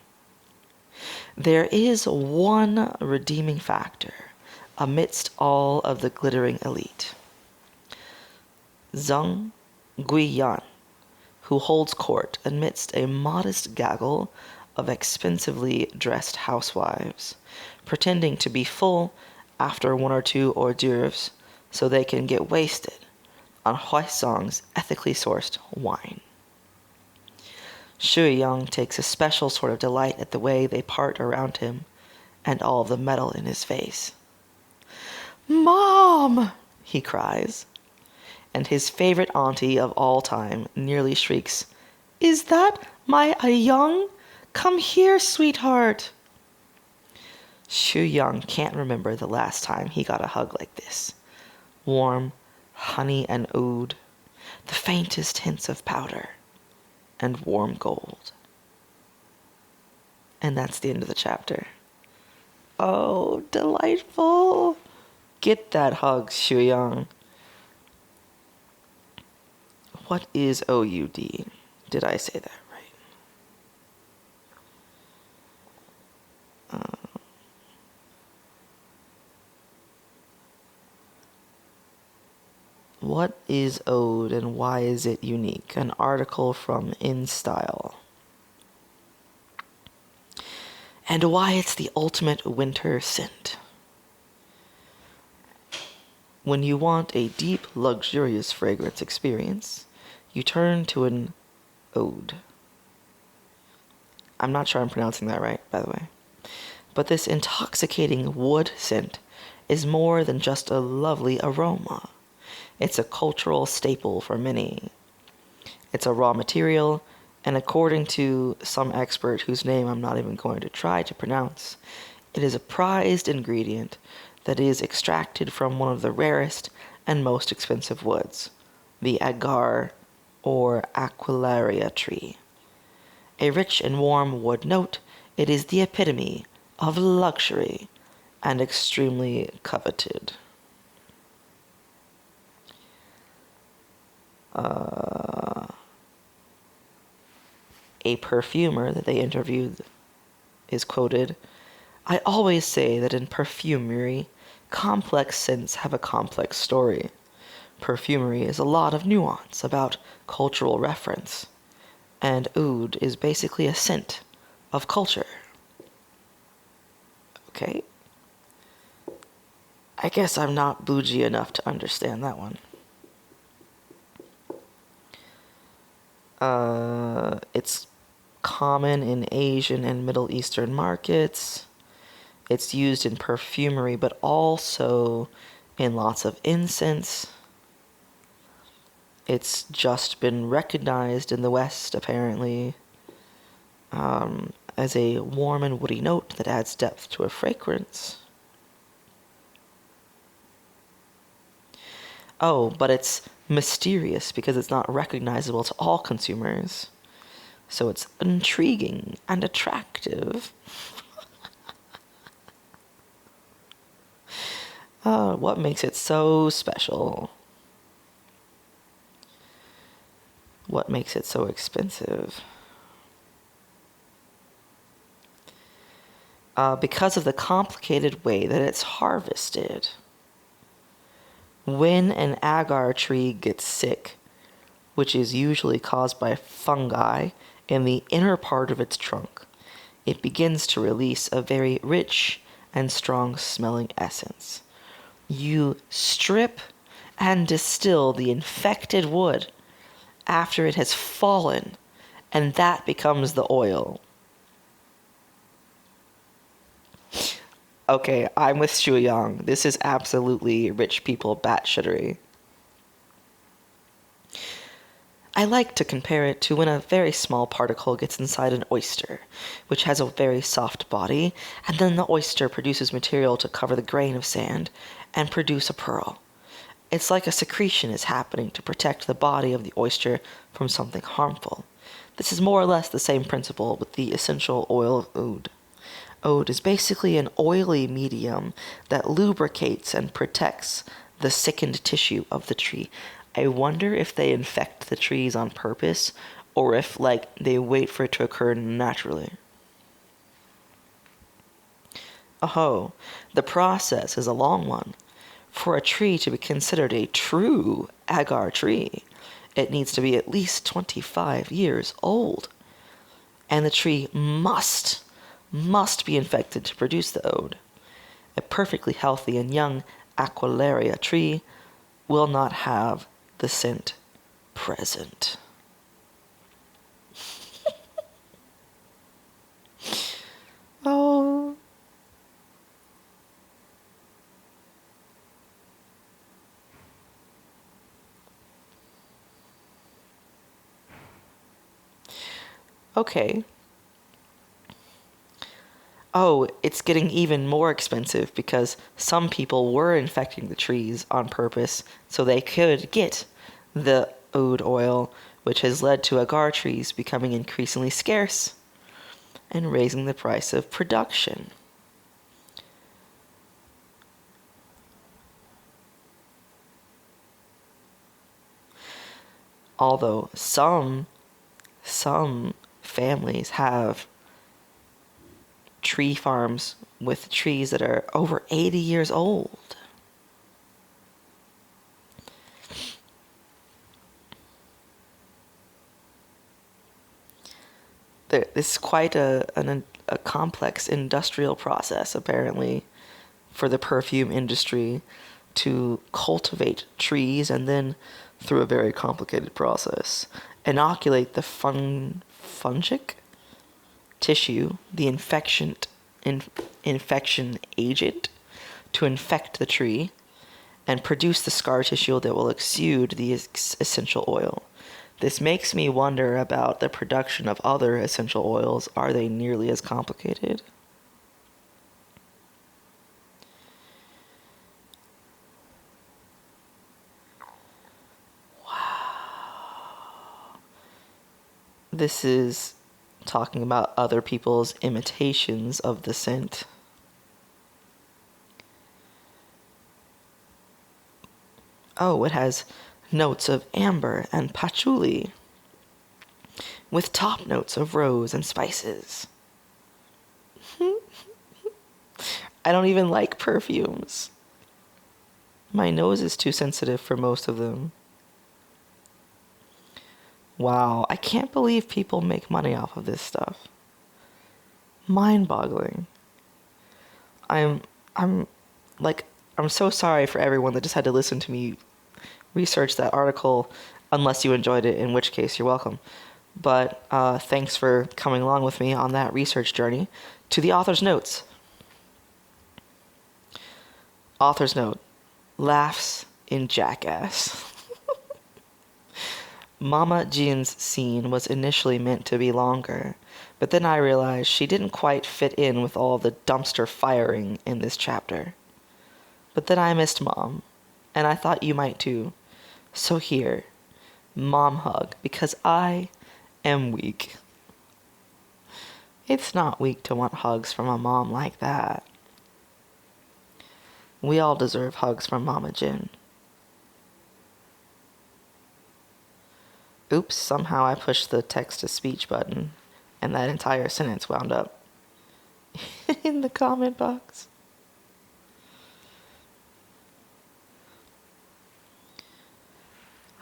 There is one redeeming factor amidst all of the glittering elite. Zheng Guiyan, who holds court amidst a modest gaggle of expensively dressed housewives, pretending to be full after one or two hors d'oeuvres so they can get wasted on Huaisong's ethically sourced wine. Shui Yang takes a special sort of delight at the way they part around him and all of the metal in his face. "Mom!" he cries, and his favorite auntie of all time nearly shrieks, "Is that my Young? Come here, sweetheart." Shu Yang can't remember the last time he got a hug like this. Warm, honey and oud, the faintest hints of powder, and warm gold. And that's the end of the chapter. Oh, delightful. Get that hug, Shu Yang. What is OUD? Did I say that right? What is Ode and why is it unique? An article from InStyle. And why it's the ultimate winter scent. When you want a deep, luxurious fragrance experience, you turn to an ode. I'm not sure I'm pronouncing that right, by the way. But this intoxicating wood scent is more than just a lovely aroma. It's a cultural staple for many. It's a raw material, and according to some expert whose name I'm not even going to try to pronounce, it is a prized ingredient that is extracted from one of the rarest and most expensive woods, the agar or aquilaria tree. A rich and warm wood note, it is the epitome of luxury and extremely coveted. A perfumer that they interviewed is quoted, "I always say that in perfumery, complex scents have a complex story. Perfumery is a lot of nuance about cultural reference, and oud is basically a scent of culture." Okay. I guess I'm not bougie enough to understand that one. It's common in Asian and Middle Eastern markets. It's used in perfumery, but also in lots of incense. It's just been recognized in the West, apparently, as a warm and woody note that adds depth to a fragrance. Oh, but it's mysterious because it's not recognizable to all consumers. So it's intriguing and attractive. What makes it so special? What makes it so expensive? Because of the complicated way that it's harvested. When an agar tree gets sick, which is usually caused by fungi in the inner part of its trunk, it begins to release a very rich and strong smelling essence. You strip and distill the infected wood after it has fallen, and that becomes the oil. Okay, I'm with Shu Yang. This is absolutely rich people batshittery. I like to compare it to when a very small particle gets inside an oyster, which has a very soft body, and then the oyster produces material to cover the grain of sand and produce a pearl. It's like a secretion is happening to protect the body of the oyster from something harmful. This is more or less the same principle with the essential oil of oud. Ode is basically an oily medium that lubricates and protects the sickened tissue of the tree. I wonder if they infect the trees on purpose or if, like, they wait for it to occur naturally. Oh, the process is a long one. For a tree to be considered a true agar tree, it needs to be at least 25 years old. And the tree must be infected to produce the ode. A perfectly healthy and young Aquilaria tree will not have the scent present. Oh. Okay. Oh, it's getting even more expensive because some people were infecting the trees on purpose so they could get the oud oil, which has led to agar trees becoming increasingly scarce and raising the price of production. Although some families have tree farms with trees that are over 80 years old. This is quite a complex industrial process, apparently, for the perfume industry to cultivate trees and then, through a very complicated process, inoculate the fungic tissue, the infection agent, to infect the tree and produce the scar tissue that will exude the essential oil. This makes me wonder about the production of other essential oils. Are they nearly as complicated? Wow. This is talking about other people's imitations of the scent. Oh, it has notes of amber and patchouli, with top notes of rose and spices. I don't even like perfumes. My nose is too sensitive for most of them. Wow, I can't believe people make money off of this stuff. Mind-boggling. I'm so sorry for everyone that just had to listen to me research that article, unless you enjoyed it, in which case you're welcome. But thanks for coming along with me on that research journey. To the author's notes. Author's note. Laughs in Jackass. Mama Jin's scene was initially meant to be longer, but then I realized she didn't quite fit in with all the dumpster firing in this chapter. But then I missed Mom, and I thought you might too. So here, mom hug, because I am weak. It's not weak to want hugs from a mom like that. We all deserve hugs from Mama Jin. Oops, somehow I pushed the text-to-speech button, and that entire sentence wound up in the comment box.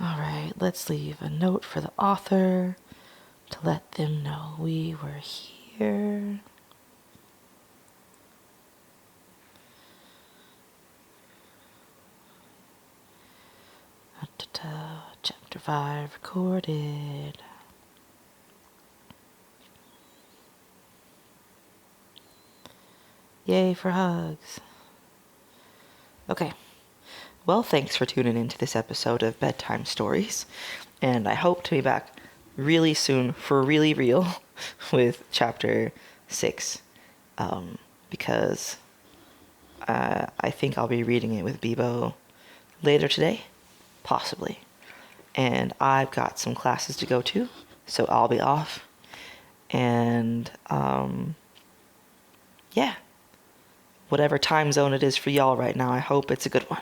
Alright, let's leave a note for the author to let them know we were here. Chapter 5 recorded. Yay for hugs. Okay. Well, thanks for tuning into this episode of Bedtime Stories, and I hope to be back really soon, for really real, with Chapter 6, because I think I'll be reading it with Bebo later today, possibly, and I've got some classes to go to, so I'll be off, and yeah, whatever time zone it is for y'all right now, I hope it's a good one.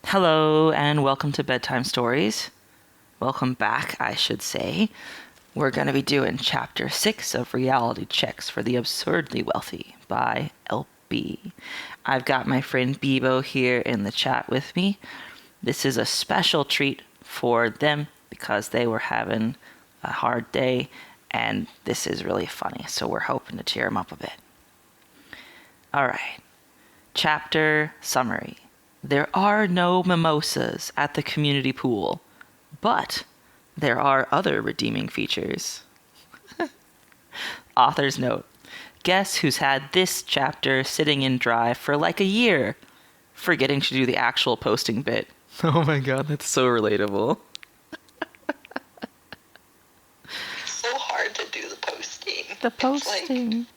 Hello, and welcome to Bedtime Stories. Welcome back, I should say. We're going to be doing Chapter 6 of Reality Checks for the Absurdly Wealthy by Elpie. I've got my friend Bebo here in the chat with me. This is a special treat for them because they were having a hard day, and this is really funny, so we're hoping to cheer them up a bit. All right. Chapter summary. There are no mimosas at the community pool, but there are other redeeming features. Author's note. Guess who's had this chapter sitting in Drive for like a year, forgetting to do the actual posting bit. Oh my god, that's so relatable. It's so hard to do the posting. The posting. It's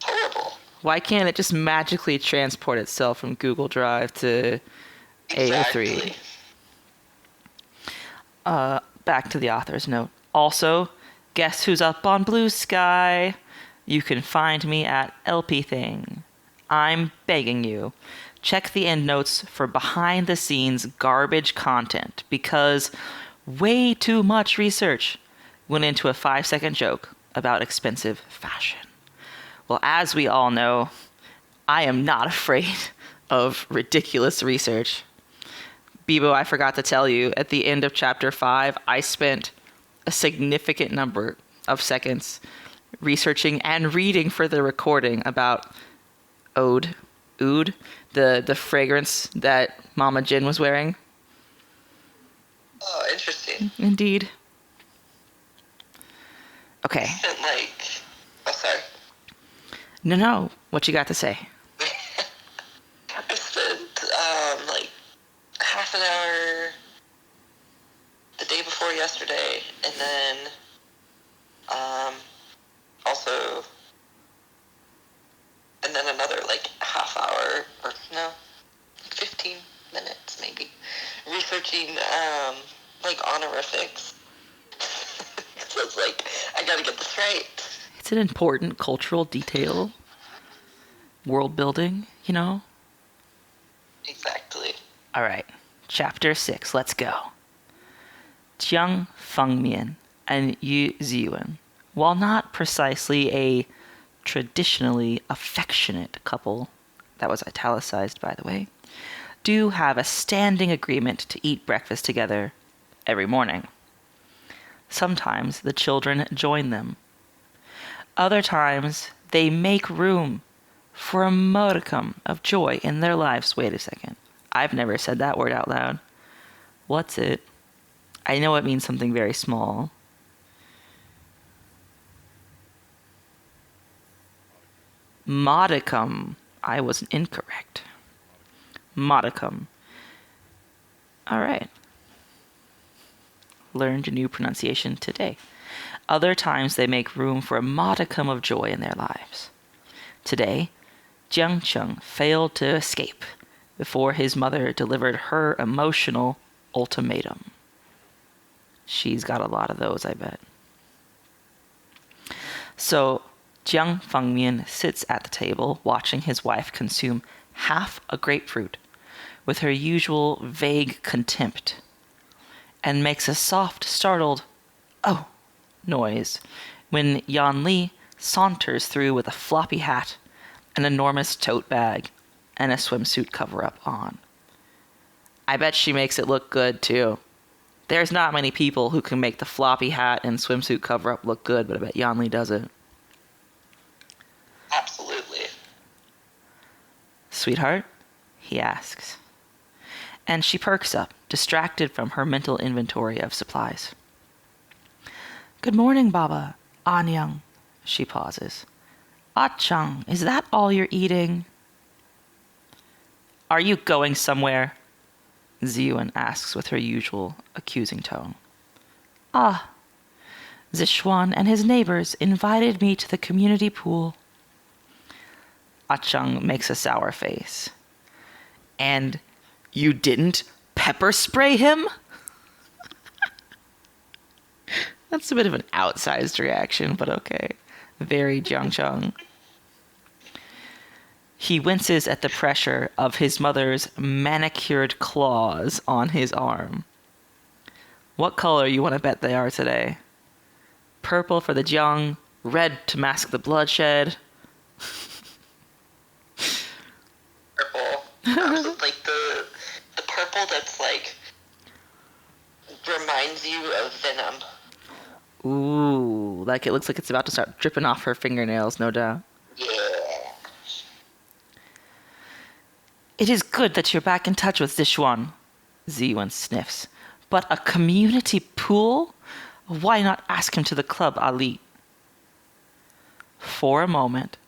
like horrible. Why can't it just magically transport itself from Google Drive to Exactly. AO3? Back to the author's note. Also, guess who's up on Blue Sky? You can find me at Elpie Thing. I'm begging you. Check the end notes for behind-the-scenes garbage content because way too much research went into a 5-second joke about expensive fashion. Well, as we all know, I am not afraid of ridiculous research. Bebo, I forgot to tell you, at the end of Chapter 5, I spent a significant number of seconds researching and reading for the recording about oud, the fragrance that Mama Jin was wearing. Oh, interesting. Indeed. Okay. And like, oh, sorry. No. What you got to say? I spent like half an hour the day before yesterday, and then also, and then another like half hour, or no, 15 minutes maybe, researching like honorifics. So it's like, I gotta get this right. It's an important cultural detail. World building, you know? Exactly. All right. Chapter 6. Let's go. Jiang Fengmian and Yu Ziyuan, while not precisely a traditionally affectionate couple, that was italicized by the way, do have a standing agreement to eat breakfast together every morning. Sometimes the children join them. Other times they make room for a modicum of joy in their lives. Wait a second. I've never said that word out loud. What's it? I know it means something very small. Modicum. I was incorrect. Modicum. All right. Learned a new pronunciation today. Other times they make room for a modicum of joy in their lives. Today, Jiang Cheng failed to escape before his mother delivered her emotional ultimatum. She's got a lot of those, I bet. So, Jiang Fengmian sits at the table watching his wife consume half a grapefruit with her usual vague contempt and makes a soft, startled, "Oh," noise when Xuanli saunters through with a floppy hat, an enormous tote bag, and a swimsuit cover-up on. I bet she makes it look good, too. There's not many people who can make the floppy hat and swimsuit cover-up look good, but I bet Xuanli does it. Absolutely. "Sweetheart?" he asks. And she perks up, distracted from her mental inventory of supplies. "Good morning, Baba. Anyang." She pauses. "Achang, is that all you're eating?" "Are you going somewhere?" Ziyuan asks with her usual accusing tone. "Ah, Zishuan and his neighbors invited me to the community pool." Achang makes a sour face. "And you didn't pepper spray him?" That's a bit of an outsized reaction, but okay. Very Jiangcheng. He winces at the pressure of his mother's manicured claws on his arm. What color you want to bet they are today? Purple for the Jiang, red to mask the bloodshed. Purple. Like the purple that's like reminds you of venom. Ooh, like it looks like it's about to start dripping off her fingernails, no doubt. Yeah. It is good that you're back in touch with Zishuan, Ziyuan sniffs. But a community pool? Why not ask him to the club, Ali? For a moment,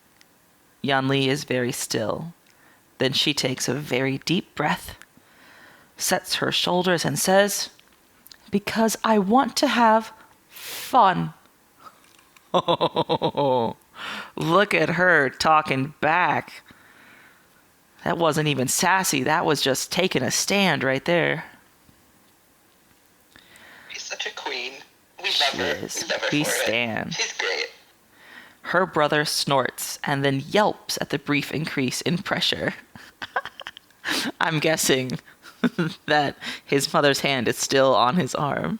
Xuanli is very still. Then she takes a very deep breath, sets her shoulders and says, because I want to have fun. Oh, look at her talking back. That wasn't even sassy. That was just taking a stand right there. She's such a queen. We love her. We love her We for stan. it. She's great. Her brother snorts and then yelps at the brief increase in pressure. I'm guessing that his mother's hand is still on his arm.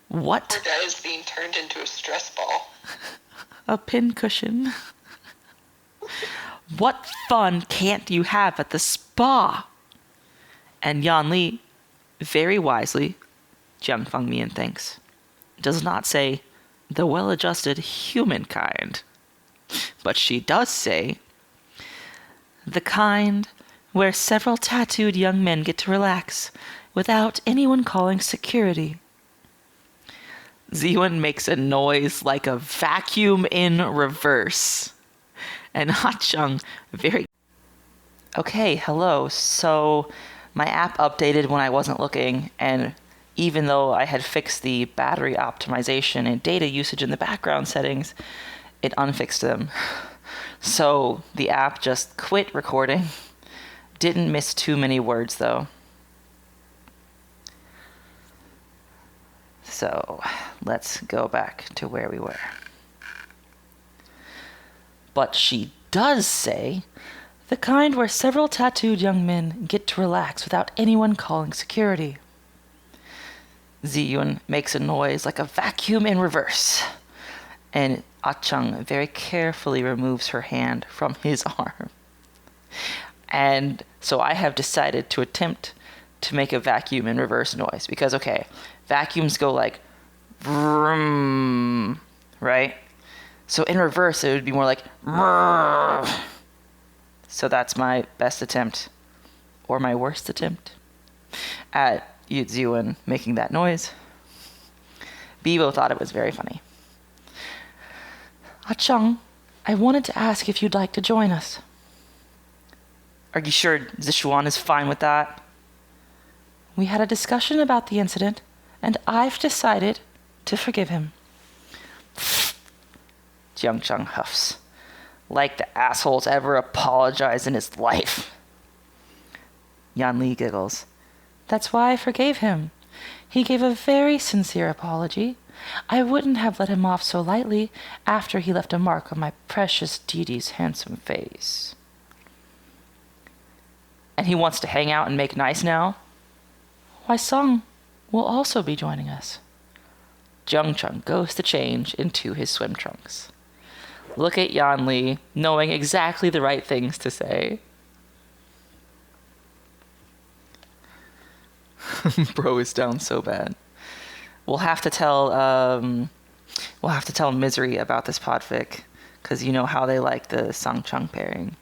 What? Poor guy is being turned into a stress ball. A pincushion. What fun can't you have at the spa? And Xuanli, very wisely, Jiang Fengmian thinks, does not say the well-adjusted humankind, but she does say the kind where several tattooed young men get to relax without anyone calling security. Ziyuan makes a noise like a vacuum in reverse. And Hacheng very... Okay, hello. So my app updated when I wasn't looking, and even though I had fixed the battery optimization and data usage in the background settings, it unfixed them. So the app just quit recording. Didn't miss too many words, though. So let's go back to where we were. But she does say the kind where several tattooed young men get to relax without anyone calling security. Ziyuan makes a noise like a vacuum in reverse, and Acheng very carefully removes her hand from his arm. And so I have decided to attempt to make a vacuum in reverse noise because, okay, vacuums go like vroom, right? So in reverse, it would be more like brrr. So that's my best attempt, or my worst attempt, at Ziyuan making that noise. Bibo thought it was very funny. Acheng, I wanted to ask if you'd like to join us. Are you sure Zishuan is fine with that? We had a discussion about the incident, and I've decided to forgive him. Jiangcheng huffs. Like the asshole's ever apologized in his life. Xuanli giggles. That's why I forgave him. He gave a very sincere apology. I wouldn't have let him off so lightly after he left a mark on my precious Didi's handsome face. And he wants to hang out and make nice now? Why, Song will also be joining us. Jiangcheng goes to change into his swim trunks. Look at Xuanli, knowing exactly the right things to say. Bro is down so bad. We'll have to tell Misery about this podfic, because you know how they like the Song-Chung pairing.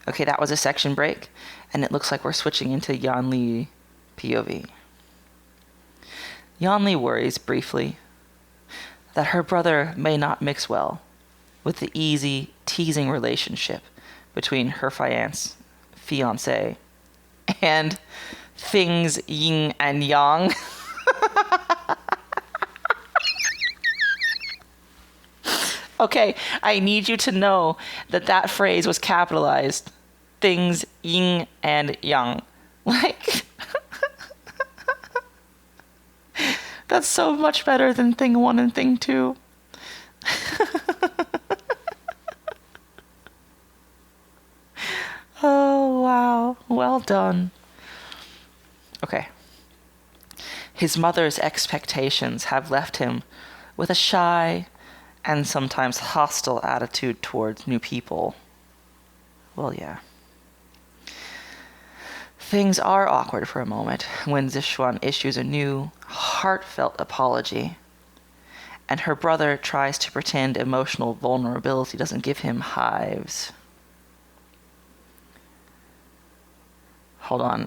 Okay, that was a section break, and it looks like we're switching into Xuanli POV. Xuanli worries briefly that her brother may not mix well with the easy, teasing relationship between her fiancé and things yin and yang. Okay, I need you to know that that phrase was capitalized. Things yin and yang. Like, that's so much better than thing 1 and thing 2. Oh, wow. Well done. Okay. His mother's expectations have left him with a shy and sometimes hostile attitude towards new people. Well, yeah. Things are awkward for a moment when Zixuan issues a new, heartfelt apology, and her brother tries to pretend emotional vulnerability doesn't give him hives. Hold on,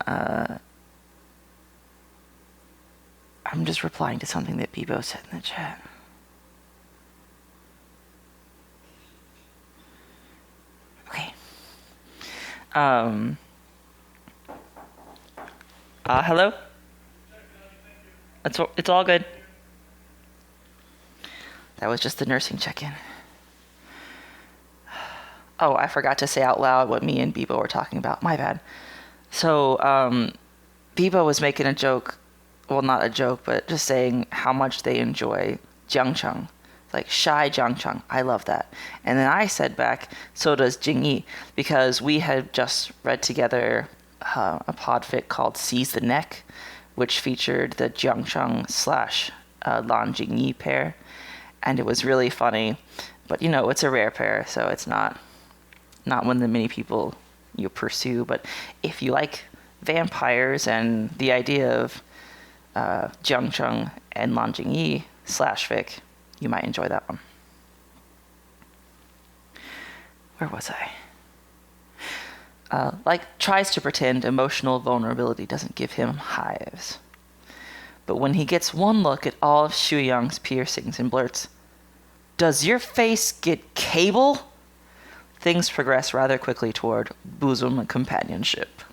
I'm just replying to something that Bebo said in the chat. Okay. Hello? It's all good. That was just the nursing check-in. Oh, I forgot to say out loud what me and Bebo were talking about. My bad. So, Bebo was making a joke. Well, not a joke, but just saying how much they enjoy jiangcheng. Like, shy jiangcheng. I love that. And then I said back, so does Jingyi, because we had just read together a podfic called Seize the Neck, which featured the jiangcheng / Lan Jingyi pair. And it was really funny. But, you know, it's a rare pair, so it's not one of the many people you pursue. But if you like vampires and the idea of jiangcheng and Lan Jingyi / fic, you might enjoy that one. Where was I? Tries to pretend emotional vulnerability doesn't give him hives. But when he gets one look at all of Xu Yang's piercings and blurts, "Does your face get cable?" things progress rather quickly toward bosom companionship.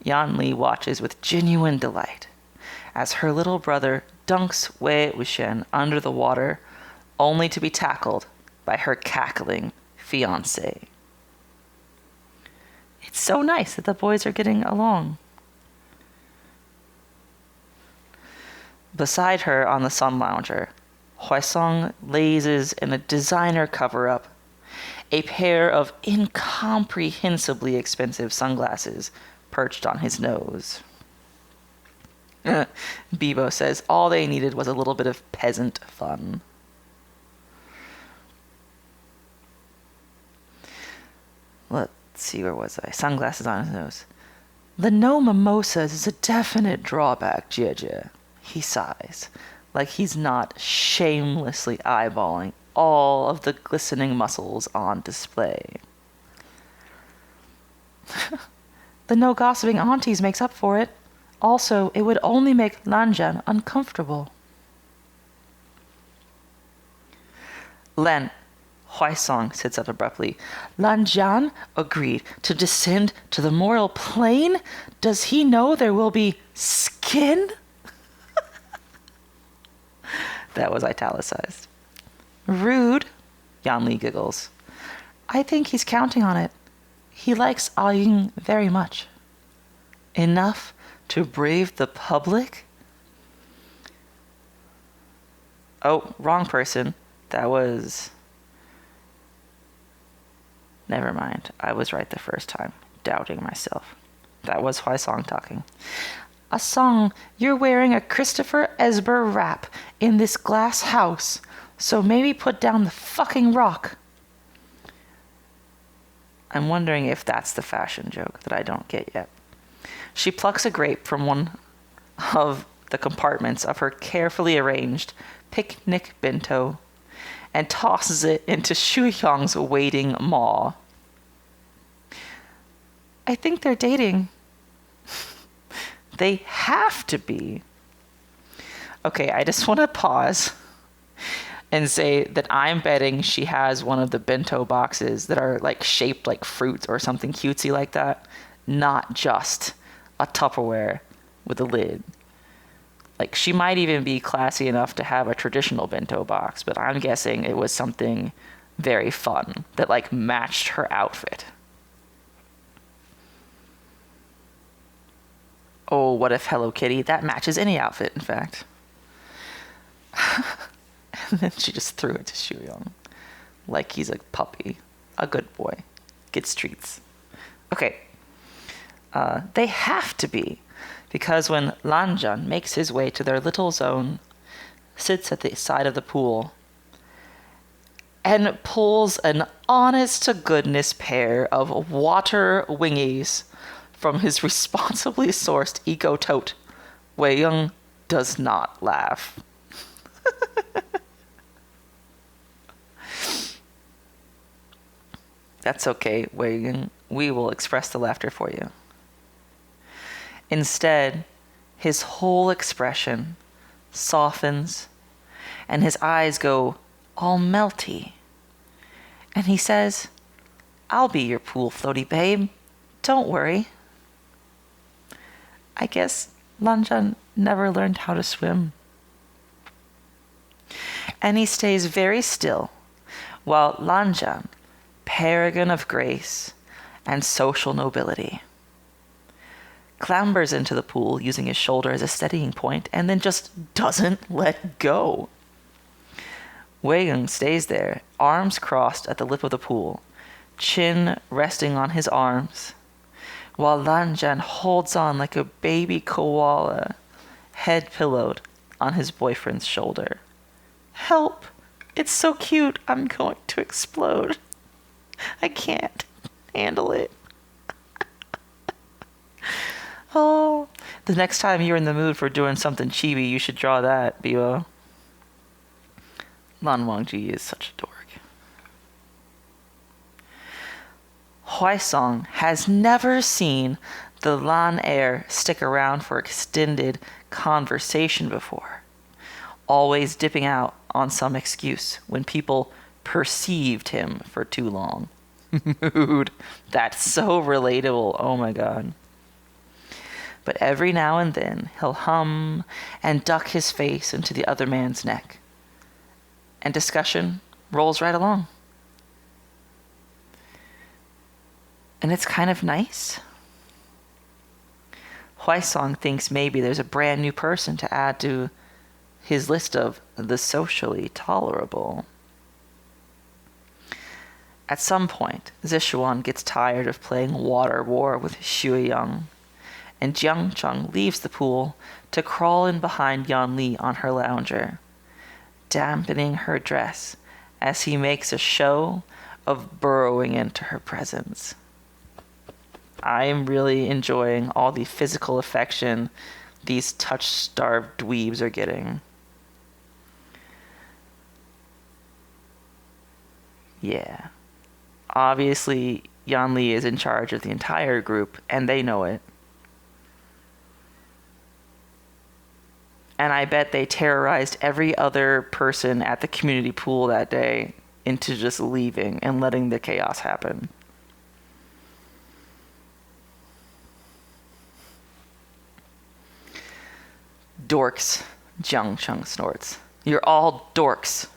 Xuanli watches with genuine delight as her little brother dunks Wei Wuxian under the water, only to be tackled by her cackling fiancé. It's so nice that the boys are getting along. Beside her on the sun lounger, Huaisong lazes in a designer cover-up, a pair of incomprehensibly expensive sunglasses perched on his nose. Bebo says all they needed was a little bit of peasant fun. Let's see, where was I? Sunglasses on his nose. The no mimosas is a definite drawback, Jie. He sighs, like he's not shamelessly eyeballing all of the glistening muscles on display. The no gossiping aunties makes up for it. Also, it would only make Lanjian uncomfortable. Len, Huaisong sits up abruptly. Lanjian agreed to descend to the mortal plane? Does he know there will be skin? That was italicized. Rude, Xuanli giggles. I think he's counting on it. He likes Aying very much. Enough to brave the public? Oh, wrong person. That was... Never mind. I was right the first time, doubting myself. That was Huaisong talking. A song, you're wearing a Christopher Esber wrap in this glass house, so maybe put down the fucking rock. I'm wondering if that's the fashion joke that I don't get yet. She plucks a grape from one of the compartments of her carefully arranged picnic bento and tosses it into Xu Yang's waiting maw. I think they're dating. They have to be. Okay, I just want to pause and say that I'm betting she has one of the bento boxes that are like shaped like fruits or something cutesy like that, not just a Tupperware with a lid. Like, she might even be classy enough to have a traditional bento box, but I'm guessing it was something very fun that like matched her outfit. Oh, what if Hello Kitty? That matches any outfit, in fact. And then she just threw it to Xuyang. Like he's a puppy. A good boy. Gets treats. Okay. They have to be. Because when Lanjan makes his way to their little zone, sits at the side of the pool, and pulls an honest-to-goodness pair of water wingies from his responsibly sourced eco-tote, Wei Wuxian does not laugh. That's okay, Wei Wuxian. We will express the laughter for you. Instead, his whole expression softens, and his eyes go all melty. And he says, I'll be your pool floaty babe. Don't worry. I guess Lanjan never learned how to swim. And he stays very still while Lanjan, paragon of grace and social nobility, clambers into the pool using his shoulder as a steadying point and then just doesn't let go. Wei Wuxian stays there, arms crossed at the lip of the pool, chin resting on his arms, while Lanjan holds on like a baby koala, head pillowed on his boyfriend's shoulder. Help! It's so cute, I'm going to explode. I can't handle it. Oh, the next time you're in the mood for doing something chibi, you should draw that, Biwa. Lan Wangji is such a dork. Huaisong has never seen the Lan heir stick around for extended conversation before, always dipping out on some excuse when people perceived him for too long. Mood. That's so relatable. Oh my god. But every now and then he'll hum and duck his face into the other man's neck. And discussion rolls right along. And it's kind of nice. Huaisong thinks maybe there's a brand new person to add to his list of the socially tolerable. At some point, Zishuan gets tired of playing water war with Xuyang, and Jiangcheng leaves the pool to crawl in behind Yanli on her lounger, dampening her dress as he makes a show of burrowing into her presence. I am really enjoying all the physical affection these touch-starved dweebs are getting. Yeah. Obviously, Yanli is in charge of the entire group, and they know it. And I bet they terrorized every other person at the community pool that day into just leaving and letting the chaos happen. Dorks, Jiangcheng snorts. You're all dorks.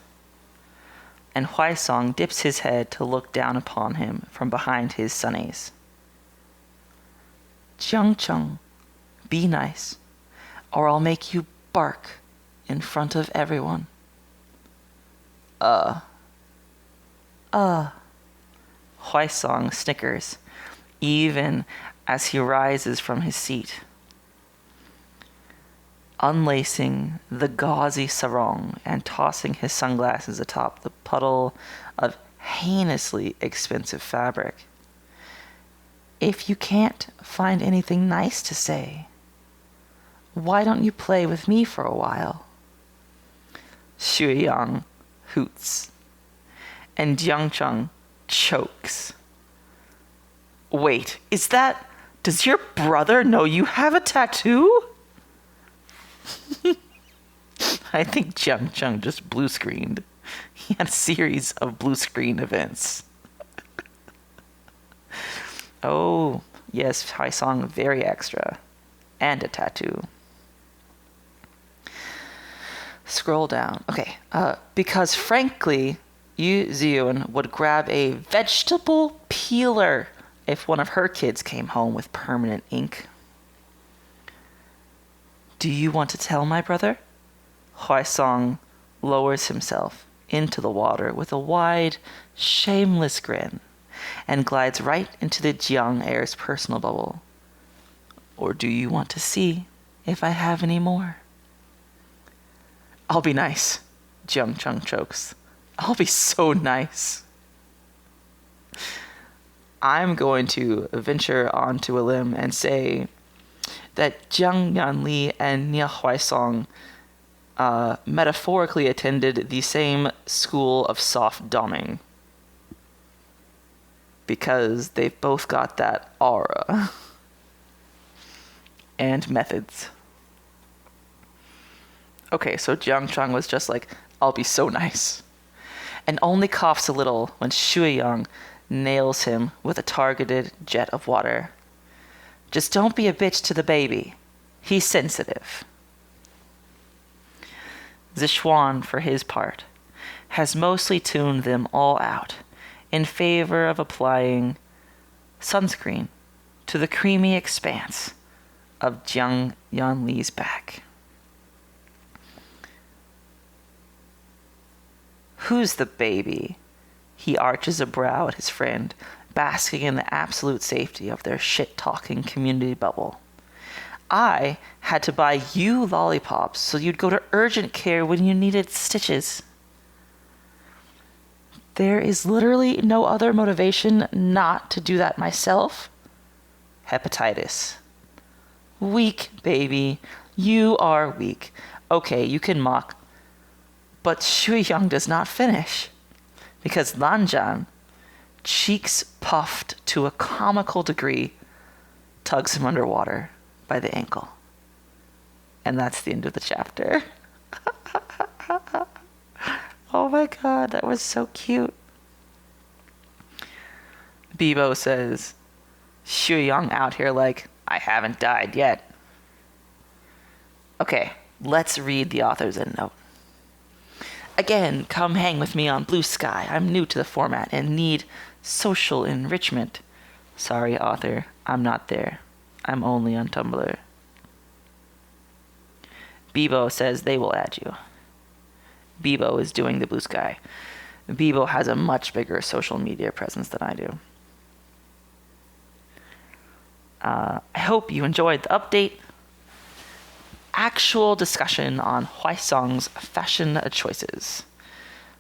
And Huaisong dips his head to look down upon him from behind his sunnies. Jiangcheng, be nice, or I'll make you bark in front of everyone. Huaisong snickers, even as he rises from his seat. Unlacing the gauzy sarong and tossing his sunglasses atop the puddle of heinously expensive fabric. If you can't find anything nice to say, why don't you play with me for a while? Xuyang hoots, and Jiangcheng chokes. Wait, does your brother know you have a tattoo? I think Jiangcheng just blue screened. He had a series of blue screen events. Oh, yes, Huaisong, very extra. And a tattoo. Scroll down. Okay, because frankly, Yu Ziyun would grab a vegetable peeler if one of her kids came home with permanent ink. Do you want to tell my brother? Huaisong lowers himself into the water with a wide, shameless grin and glides right into the Jiang heir's personal bubble. Or do you want to see if I have any more? I'll be nice, Jiang Chung chokes. I'll be so nice. I'm going to venture onto a limb and say that Jiang Yanli and Nia Huaisong metaphorically attended the same school of soft doming. Because they've both got that aura. And methods. Okay, so Jiang Chang was just like, I'll be so nice. And only coughs a little when Shuiyang nails him with a targeted jet of water. Just don't be a bitch to the baby. He's sensitive. Zixuan, for his part, has mostly tuned them all out in favor of applying sunscreen to the creamy expanse of Jiang Yanli's back. Who's the baby? He arches a brow at his friend, basking in the absolute safety of their shit-talking community bubble. I had to buy you lollipops so you'd go to urgent care when you needed stitches. There is literally no other motivation not to do that myself. Hepatitis. Weak, baby. You are weak. Okay, you can mock. But Shuiyang does not finish. Because Lanjan, cheeks puffed to a comical degree, tugs him underwater by the ankle. And that's the end of the chapter. Oh my god, that was so cute. Bibo says, Shuiyang out here like, I haven't died yet. Okay, let's read the author's endnote. Again, come hang with me on Blue Sky. I'm new to the format and need social enrichment. Sorry, author, I'm not there. I'm only on Tumblr. Bibo says they will add you. Bibo is doing the Blue Sky. Bibo has a much bigger social media presence than I do. I hope you enjoyed the update. Actual discussion on Huaisong's fashion choices.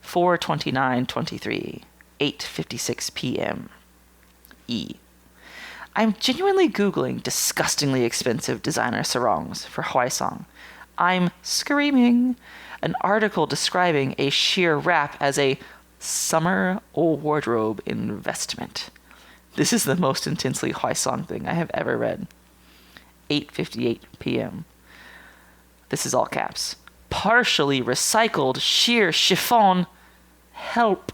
4/29/23, 8:56 p.m. E. I'm genuinely Googling disgustingly expensive designer sarongs for Huaisong. I'm screaming. An article describing a sheer wrap as a summer wardrobe investment. This is the most intensely Huaisong thing I have ever read. 8:58 p.m. This is all caps. Partially recycled sheer chiffon. Help.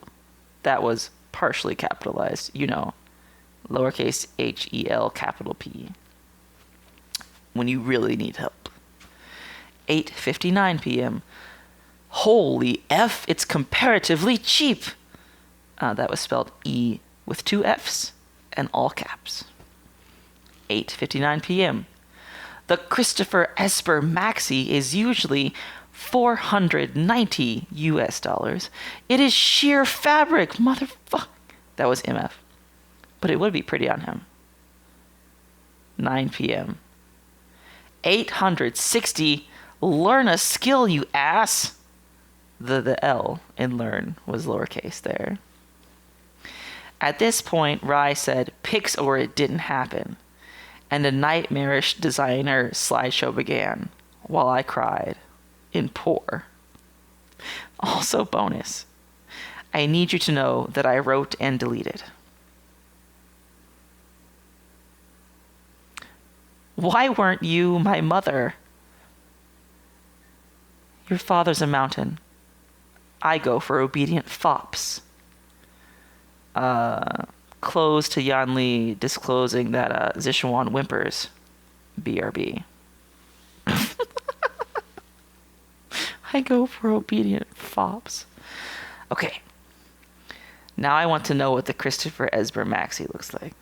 That was partially capitalized. You know. Lowercase HEL capital P. When you really need help. 8:59 p.m. Holy F, it's comparatively cheap. That was spelled E with 2 F's and all caps. 8:59 p.m. The Christopher Esper Maxi is usually $490 US. It is sheer fabric, motherfucker. That was MF. But it would be pretty on him. 9 p.m. 860. Learn a skill, you ass. The L in learn was lowercase there. At this point, Rai said, "Pics or it didn't happen." And a nightmarish designer slideshow began, while I cried, in pour. Also bonus, I need you to know that I wrote and deleted. Why weren't you my mother? Your father's a mountain. I go for obedient fops. Close to Yanli disclosing that Zixuan whimpers. BRB. I go for obedient fops. Okay. Now I want to know what the Christopher Esber Maxi looks like.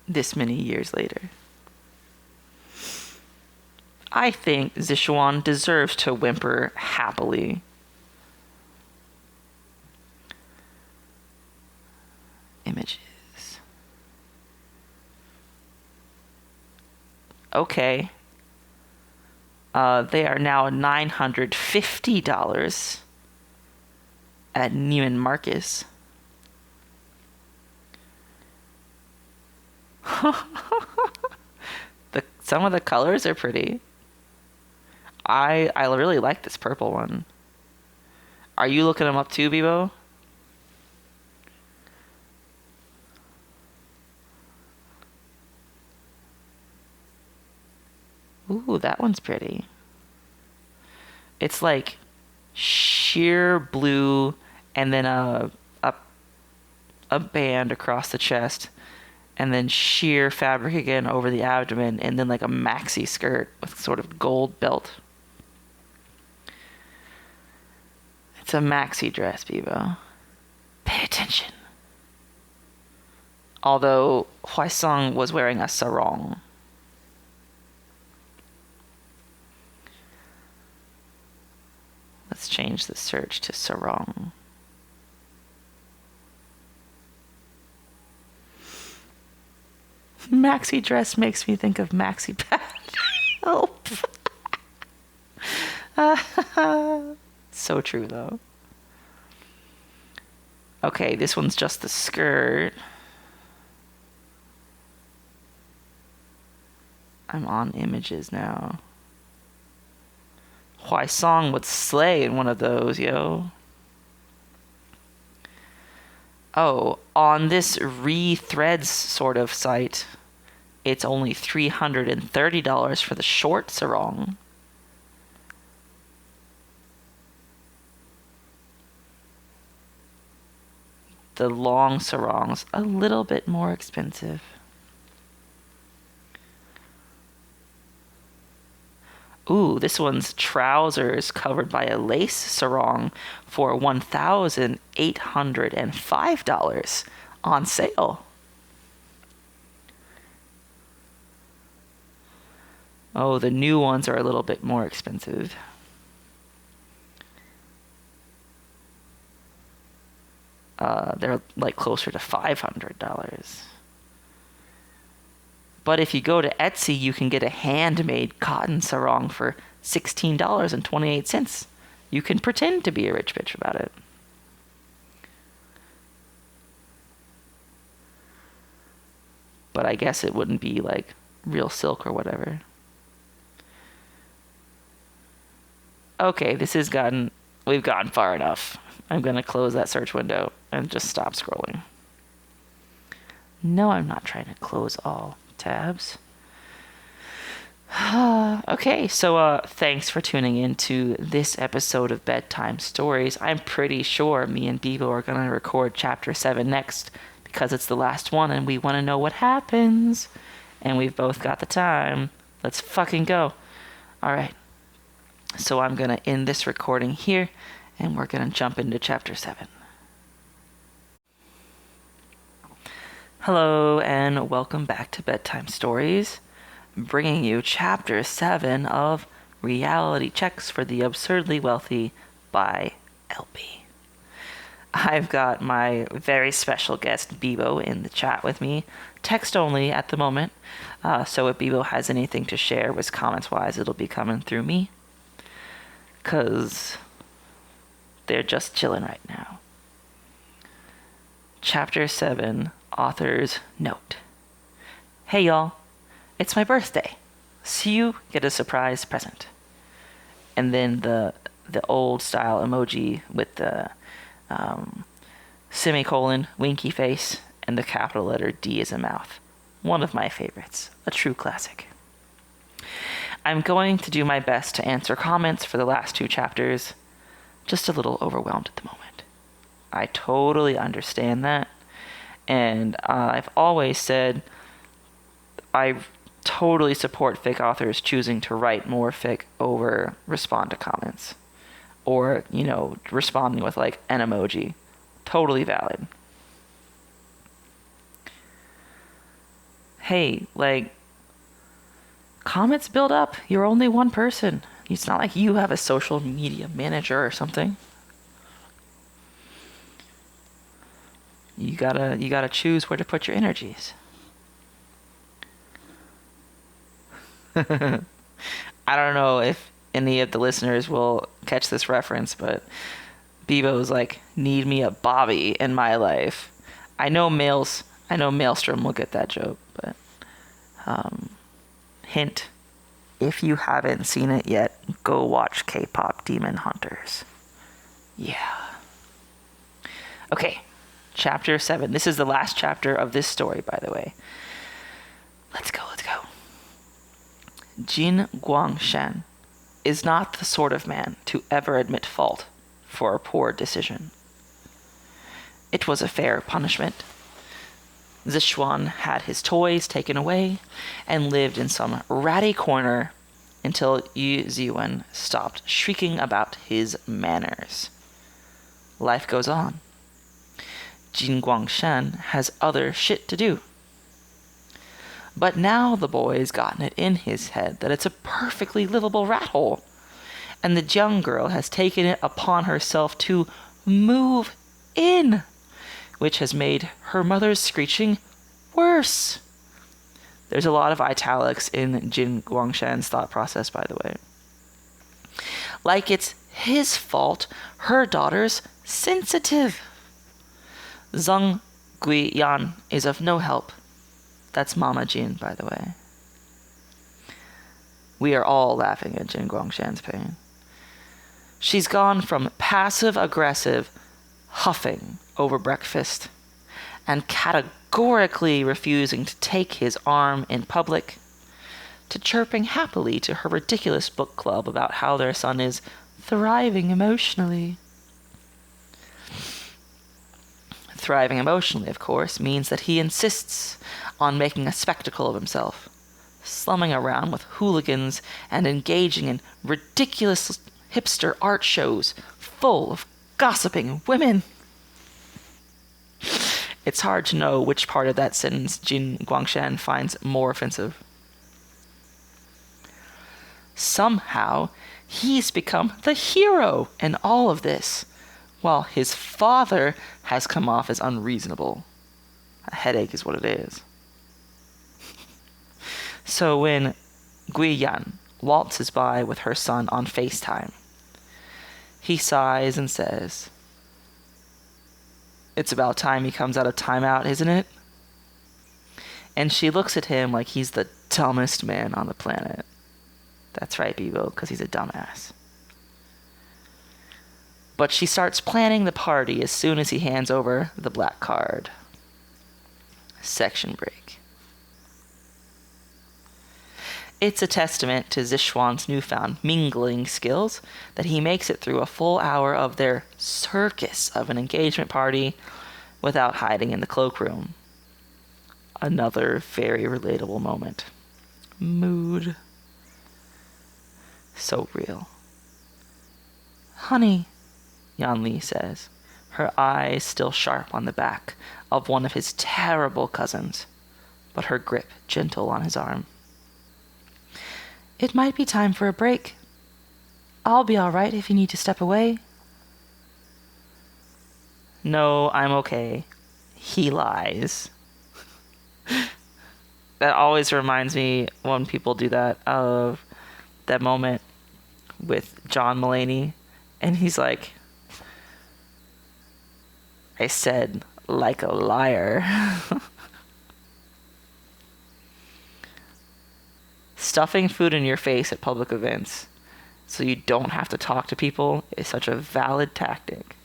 This many years later. I think Zishuan deserves to whimper happily. Images. Okay. They are now $950 at Neiman Marcus. Some of the colors are pretty. I really like this purple one. Are you looking them up too, Bebo? Ooh, that one's pretty. It's like sheer blue and then a band across the chest, and then sheer fabric again over the abdomen, and then like a maxi skirt with sort of gold belt. It's a maxi dress, Bebo. Pay attention. Although Huaisong was wearing a sarong. Let's change the search to sarong. Maxi dress makes me think of maxi pad. Help. So true, though. Okay, this one's just the skirt. I'm on images now. Huaisong would slay in one of those, yo. Oh, on this Rethreads sort of site, it's only $330 for the short sarong. The long sarong's a little bit more expensive. Ooh, this one's trousers covered by a lace sarong for $1,805 on sale. Oh, the new ones are a little bit more expensive. They're like closer to $500. But if you go to Etsy, you can get a handmade cotton sarong for $16.28. You can pretend to be a rich bitch about it. But I guess it wouldn't be like real silk or whatever. Okay, we've gotten far enough. I'm going to close that search window and just stop scrolling. No, I'm not trying to close all tabs. Okay, so thanks for tuning in to this episode of Bedtime Stories. I'm pretty sure me and Bebo are going to record Chapter 7 next because it's the last one and we want to know what happens. And we've both got the time. Let's fucking go. Alright, so I'm going to end this recording here and we're going to jump into Chapter 7. Hello, and welcome back to Bedtime Stories, bringing you Chapter 7 of Reality Checks for the Absurdly Wealthy by Elpie. I've got my very special guest, Bebo, in the chat with me, text only at the moment, so if Bebo has anything to share with comments-wise, it'll be coming through me, because they're just chilling right now. Chapter 7, Author's Note. Hey y'all, it's my birthday, so you get a surprise present. And then the old style emoji with the semicolon, winky face, and the capital letter D as a mouth. One of my favorites, a true classic. I'm going to do my best to answer comments for the last 2 chapters. Just a little overwhelmed at the moment. I totally understand that. And I've always said I totally support fic authors choosing to write more fic over respond to comments. Or, responding with like an emoji. Totally valid. Hey, comments build up. You're only one person. It's not like you have a social media manager or something. You gotta choose where to put your energies. I don't know if any of the listeners will catch this reference, but Bebo's like, need me a Bobby in my life. I know Maelstrom will get that joke, but hint, if you haven't seen it yet, go watch K-pop Demon Hunters. Yeah. Okay, chapter 7. This is the last chapter of this story, by the way. Let's go. Jin Guangshan is not the sort of man to ever admit fault for a poor decision. It was a fair punishment. Zishuan had his toys taken away and lived in some ratty corner until Yu Ziwen stopped shrieking about his manners. Life goes on. Jin Guangshan has other shit to do. But now the boy's gotten it in his head that it's a perfectly livable rat hole, and the young girl has taken it upon herself to move in, which has made her mother's screeching worse. There's a lot of italics in Jin Guangshan's thought process, by the way. Like it's his fault her daughter's sensitive. Zheng Guiyan is of no help. That's Mama Jin, by the way. We are all laughing at Jin Guangshan's pain. She's gone from passive-aggressive huffing over breakfast and categorically refusing to take his arm in public to chirping happily to her ridiculous book club about how their son is thriving emotionally. Thriving emotionally, of course, means that he insists on making a spectacle of himself, slumming around with hooligans and engaging in ridiculous hipster art shows full of gossiping women. It's hard to know which part of that sentence Jin Guangshan finds more offensive. Somehow, he's become the hero in all of this, while his father has come off as unreasonable. A headache is what it is. So when Guiyan waltzes by with her son on FaceTime, he sighs and says, "It's about time he comes out of timeout, isn't it?" And she looks at him like he's the dumbest man on the planet. That's right, Bebo, because he's a dumbass. But she starts planning the party as soon as he hands over the black card. Section break. It's a testament to Zishuan's newfound mingling skills that he makes it through a full hour of their circus of an engagement party without hiding in the cloakroom. Another very relatable moment. Mood. So real. "Honey," Xuanli says, her eyes still sharp on the back of one of his terrible cousins, but her grip gentle on his arm. "It might be time for a break. I'll be all right if you need to step away." "No, I'm okay." He lies. That always reminds me when people do that of that moment with John Mulaney, and he's like, "I said like a liar." Stuffing food in your face at public events so you don't have to talk to people is such a valid tactic.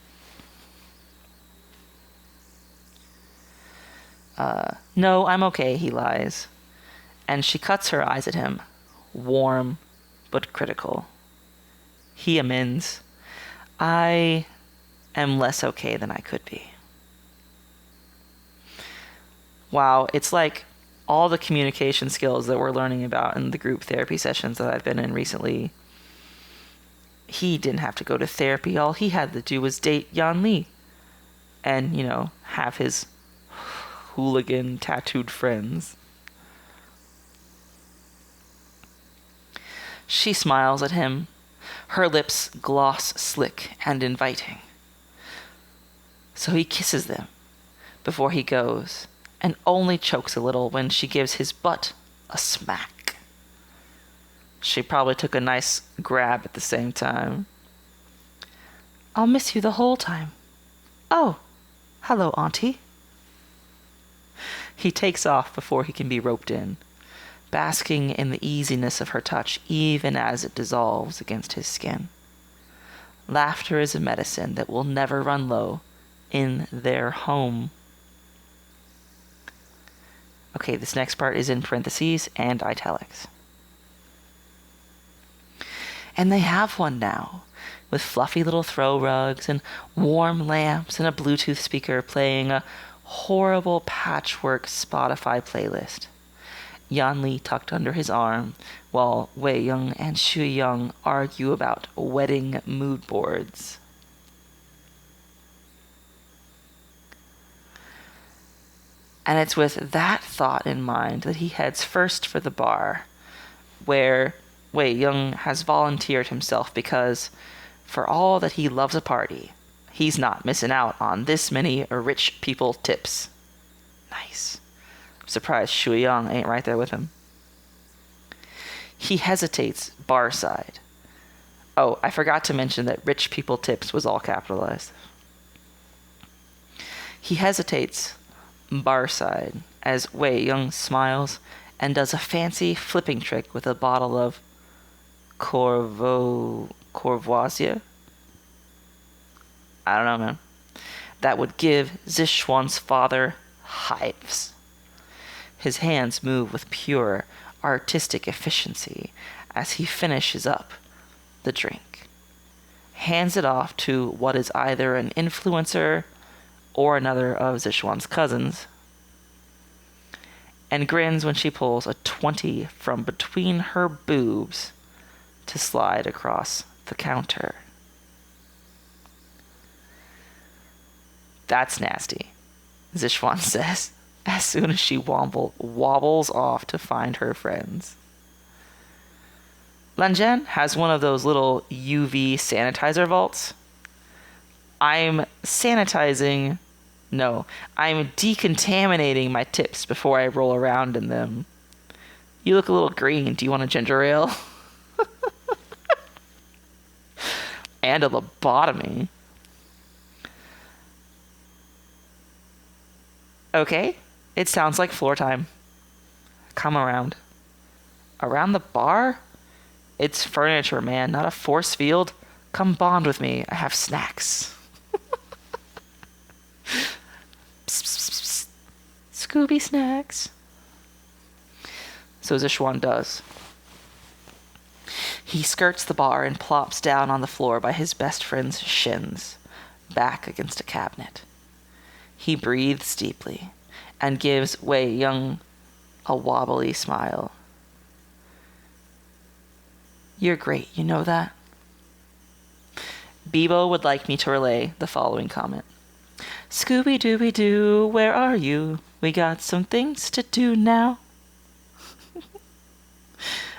"No, I'm okay," he lies. And she cuts her eyes at him, warm but critical. He amends, "I am less okay than I could be." Wow, it's like all the communication skills that we're learning about in the group therapy sessions that I've been in recently. He didn't have to go to therapy. All he had to do was date Xuanli and, have his hooligan tattooed friends. She smiles at him, her lips gloss slick and inviting. So he kisses them before he goes, and only chokes a little when she gives his butt a smack. She probably took a nice grab at the same time. I'll miss you the whole time. Oh, hello, Auntie. He takes off before he can be roped in, basking in the easiness of her touch even as it dissolves against his skin. Laughter is a medicine that will never run low in their home. Okay, this next part is in parentheses and italics. And they have one now, with fluffy little throw rugs and warm lamps and a Bluetooth speaker playing a horrible patchwork Spotify playlist. Xuanli tucked under his arm, while Wei Ying and Xuanli argue about wedding mood boards. And it's with that thought in mind that he heads first for the bar, where Wei Ying has volunteered himself because, for all that he loves a party, he's not missing out on this many rich people tips. Nice. I'm surprised Xuanli ain't right there with him. He hesitates bar side. Oh, I forgot to mention that rich people tips was all capitalized. He hesitates bar side as Wei Ying smiles and does a fancy flipping trick with a bottle of Courvoisier. I don't know, man. That would give Zishuan's father hives. His hands move with pure artistic efficiency as he finishes up the drink, hands it off to what is either an influencer or another of Zishuan's cousins, and grins when she pulls a 20 from between her boobs to slide across the counter. That's nasty, Zishuan says, as soon as she wobbles off to find her friends. Lanjian has one of those little UV sanitizer vaults. I'm decontaminating my tips before I roll around in them. You look a little green. Do you want a ginger ale? And a lobotomy. Okay, it sounds like floor time. Come around. Around the bar? It's furniture, man, not a force field. Come bond with me. I have snacks. Psst, psst, psst, psst. Scooby snacks. So Zishuan does. He skirts the bar and plops down on the floor by his best friend's shins, back against a cabinet. He breathes deeply and gives Wei Ying a wobbly smile. You're great, you know that? Bebo would like me to relay the following comment. Scooby-Dooby-Doo, where are you? We got some things to do now.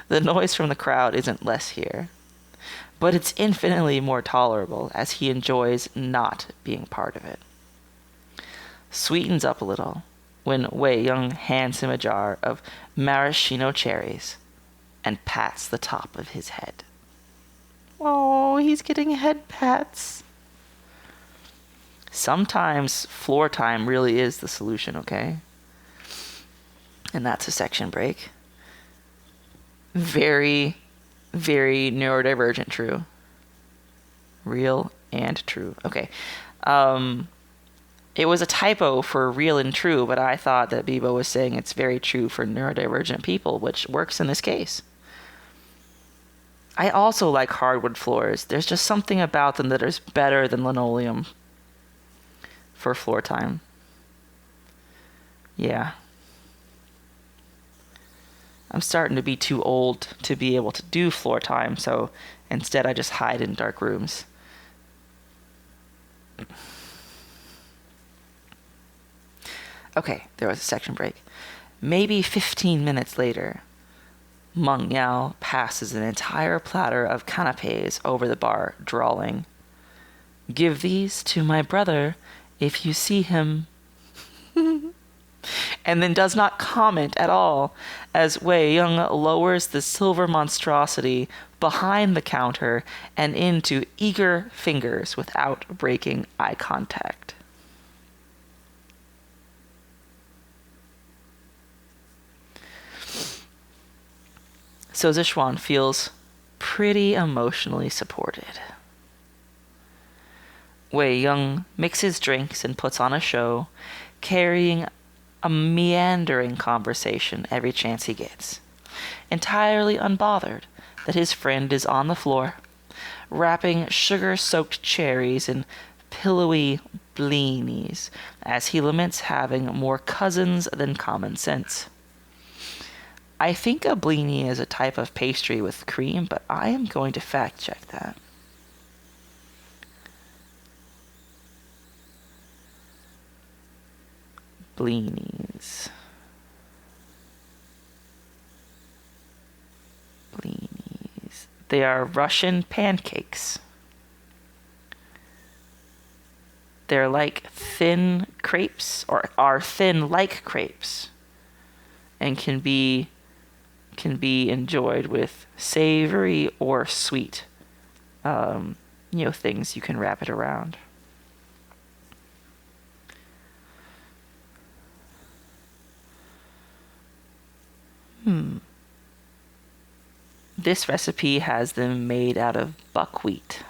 The noise from the crowd isn't less here, but it's infinitely more tolerable as he enjoys not being part of it. Sweetens up a little when Wei Ying hands him a jar of maraschino cherries and pats the top of his head. Oh, he's getting head pats. Sometimes floor time really is the solution, okay? And that's a section break. Very, very neurodivergent true. Real and true. Okay. It was a typo for real and true, but I thought that Bebo was saying it's very true for neurodivergent people, which works in this case. I also like hardwood floors. There's just something about them that is better than linoleum for floor time. Yeah. I'm starting to be too old to be able to do floor time, so instead I just hide in dark rooms. Okay, there was a section break. Maybe 15 minutes later, Meng Yao passes an entire platter of canapes over the bar, drawling, "Give these to my brother if you see him." And then does not comment at all as Wei Young lowers the silver monstrosity behind the counter and into eager fingers without breaking eye contact. So Zixuan feels pretty emotionally supported. Wei Young mixes drinks and puts on a show, carrying a meandering conversation every chance he gets, entirely unbothered that his friend is on the floor, wrapping sugar-soaked cherries in pillowy blinis as he laments having more cousins than common sense. I think a blini is a type of pastry with cream, but I am going to fact-check that. Blinis. They are Russian pancakes. They're like thin crepes, or are thin like crepes, and can be enjoyed with savory or sweet, things you can wrap it around. This recipe has them made out of buckwheat.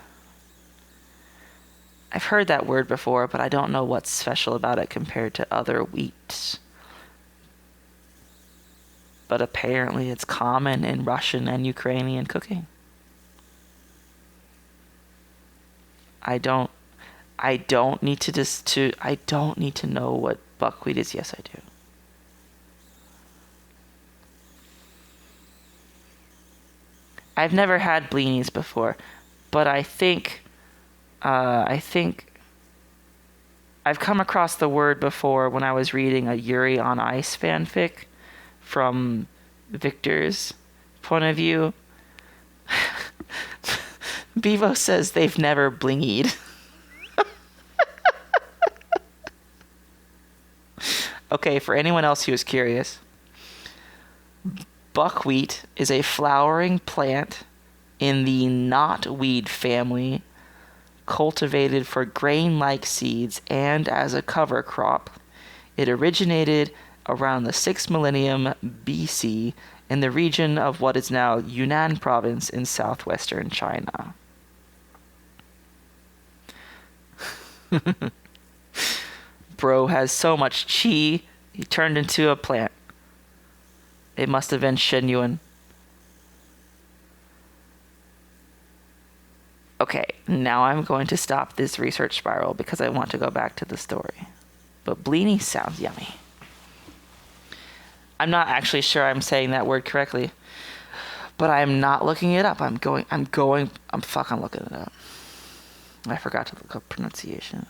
I've heard that word before, but I don't know what's special about it compared to other wheats. But apparently it's common in Russian and Ukrainian cooking. I don't need to know what buckwheat is. Yes, I do. I've never had blinis before, but I think I've come across the word before when I was reading a Yuri on Ice fanfic from Victor's point of view. Bevo says they've never blingied. Okay, for anyone else who is curious, buckwheat is a flowering plant in the knotweed family, cultivated for grain-like seeds and as a cover crop. It originated around the 6th millennium BC in the region of what is now Yunnan province in southwestern China. Bro has so much chi, he turned into a plant. It must have been Shenyuan. Okay, now I'm going to stop this research spiral because I want to go back to the story. But blini sounds yummy. I'm not actually sure I'm saying that word correctly, but I'm not looking it up. I'm fucking looking it up. I forgot to look up pronunciation.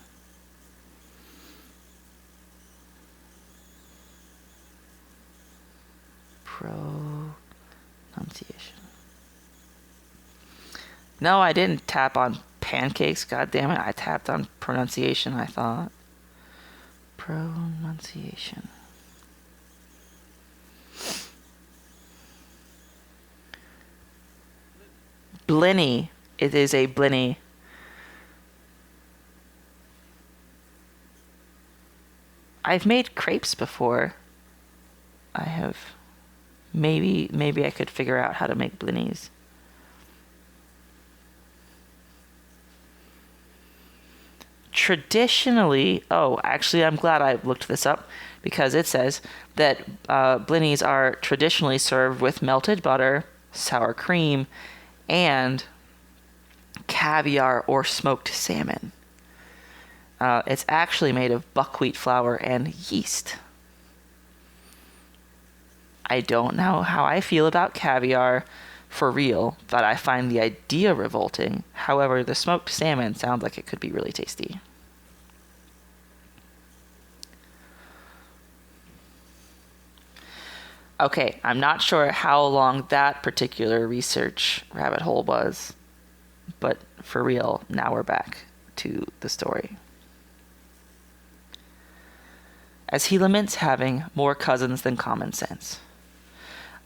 Pronunciation. No, I didn't tap on pancakes. God damn it. I tapped on pronunciation, I thought. Pronunciation. Blini. It is a blini. I've made crepes before. I have. Maybe I could figure out how to make blinis. Traditionally, actually, I'm glad I looked this up because it says that blinis are traditionally served with melted butter, sour cream, and caviar or smoked salmon. It's actually made of buckwheat flour and yeast. I don't know how I feel about caviar for real, but I find the idea revolting. However, the smoked salmon sounds like it could be really tasty. Okay, I'm not sure how long that particular research rabbit hole was, but for real, now we're back to the story. As he laments having more cousins than common sense.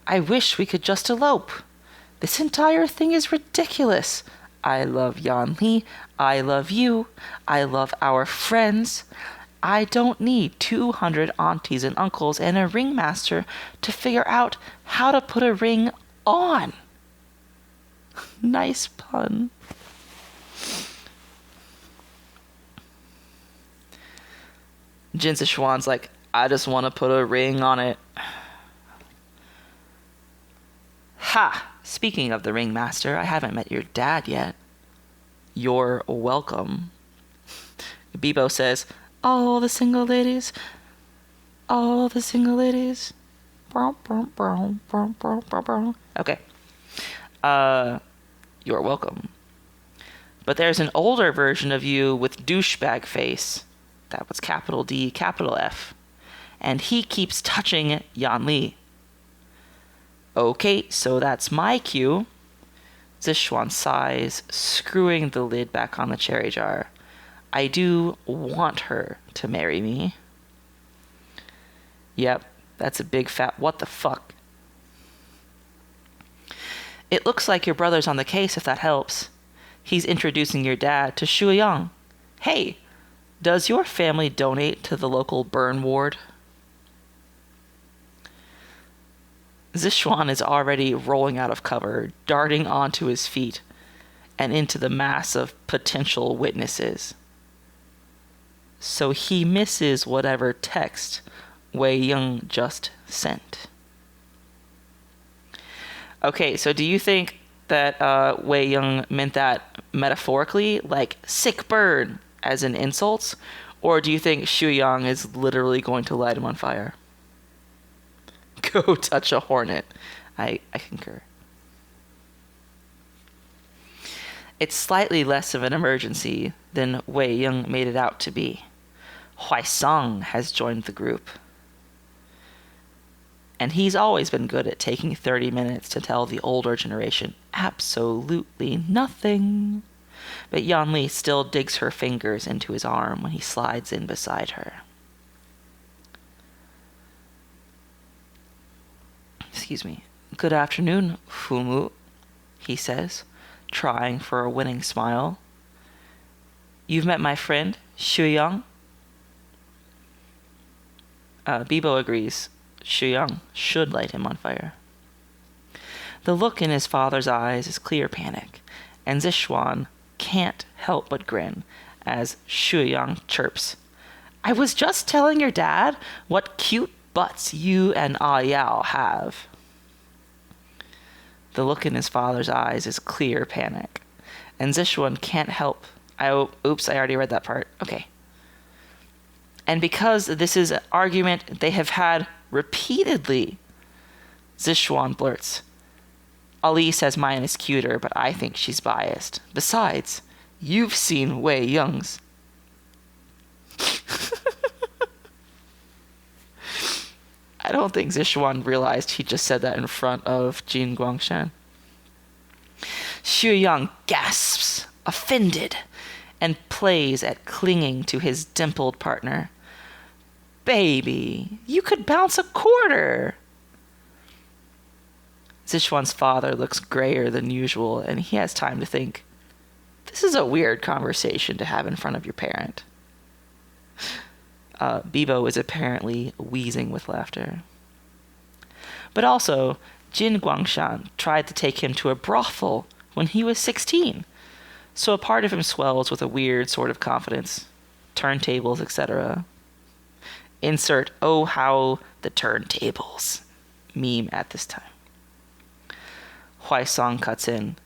I wish we could just elope. This entire thing is ridiculous. I love Xuanli. I love you. I love our friends. I don't need 200 aunties and uncles and a ringmaster to figure out how to put a ring on. Nice pun. Jin Zishuan's like, I just want to put a ring on it. Ha! Speaking of the ringmaster, I haven't met your dad yet. You're welcome. Bibo says, all the single ladies. All the single ladies. Okay. You're welcome. But there's an older version of you with douchebag face. That was capital D, capital F. And he keeps touching Xuanli. Okay, so that's my cue. Zishuan sighs, screwing the lid back on the cherry jar. I do want her to marry me. Yep, that's a big fat what the fuck. It looks like your brother's on the case, if that helps. He's introducing your dad to Shuiyang. Hey, does your family donate to the local burn ward? Zishuan is already rolling out of cover, darting onto his feet and into the mass of potential witnesses. So he misses whatever text Wei Yung just sent. Okay, so do you think that Wei Yung meant that metaphorically, like sick bird, as in insults? Or do you think Shuiyang is literally going to light him on fire? Go touch a hornet. I concur. It's slightly less of an emergency than Wei Yung made it out to be. Huaisang has joined the group. And he's always been good at taking 30 minutes to tell the older generation absolutely nothing. But Xuanli still digs her fingers into his arm when he slides in beside her. Excuse me. Good afternoon, Fumu, he says, trying for a winning smile. You've met my friend, Shuiyang? Bibo agrees. Shuiyang should light him on fire. The look in his father's eyes is clear panic, and Zishuan can't help but grin as Shuiyang chirps. I was just telling your dad what cute butts you and Ah Yao have. The look in his father's eyes is clear panic, and Zishuan can't help. Oops, I already read that part. Okay. And because this is an argument they have had repeatedly, Zishuan blurts, Ali says mine is cuter, but I think she's biased. Besides, you've seen Wei Yung's. I don't think Zishuan realized he just said that in front of Jin Guangshan. Shuiyang gasps, offended, and plays at clinging to his dimpled partner. Baby, you could bounce a quarter. Zishuan's father looks grayer than usual, and he has time to think, this is a weird conversation to have in front of your parent. Bibo is apparently wheezing with laughter. But also, Jin Guangshan tried to take him to a brothel when he was 16, so a part of him swells with a weird sort of confidence. Turntables, etc. Insert, oh how the turntables meme at this time. Huaisang cuts in.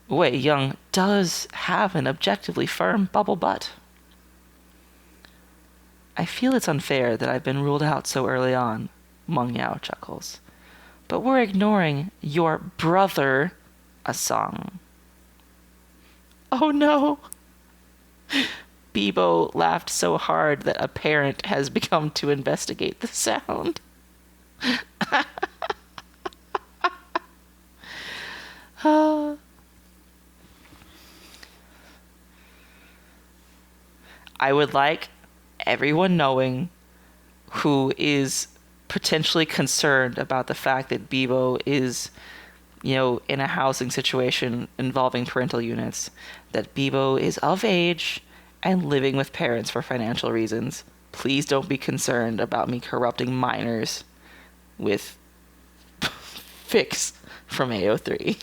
Wei Yung does have an objectively firm bubble butt. I feel it's unfair that I've been ruled out so early on, Meng Yao chuckles. But we're ignoring your brother, Asang. Oh no! Bibo laughed so hard that a parent has begun to investigate the sound. I would like everyone knowing who is potentially concerned about the fact that Bebo is, in a housing situation involving parental units, that Bebo is of age and living with parents for financial reasons. Please don't be concerned about me corrupting minors with fics from AO3.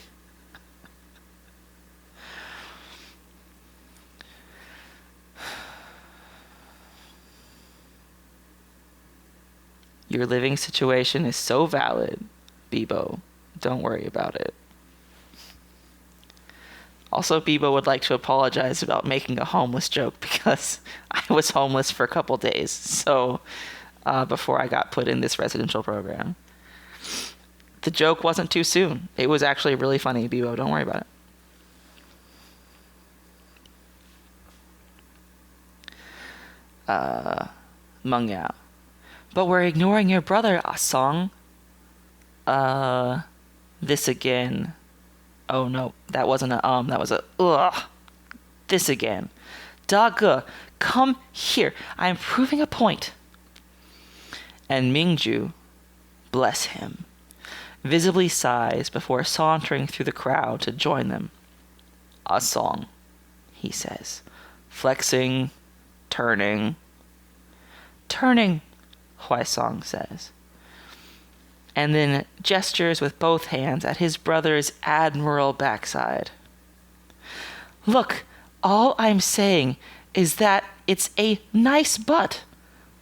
Your living situation is so valid, Bebo. Don't worry about it. Also, Bebo would like to apologize about making a homeless joke because I was homeless for a couple days, so before I got put in this residential program. The joke wasn't too soon. It was actually really funny, Bebo. Don't worry about it. Meng Yao. But we're ignoring your brother, Asong. This again. Oh no, that wasn't a that was a ugh. This again. Dage, come here. I am proving a point. And Mingju, bless him, visibly sighs before sauntering through the crowd to join them. Asong, he says, flexing, turning, Huaisong says, and then gestures with both hands at his brother's admirable backside. Look, all I'm saying is that it's a nice butt,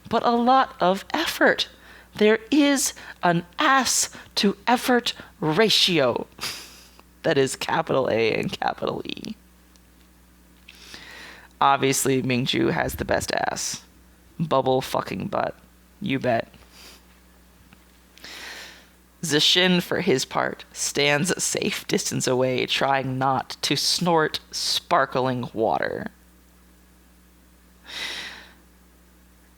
but a lot of effort. There is an ass to effort ratio. That is capital A and capital E. Obviously, Mingju has the best ass. Bubble fucking butt. You bet. Zishin, for his part, stands a safe distance away, trying not to snort sparkling water.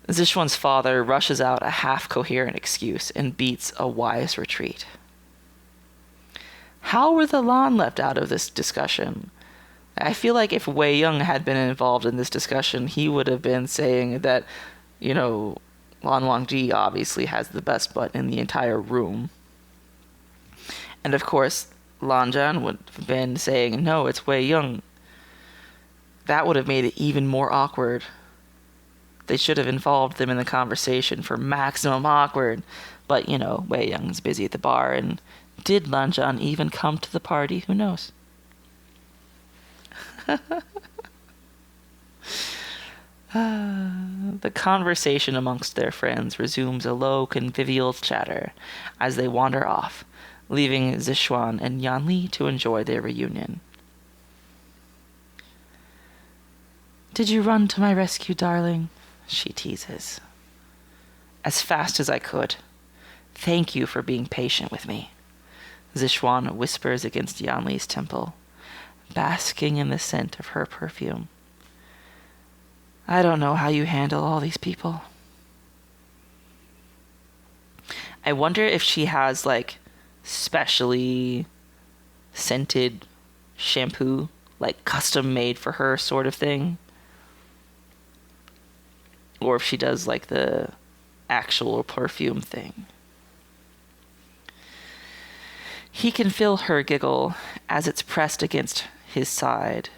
Zishuan's father rushes out a half-coherent excuse and beats a wise retreat. How were the Lan left out of this discussion? I feel like if Wei Young had been involved in this discussion, he would have been saying that, Lan Wangji obviously has the best butt in the entire room. And of course, Lan Zhan would have been saying, no, it's Wei Young. That would have made it even more awkward. They should have involved them in the conversation for maximum awkward. But, Wei Young's busy at the bar, and did Lan Zhan even come to the party? Who knows? The conversation amongst their friends resumes a low, convivial chatter as they wander off, leaving Zishuan and Yanli to enjoy their reunion. Did you run to my rescue, darling? She teases. As fast as I could. Thank you for being patient with me. Zishuan whispers against Yanli's temple, basking in the scent of her perfume. I don't know how you handle all these people. I wonder if she has, specially scented shampoo, custom made for her sort of thing. Or if she does, the actual perfume thing. He can feel her giggle as it's pressed against his side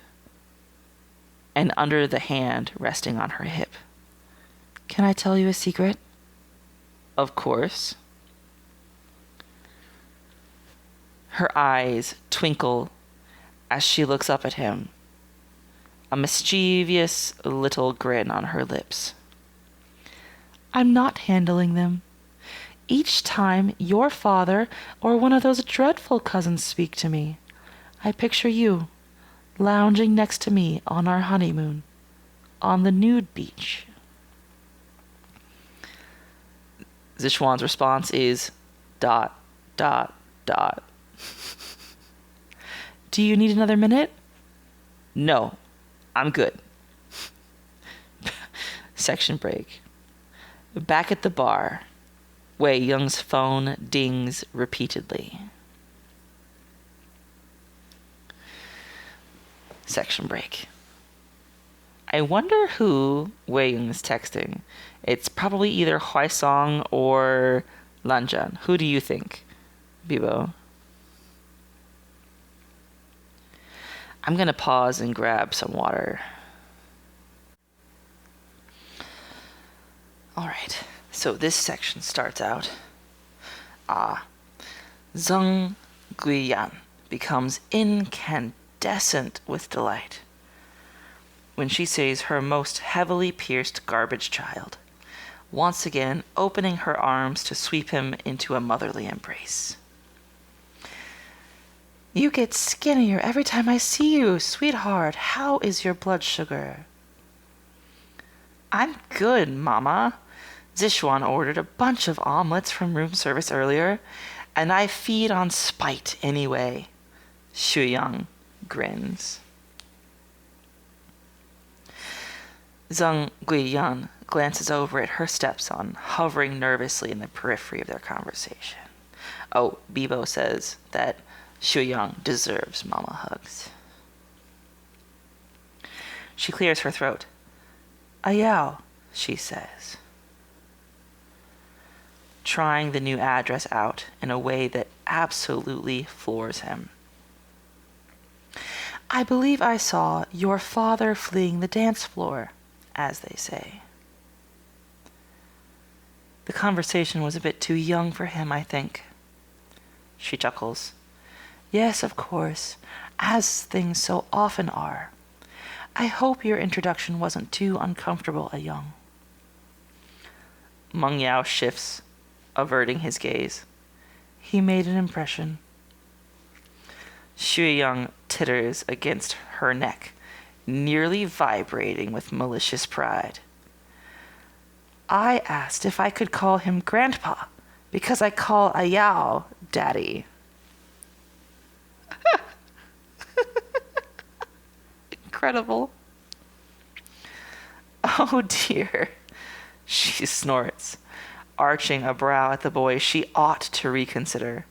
and under the hand resting on her hip. Can I tell you a secret? Of course. Her eyes twinkle as she looks up at him, a mischievous little grin on her lips. I'm not handling them. Each time your father or one of those dreadful cousins speak to me, I picture you lounging next to me on our honeymoon, on the nude beach. Zishuan's response is ... Do you need another minute? No, I'm good. Section break. Back at the bar, Wei Yung's phone dings repeatedly. Section break. I wonder who Wei Yung is texting. It's probably either Huaisong or Lanjan. Who do you think, Bibo? I'm going to pause and grab some water. Alright, so this section starts out. Zheng Guiyan becomes incandescent with delight when she sees her most heavily pierced garbage child, once again opening her arms to sweep him into a motherly embrace. You get skinnier every time I see you, sweetheart. How is your blood sugar? I'm good, Mama. Zishuan ordered a bunch of omelets from room service earlier, and I feed on spite anyway. Shuyang grins. Zheng Guiyan glances over at her stepson, hovering nervously in the periphery of their conversation. Oh, Bibo says that Shuyang deserves mama hugs. She clears her throat. Ayao, she says, trying the new address out in a way that absolutely floors him. I believe I saw your father fleeing the dance floor, as they say. The conversation was a bit too young for him, I think. She chuckles. Yes, of course, as things so often are. I hope your introduction wasn't too uncomfortable, Ayong. Meng Yao shifts, averting his gaze. He made an impression. Shuyang titters against her neck, nearly vibrating with malicious pride. I asked if I could call him Grandpa, because I call Ayao Daddy. Incredible. Oh dear, she snorts, arching a brow at the boy she ought to reconsider.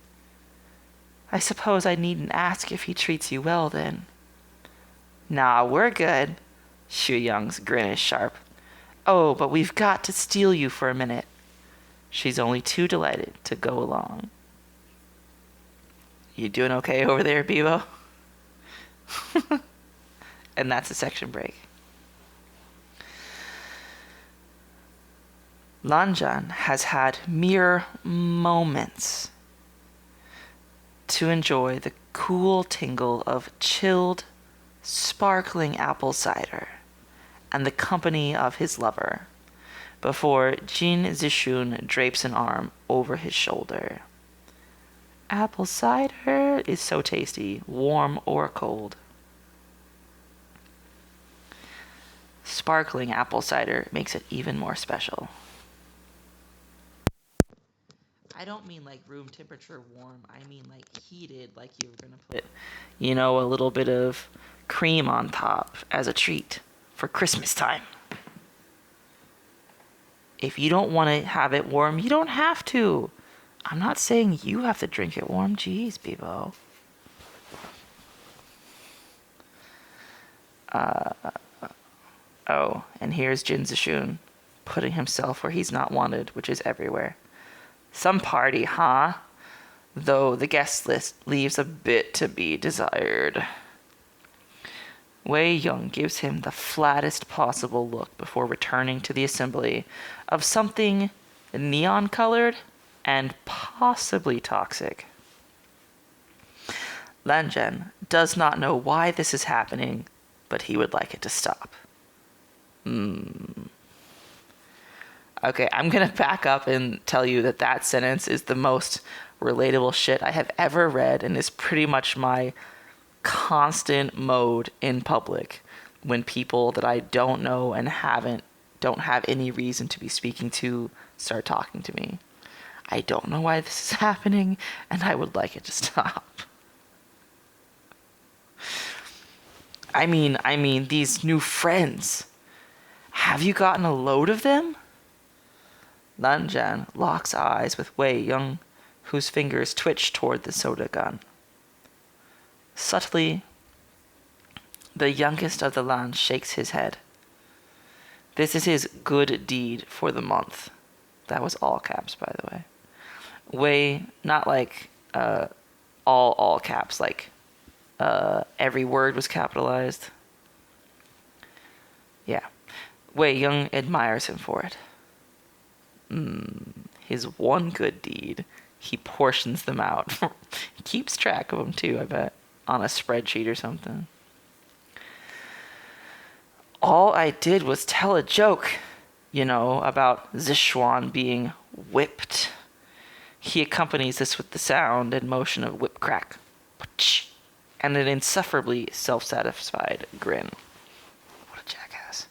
I suppose I needn't ask if he treats you well, then. Nah, we're good. Shuyang's grin is sharp. Oh, but we've got to steal you for a minute. She's only too delighted to go along. You doing okay over there, Bibo? And that's a section break. Lanjan has had mere moments to enjoy the cool tingle of chilled, sparkling apple cider and the company of his lover before Jin Zishun drapes an arm over his shoulder. Apple cider is so tasty, warm or cold. Sparkling apple cider makes it even more special. I don't mean like room temperature warm. I mean like heated, like you were gonna put, a little bit of cream on top as a treat for Christmas time. If you don't want to have it warm, you don't have to. I'm not saying you have to drink it warm. Jeez, Bibo. Oh, and here's Jin Zishun, putting himself where he's not wanted, which is everywhere. Some party, huh? Though the guest list leaves a bit to be desired. Wei Yung gives him the flattest possible look before returning to the assembly of something neon-colored and possibly toxic. Lanjan does not know why this is happening, but he would like it to stop. Okay, I'm gonna back up and tell you that sentence is the most relatable shit I have ever read and is pretty much my constant mode in public when people that I don't know and don't have any reason to be speaking to start talking to me. I don't know why this is happening, and I would like it to stop. I mean, these new friends. Have you gotten a load of them? Lan Zhan locks eyes with Wei Ying, whose fingers twitch toward the soda gun. Subtly, the youngest of the Lan shakes his head. This is his good deed for the month. That was all caps, by the way. Wei, not like all caps, like every word was capitalized. Yeah. Wei Ying admires him for it. His one good deed. He portions them out. He keeps track of them too, I bet, on a spreadsheet or something. All I did was tell a joke, about Zishuan being whipped. He accompanies this with the sound and motion of whip crack, and an insufferably self-satisfied grin. What a jackass.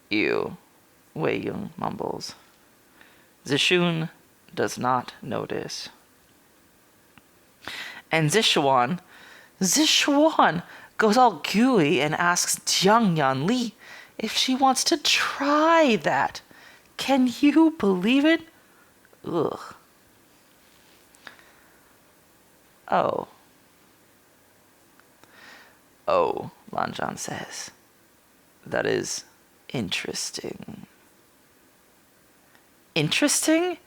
Ew, Wei Ying mumbles. Zishun does not notice. And Zishuan goes all gooey and asks Xuanli if she wants to try that. Can you believe it? Ugh. Oh, Lan Zhan says. That is interesting. Interesting?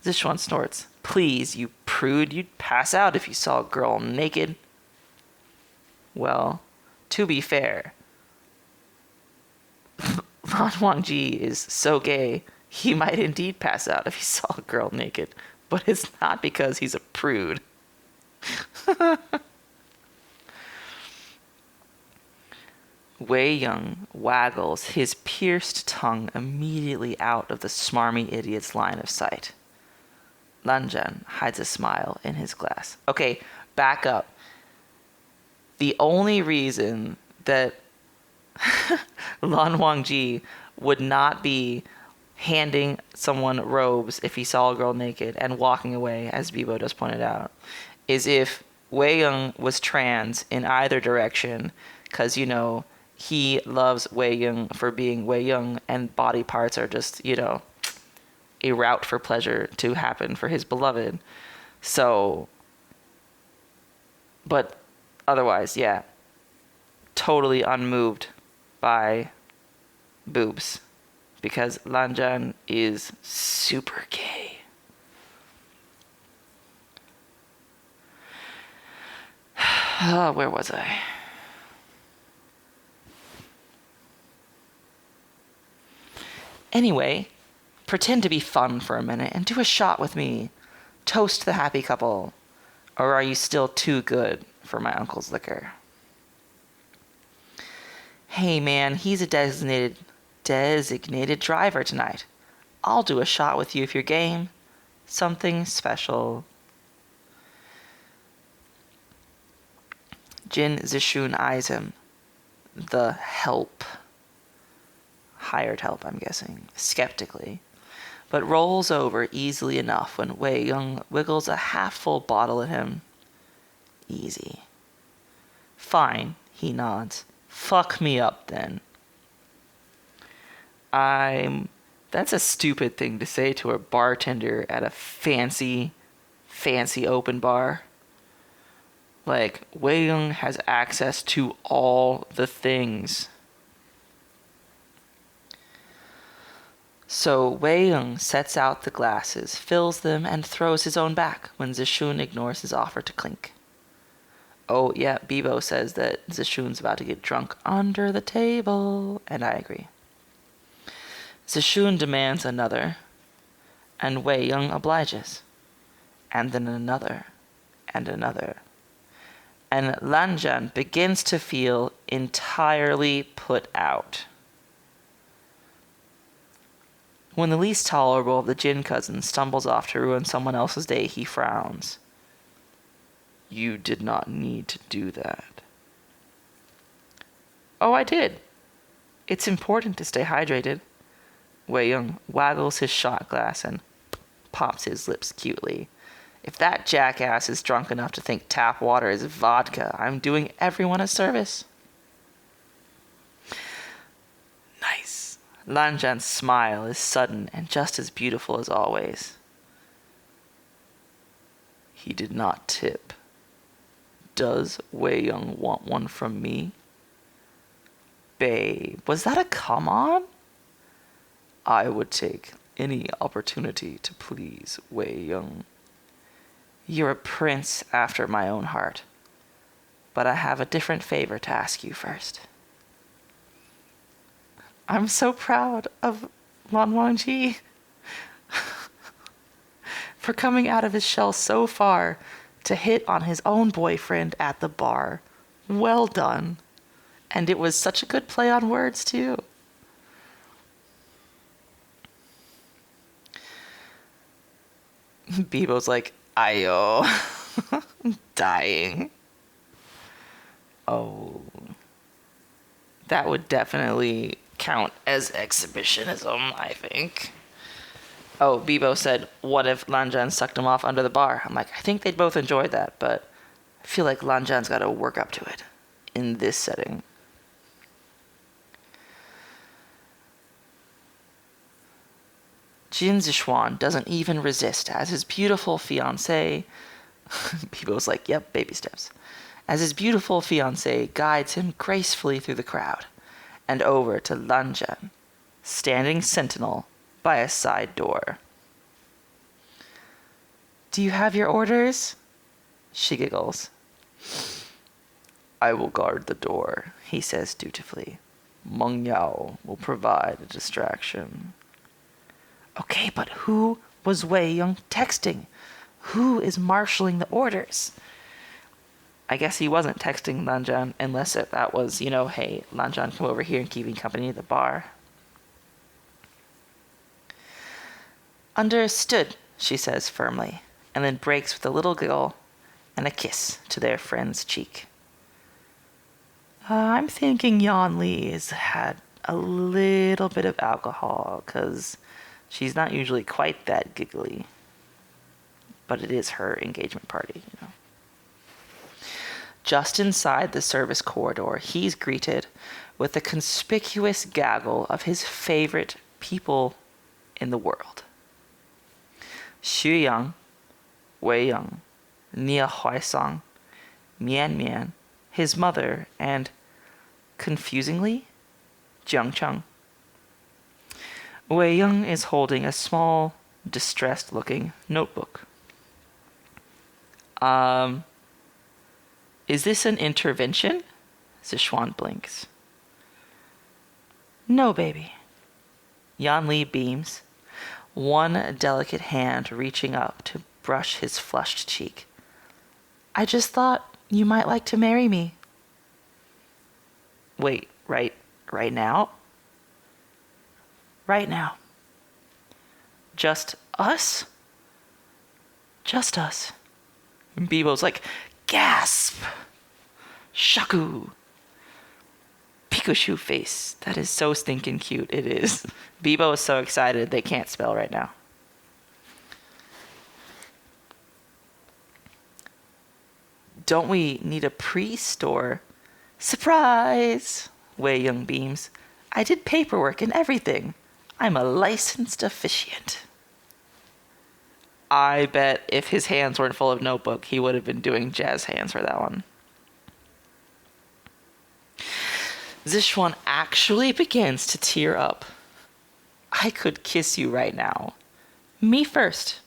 Zishuan snorts. Please, you prude, you'd pass out if you saw a girl naked. Well, to be fair, Lan Wangji is so gay, he might indeed pass out if he saw a girl naked, but it's not because he's a prude. Wei Ying waggles his pierced tongue immediately out of the smarmy idiot's line of sight. Lan Zhan hides a smile in his glass. Okay, back up. The only reason that Lan Wangji would not be handing someone robes if he saw a girl naked and walking away, as Bibo just pointed out, is if Wei Ying was trans in either direction, because, he loves Wei Ying for being Wei Ying, and body parts are just, a route for pleasure to happen for his beloved. So, but otherwise, yeah, totally unmoved by boobs, because Lan Zhan is super gay. Where was I? Anyway, pretend to be fun for a minute and do a shot with me. Toast the happy couple. Or are you still too good for my uncle's liquor? Hey man, he's a designated driver tonight. I'll do a shot with you if you're game. Something special. Jin Zishun eyes him. The help. Hired help, I'm guessing, skeptically, but rolls over easily enough when Wei Ying wiggles a half-full bottle at him. Easy. Fine, he nods. Fuck me up, then. That's a stupid thing to say to a bartender at a fancy open bar. Like, Wei Ying has access to all the things. So Wei Ying sets out the glasses, fills them, and throws his own back when Zishun ignores his offer to clink. Oh, yeah, Bibo says that Zishun's about to get drunk under the table, and I agree. Zishun demands another, and Wei Ying obliges. And then another, and another. And Lan Zhan begins to feel entirely put out. When the least tolerable of the Jin cousins stumbles off to ruin someone else's day, he frowns. You did not need to do that. Oh, I did. It's important to stay hydrated. Wei Ying waggles his shot glass and pops his lips cutely. If that jackass is drunk enough to think tap water is vodka, I'm doing everyone a service. Nice. Lan Zhan's smile is sudden and just as beautiful as always. He did not tip. Does Wei Young want one from me? Babe, was that a come on? I would take any opportunity to please Wei Young. You're a prince after my own heart, but I have a different favor to ask you first. I'm so proud of Lan Wangji for coming out of his shell so far to hit on his own boyfriend at the bar. Well done. And it was such a good play on words, too. Bebo's like, Ayo. I'm dying. Oh. That would definitely count as exhibitionism, I think. Oh, Bebo said, what if Lan Zhan sucked him off under the bar? I'm like, I think they'd both enjoy that, but I feel like Lan Zhan's got to work up to it in this setting. Jin Zixuan doesn't even resist as his beautiful fiancée, Bebo's like, yep, baby steps, as his beautiful fiancée guides him gracefully through the crowd and over to Lan Zhan, standing sentinel by a side door. Do you have your orders? She giggles. I will guard the door, he says dutifully. Meng Yao will provide a distraction. Okay, but who was Wei Young texting? Who is marshalling the orders? I guess he wasn't texting Lan Zhan unless that was, hey, Lan Zhan, come over here and keep me company at the bar. Understood, she says firmly, and then breaks with a little giggle and a kiss to their friend's cheek. I'm thinking Xuanli has had a little bit of alcohol, because she's not usually quite that giggly. But it is her engagement party, Just inside the service corridor, he's greeted with the conspicuous gaggle of his favorite people in the world. Xu Yang, Wei Young, Nia Huaisang, Mian Mian, his mother, and, confusingly, Jiang Cheng. Wei Young is holding a small, distressed-looking notebook. Is this an intervention? Zixuan blinks. No, baby. Xuanli beams, one delicate hand reaching up to brush his flushed cheek. I just thought you might like to marry me. Wait, right now? Right now. Just us? Just us. And Bebo's like, gasp! Shaku! Pikachu face. That is so stinking cute. It is. Bebo is so excited they can't spell right now. Don't we need a priest or... Surprise! Wei Young beams. I did paperwork and everything. I'm a licensed officiant. I bet if his hands weren't full of notebook, he would have been doing jazz hands for that one. Zixuan actually begins to tear up. I could kiss you right now. Me first.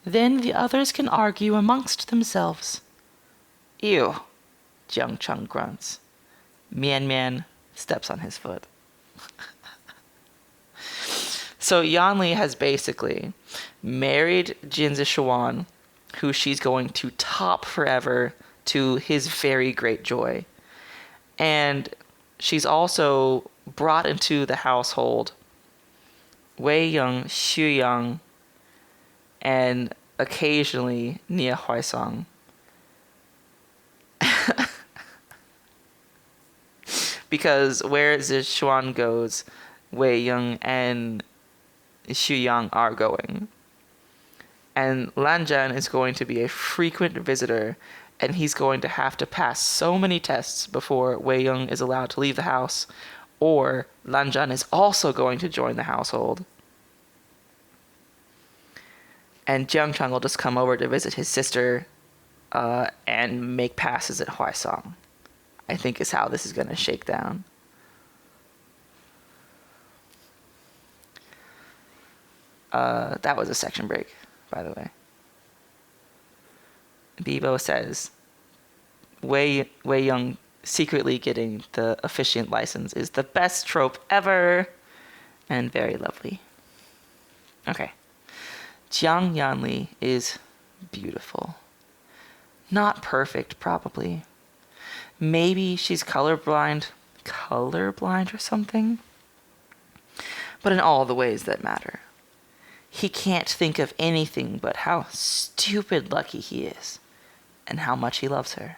Then the others can argue amongst themselves. Ew, Jiang Cheng grunts. Mian Mian steps on his foot. So Xuanli has basically married Jin Zixuan, who she's going to top forever to his very great joy. And she's also brought into the household Wei Young, Xu Yang, and occasionally Nia Huaisang. Because where Zixuan goes, Wei Young and Xu Yang are going. And Lan Zhan is going to be a frequent visitor, and he's going to have to pass so many tests before Wei Young is allowed to leave the house or Lan Zhan is also going to join the household. And Jiang Cheng will just come over to visit his sister and make passes at Huaisong, I think is how this is going to shake down. That was a section break, by the way. Bibo says, Wei Young secretly getting the officiant license is the best trope ever, and very lovely. Okay. Jiang Yanli is beautiful. Not perfect, probably. Maybe she's colorblind or something. But in all the ways that matter. He can't think of anything but how stupid lucky he is, and how much he loves her.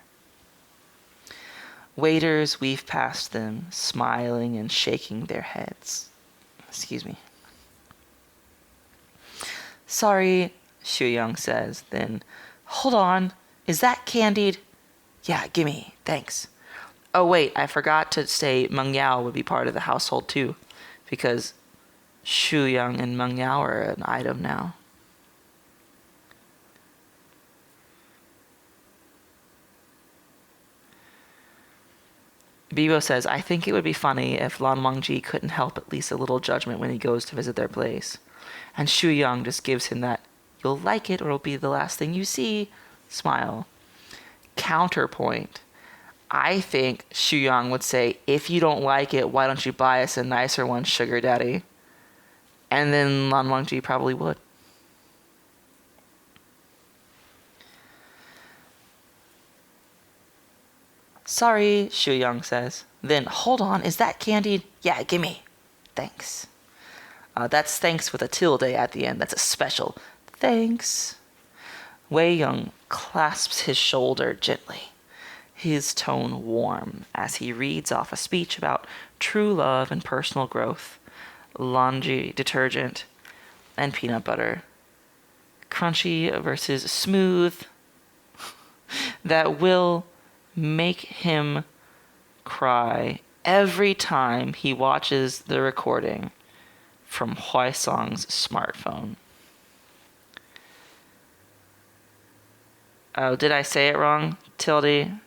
Waiters weave past them, smiling and shaking their heads. Excuse me. Sorry, Xuyang says, then, hold on, is that candied? Yeah, gimme, thanks. Oh wait, I forgot to say Meng Yao would be part of the household too, because Xuyang and Meng Yao are an item now. Bibo says, I think it would be funny if Lan Wangji couldn't help at least a little judgment when he goes to visit their place. And Xuyang just gives him that, you'll like it or it'll be the last thing you see, smile. Counterpoint. I think Xuyang would say, if you don't like it, why don't you buy us a nicer one, sugar daddy? And then Lan Wangji probably would. Sorry, Xuyang says. Then, hold on, is that candied? Yeah, gimme. Thanks. That's thanks with a tilde at the end. That's a special thanks. Wei Young clasps his shoulder gently, his tone warm as he reads off a speech about true love and personal growth, laundry detergent, and peanut butter. Crunchy versus smooth. That will make him cry every time he watches the recording from Huaisong's smartphone. Oh, did I say it wrong? Tilde?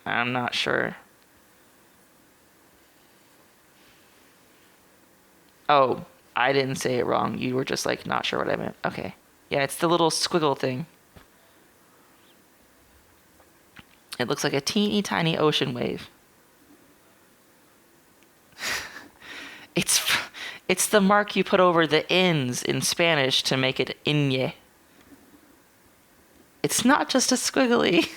I'm not sure. Oh, I didn't say it wrong. You were just like not sure what I meant. Okay. Yeah, it's the little squiggle thing. It looks like a teeny tiny ocean wave. It's the mark you put over the N's in Spanish to make it Inye. It's not just a squiggly.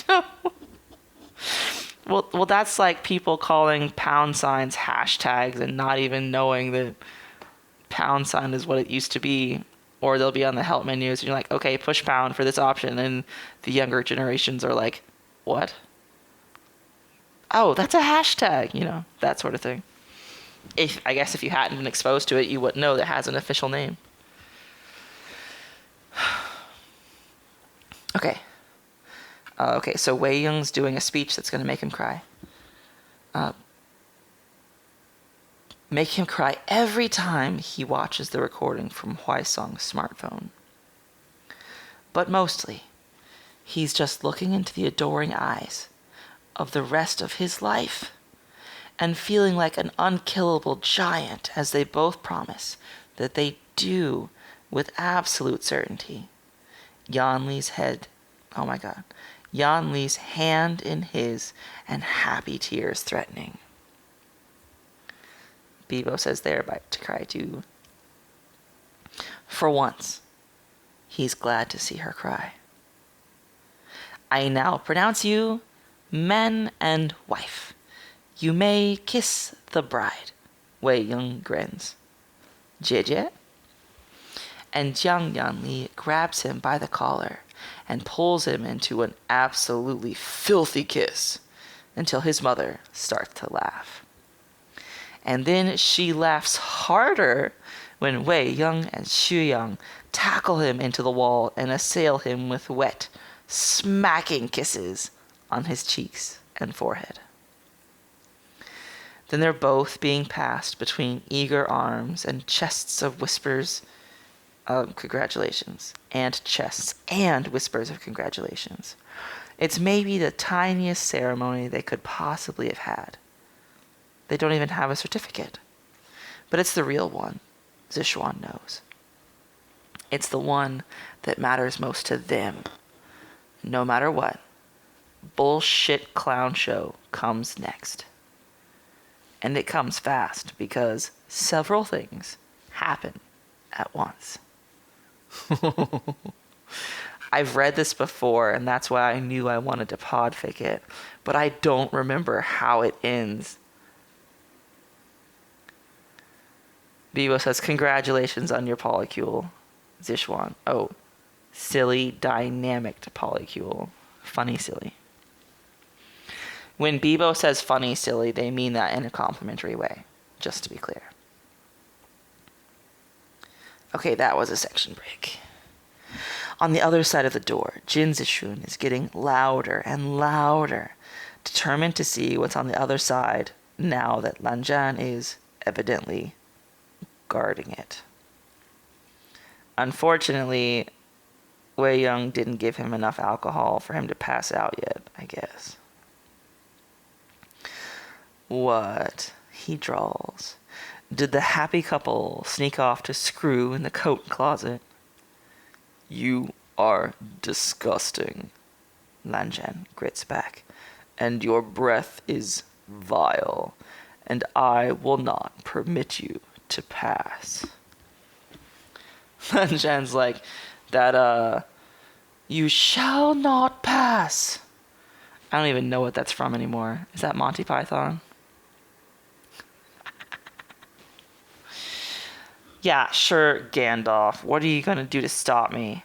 No. Well, that's like people calling pound signs hashtags and not even knowing that pound sign is what it used to be. Or they'll be on the help menus and you're like, okay, push pound for this option. And the younger generations are like, what? Oh, that's a hashtag, that sort of thing. I guess if you hadn't been exposed to it, you wouldn't know that it has an official name. Okay. Okay, so Wei Young's doing a speech that's going to make him cry. Make him cry every time he watches the recording from Huaisong's smartphone. But mostly, he's just looking into the adoring eyes of the rest of his life and feeling like an unkillable giant as they both promise that they do with absolute certainty. Yanli's hand in his and happy tears threatening. Bibo says they're about to cry too. For once, he's glad to see her cry. I now pronounce you man and wife. You may kiss the bride. Wei Young grins. Jie? And Jiang Yanli grabs him by the collar and pulls him into an absolutely filthy kiss until his mother starts to laugh. And then she laughs harder when Wei Young and Xuyang tackle him into the wall and assail him with wet, smacking kisses on his cheeks and forehead. Then they're both being passed between eager arms and chests of whispers of congratulations, and chests and whispers of congratulations. It's maybe the tiniest ceremony they could possibly have had. They don't even have a certificate. But it's the real one, Zixuan knows. It's the one that matters most to them. No matter what, bullshit clown show comes next. And it comes fast because several things happen at once. I've read this before, and that's why I knew I wanted to podfic it, but I don't remember how it ends. Bibo says, congratulations on your polycule, Zixuan. Oh, silly, dynamic polycule. Funny, silly. When Bibo says funny, silly, they mean that in a complimentary way, just to be clear. Okay, that was a section break. On the other side of the door, Jin Zixun is getting louder and louder, determined to see what's on the other side now that Lan Zhan is evidently guarding it. Unfortunately, Wei Young didn't give him enough alcohol for him to pass out yet, I guess. What? He drawls. Did the happy couple sneak off to screw in the coat closet? You are disgusting, Lan Zhan grits back, and your breath is vile, and I will not permit you to pass. Lan Zhan's like, you shall not pass. I don't even know what that's from anymore. Is that Monty Python? Yeah, sure, Gandalf. What are you going to do to stop me?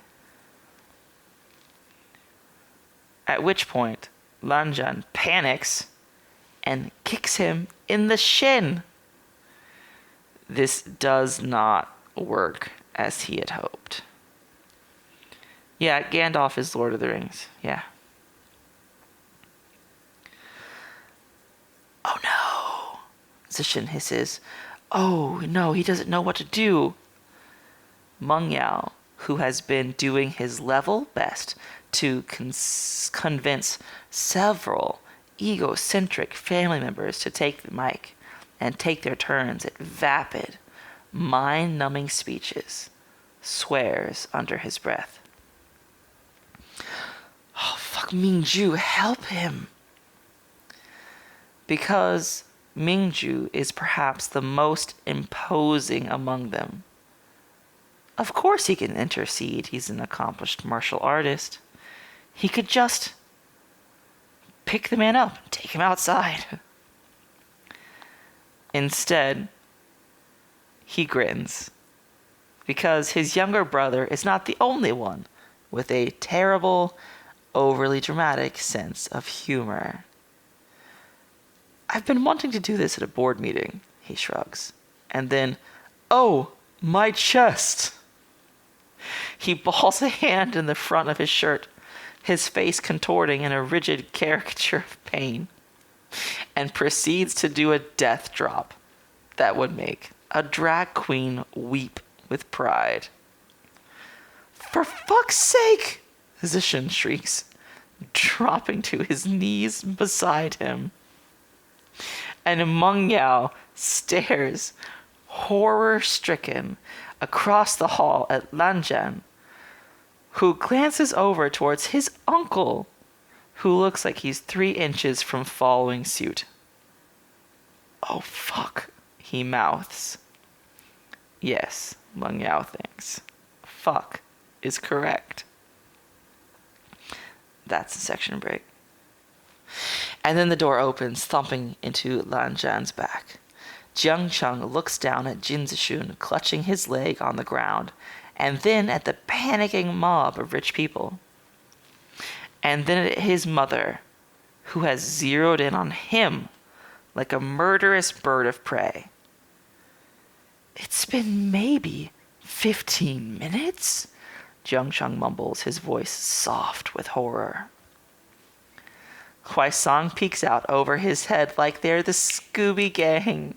At which point, Lan Zhan panics and kicks him in the shin. This does not work as he had hoped. Yeah, Gandalf is Lord of the Rings. Yeah. Oh no, Zixun hisses. Oh no, he doesn't know what to do. Meng Yao, who has been doing his level best to convince several egocentric family members to take the mic and take their turns at vapid, mind-numbing speeches, swears under his breath. Oh, fuck, Mingju, help him. Because Mingju is perhaps the most imposing among them. Of course he can intercede. He's an accomplished martial artist. He could just pick the man up and take him outside. Instead, he grins. Because his younger brother is not the only one with a terrible, overly dramatic sense of humor. I've been wanting to do this at a board meeting, he shrugs. And then, oh, my chest! He balls a hand in the front of his shirt, his face contorting in a rigid caricature of pain, and proceeds to do a death drop that would make a drag queen weep with pride. For fuck's sake! Zixun shrieks, dropping to his knees beside him. And Meng Yao stares, horror-stricken, across the hall at Lan Zhan, who glances over towards his uncle, who looks like he's 3 inches from following suit. Oh fuck, he mouths. Yes, Meng Yao thinks. Fuck is correct. That's a section break. And then the door opens, thumping into Lan Zhan's back. Jiang Cheng looks down at Jin Zixun, clutching his leg on the ground, and then at the panicking mob of rich people. And then at his mother, who has zeroed in on him like a murderous bird of prey. It's been maybe 15 minutes? Jiangsheng mumbles, his voice soft with horror. Huaisong peeks out over his head like they're the Scooby Gang,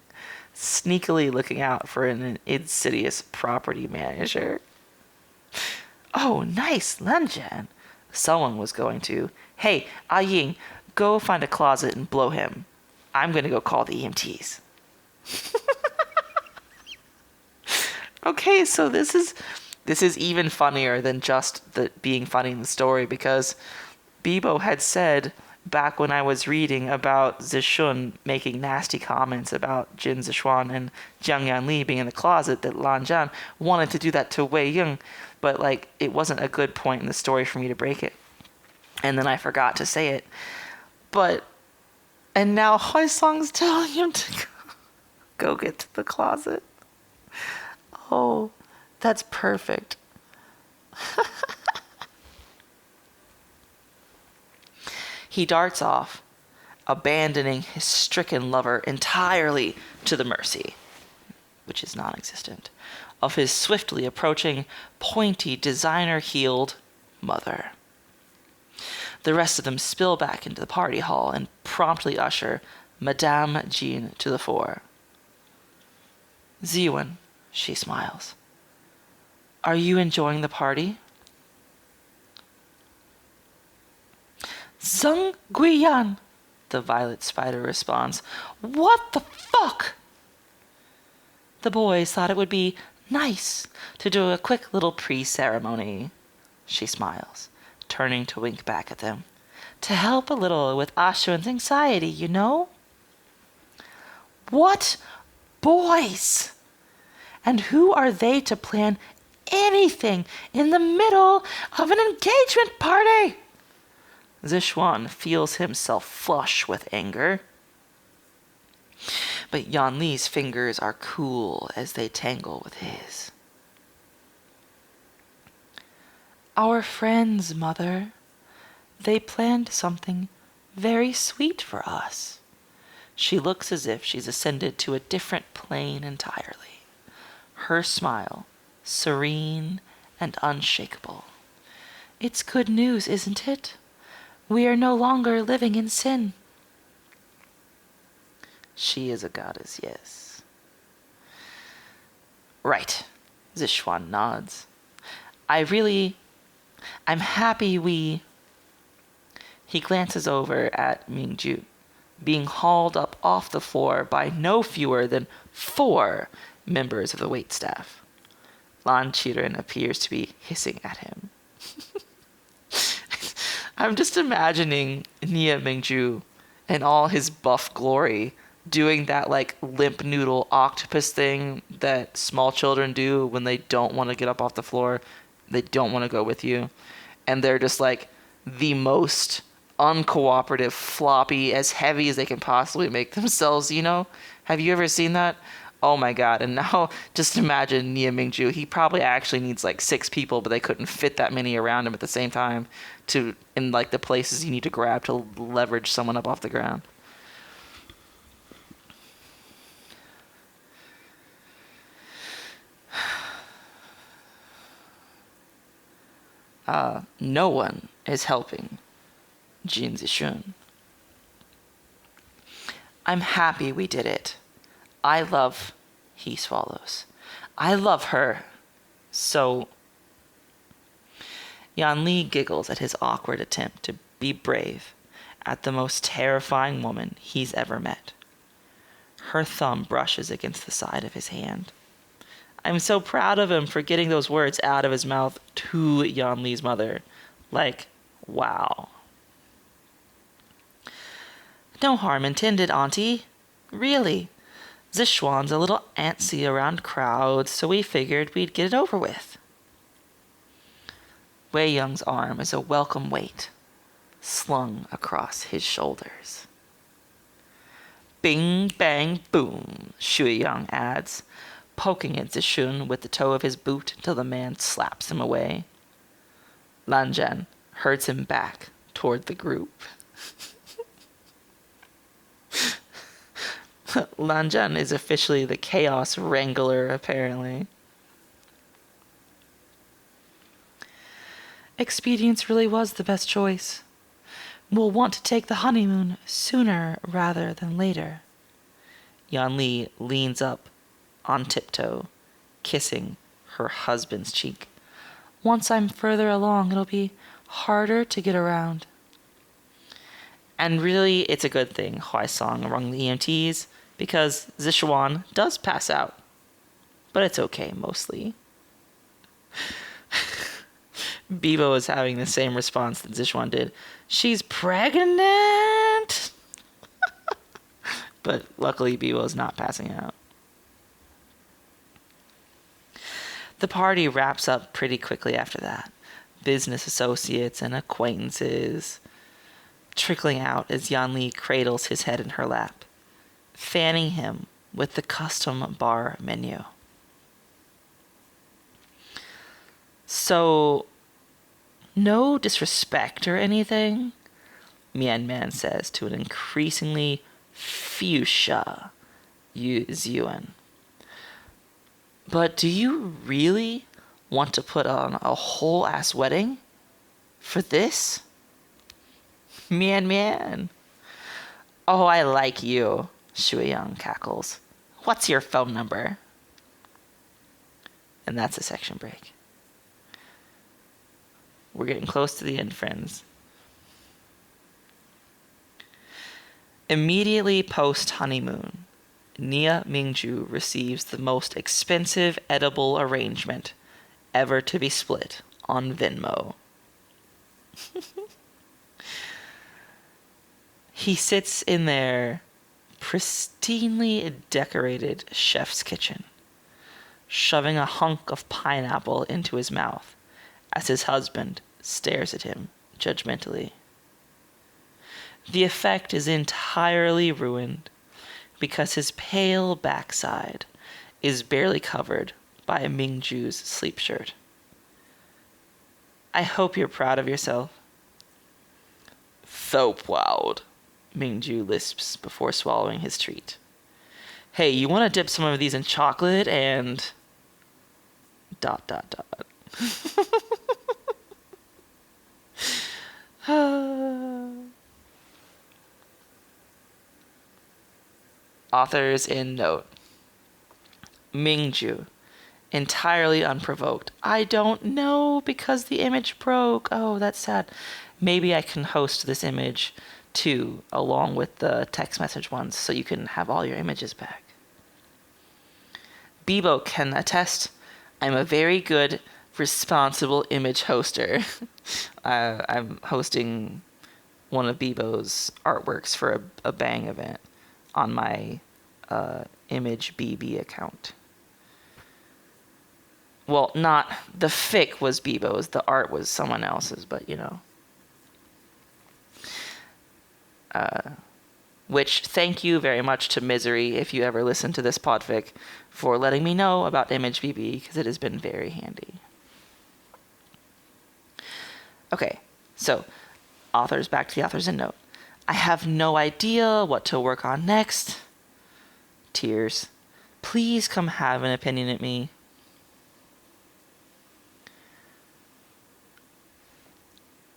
sneakily looking out for an insidious property manager. Oh, nice, Lanjian. Someone was going to. Hey, Ah Ying, go find a closet and blow him. I'm going to go call the EMTs. Okay, so this is even funnier than just the being funny in the story, because Bibo had said back when I was reading about Zishun making nasty comments about Jin Zishuan and Jiang Yanli being in the closet that Lan Zhan wanted to do that to Wei Ying, but like it wasn't a good point in the story for me to break it. And then I forgot to say it. And now Huaisong's telling him to go get to the closet. Oh, that's perfect. He darts off, abandoning his stricken lover entirely to the mercy, which is non-existent, of his swiftly approaching, pointy, designer-heeled mother. The rest of them spill back into the party hall and promptly usher Madame Jean to the fore. Ziwen, she smiles. Are you enjoying the party? Zeng Guiyan, the violet spider responds. What the fuck? The boys thought it would be nice to do a quick little pre-ceremony. She smiles, turning to wink back at them. To help a little with Ashuan's anxiety, you know? What boys? And who are they to plan anything in the middle of an engagement party? Zishuan feels himself flush with anger. But Yan Li's fingers are cool as they tangle with his. Our friends, Mother. They planned something very sweet for us. She looks as if she's ascended to a different plane entirely. Her smile, serene and unshakable. It's good news, isn't it? We are no longer living in sin. She is a goddess, yes. Right, Zishuan nods. I'm happy we... He glances over at Mingju, being hauled up off the floor by no fewer than 4 members of the waitstaff. Lan Qiren appears to be hissing at him. I'm just imagining Nia Mingju in all his buff glory doing that like limp noodle octopus thing that small children do when they don't want to get up off the floor. They don't want to go with you. And they're just like the most uncooperative, floppy, as heavy as they can possibly make themselves, you know? Have you ever seen that? Oh my god. And now just imagine Nia Mingju. He probably actually needs like 6 people, but they couldn't fit that many around him at the same time in like the places you need to grab to leverage someone up off the ground. No one is helping Jin Zishun. I'm happy we did it. He swallows. I love her. So... Yan Li giggles at his awkward attempt to be brave at the most terrifying woman he's ever met. Her thumb brushes against the side of his hand. I'm so proud of him for getting those words out of his mouth to Yan Li's mother. Like, wow. No harm intended, Auntie. Really. Zishuan's a little antsy around crowds, so we figured we'd get it over with. Wei Ying's arm is a welcome weight, slung across his shoulders. Bing, bang, boom, Shui Yang adds, poking at Zishun with the toe of his boot until the man slaps him away. Lan Zhan herds him back toward the group. Lan Zhan is officially the chaos wrangler, apparently. expedience really was the best choice. We'll want to take the honeymoon sooner rather than later. Xuanli leans up on tiptoe, kissing her husband's cheek. Once I'm further along, it'll be harder to get around. And really, it's a good thing Huaisong among the EMTs, because Zishuan does pass out. But it's okay, mostly. Bibo is having the same response that Zishuan did. She's pregnant! But luckily, Bibo is not passing out. The party wraps up pretty quickly after that. Business associates and acquaintances trickling out as Xuanli cradles his head in her lap, fanning him with the custom bar menu. So, no disrespect or anything, Mian Man says to an increasingly fuchsia Yuan. But do you really want to put on a whole ass wedding for this? Mian. Oh, I like you, Shuiyang cackles. What's your phone number? And that's a section break. We're getting close to the end, friends. Immediately post-honeymoon, Nia Mingju receives the most expensive edible arrangement ever to be split on Venmo. He sits in their pristinely decorated chef's kitchen, shoving a hunk of pineapple into his mouth as his husband stares at him judgmentally. The effect is entirely ruined because his pale backside is barely covered by Mingju's sleep shirt. I hope you're proud of yourself. So proud, Mingju lisps before swallowing his treat. Hey, you want to dip some of these in chocolate and... ... Authors in note. Mingju, entirely unprovoked. I don't know because the image broke. Oh, that's sad. Maybe I can host this image too, along with the text message ones, so you can have all your images back. Bibo can attest I'm a very good, responsible image hoster. I'm hosting one of Bibo's artworks for a Bang event on my Image BB account. Well, not the fic was Bibo's, the art was someone else's, but you know. Which, thank you very much to Misery, if you ever listen to this podfic, for letting me know about Image BB, because it has been very handy. Okay, so, back to the authors in note. I have no idea what to work on next. Tears. Please come have an opinion at me.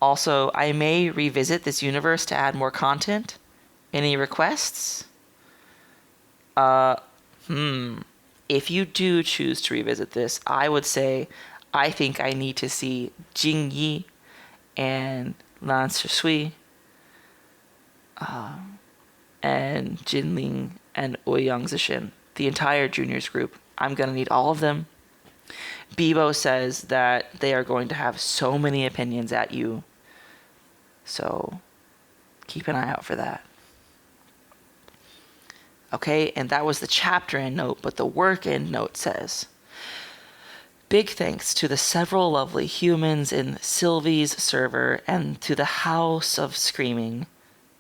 Also, I may revisit this universe to add more content. Any requests? If you do choose to revisit this, I would say I think I need to see Jing Yi and Lan Shui, and Jinling and Ouyang Zishin, the entire juniors group. I'm going to need all of them. Bibo says that they are going to have so many opinions at you. So keep an eye out for that. Okay, and that was the chapter end note, but the work end note says, big thanks to the several lovely humans in Sylvie's server and to the House of Screaming,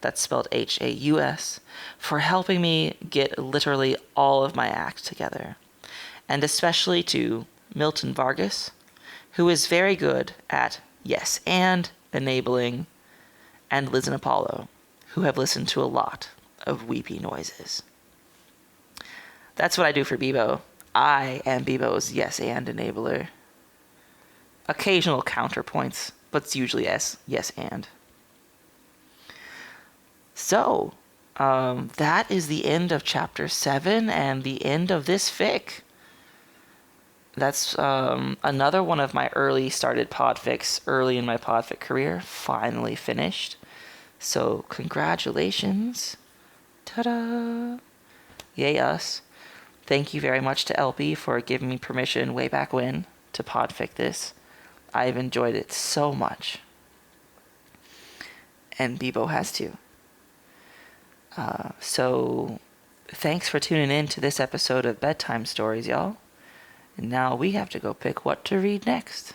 that's spelled Haus, for helping me get literally all of my act together. And especially to Milton Vargas, who is very good at yes and enabling, and Liz and Apollo, who have listened to a lot of weepy noises. That's what I do for Bibo. I am Bibo's yes and enabler. Occasional counterpoints but it's usually yes and. So, that is the end of chapter 7 and the end of this fic. That's another one of my early started podfics early in my podfic career, finally finished. So congratulations. Ta-da! Yay us. Thank you very much to Elpie for giving me permission way back when to podfic this. I've enjoyed it so much. And Bebo has too. So thanks for tuning in to this episode of Bedtime Stories, y'all. And now we have to go pick what to read next.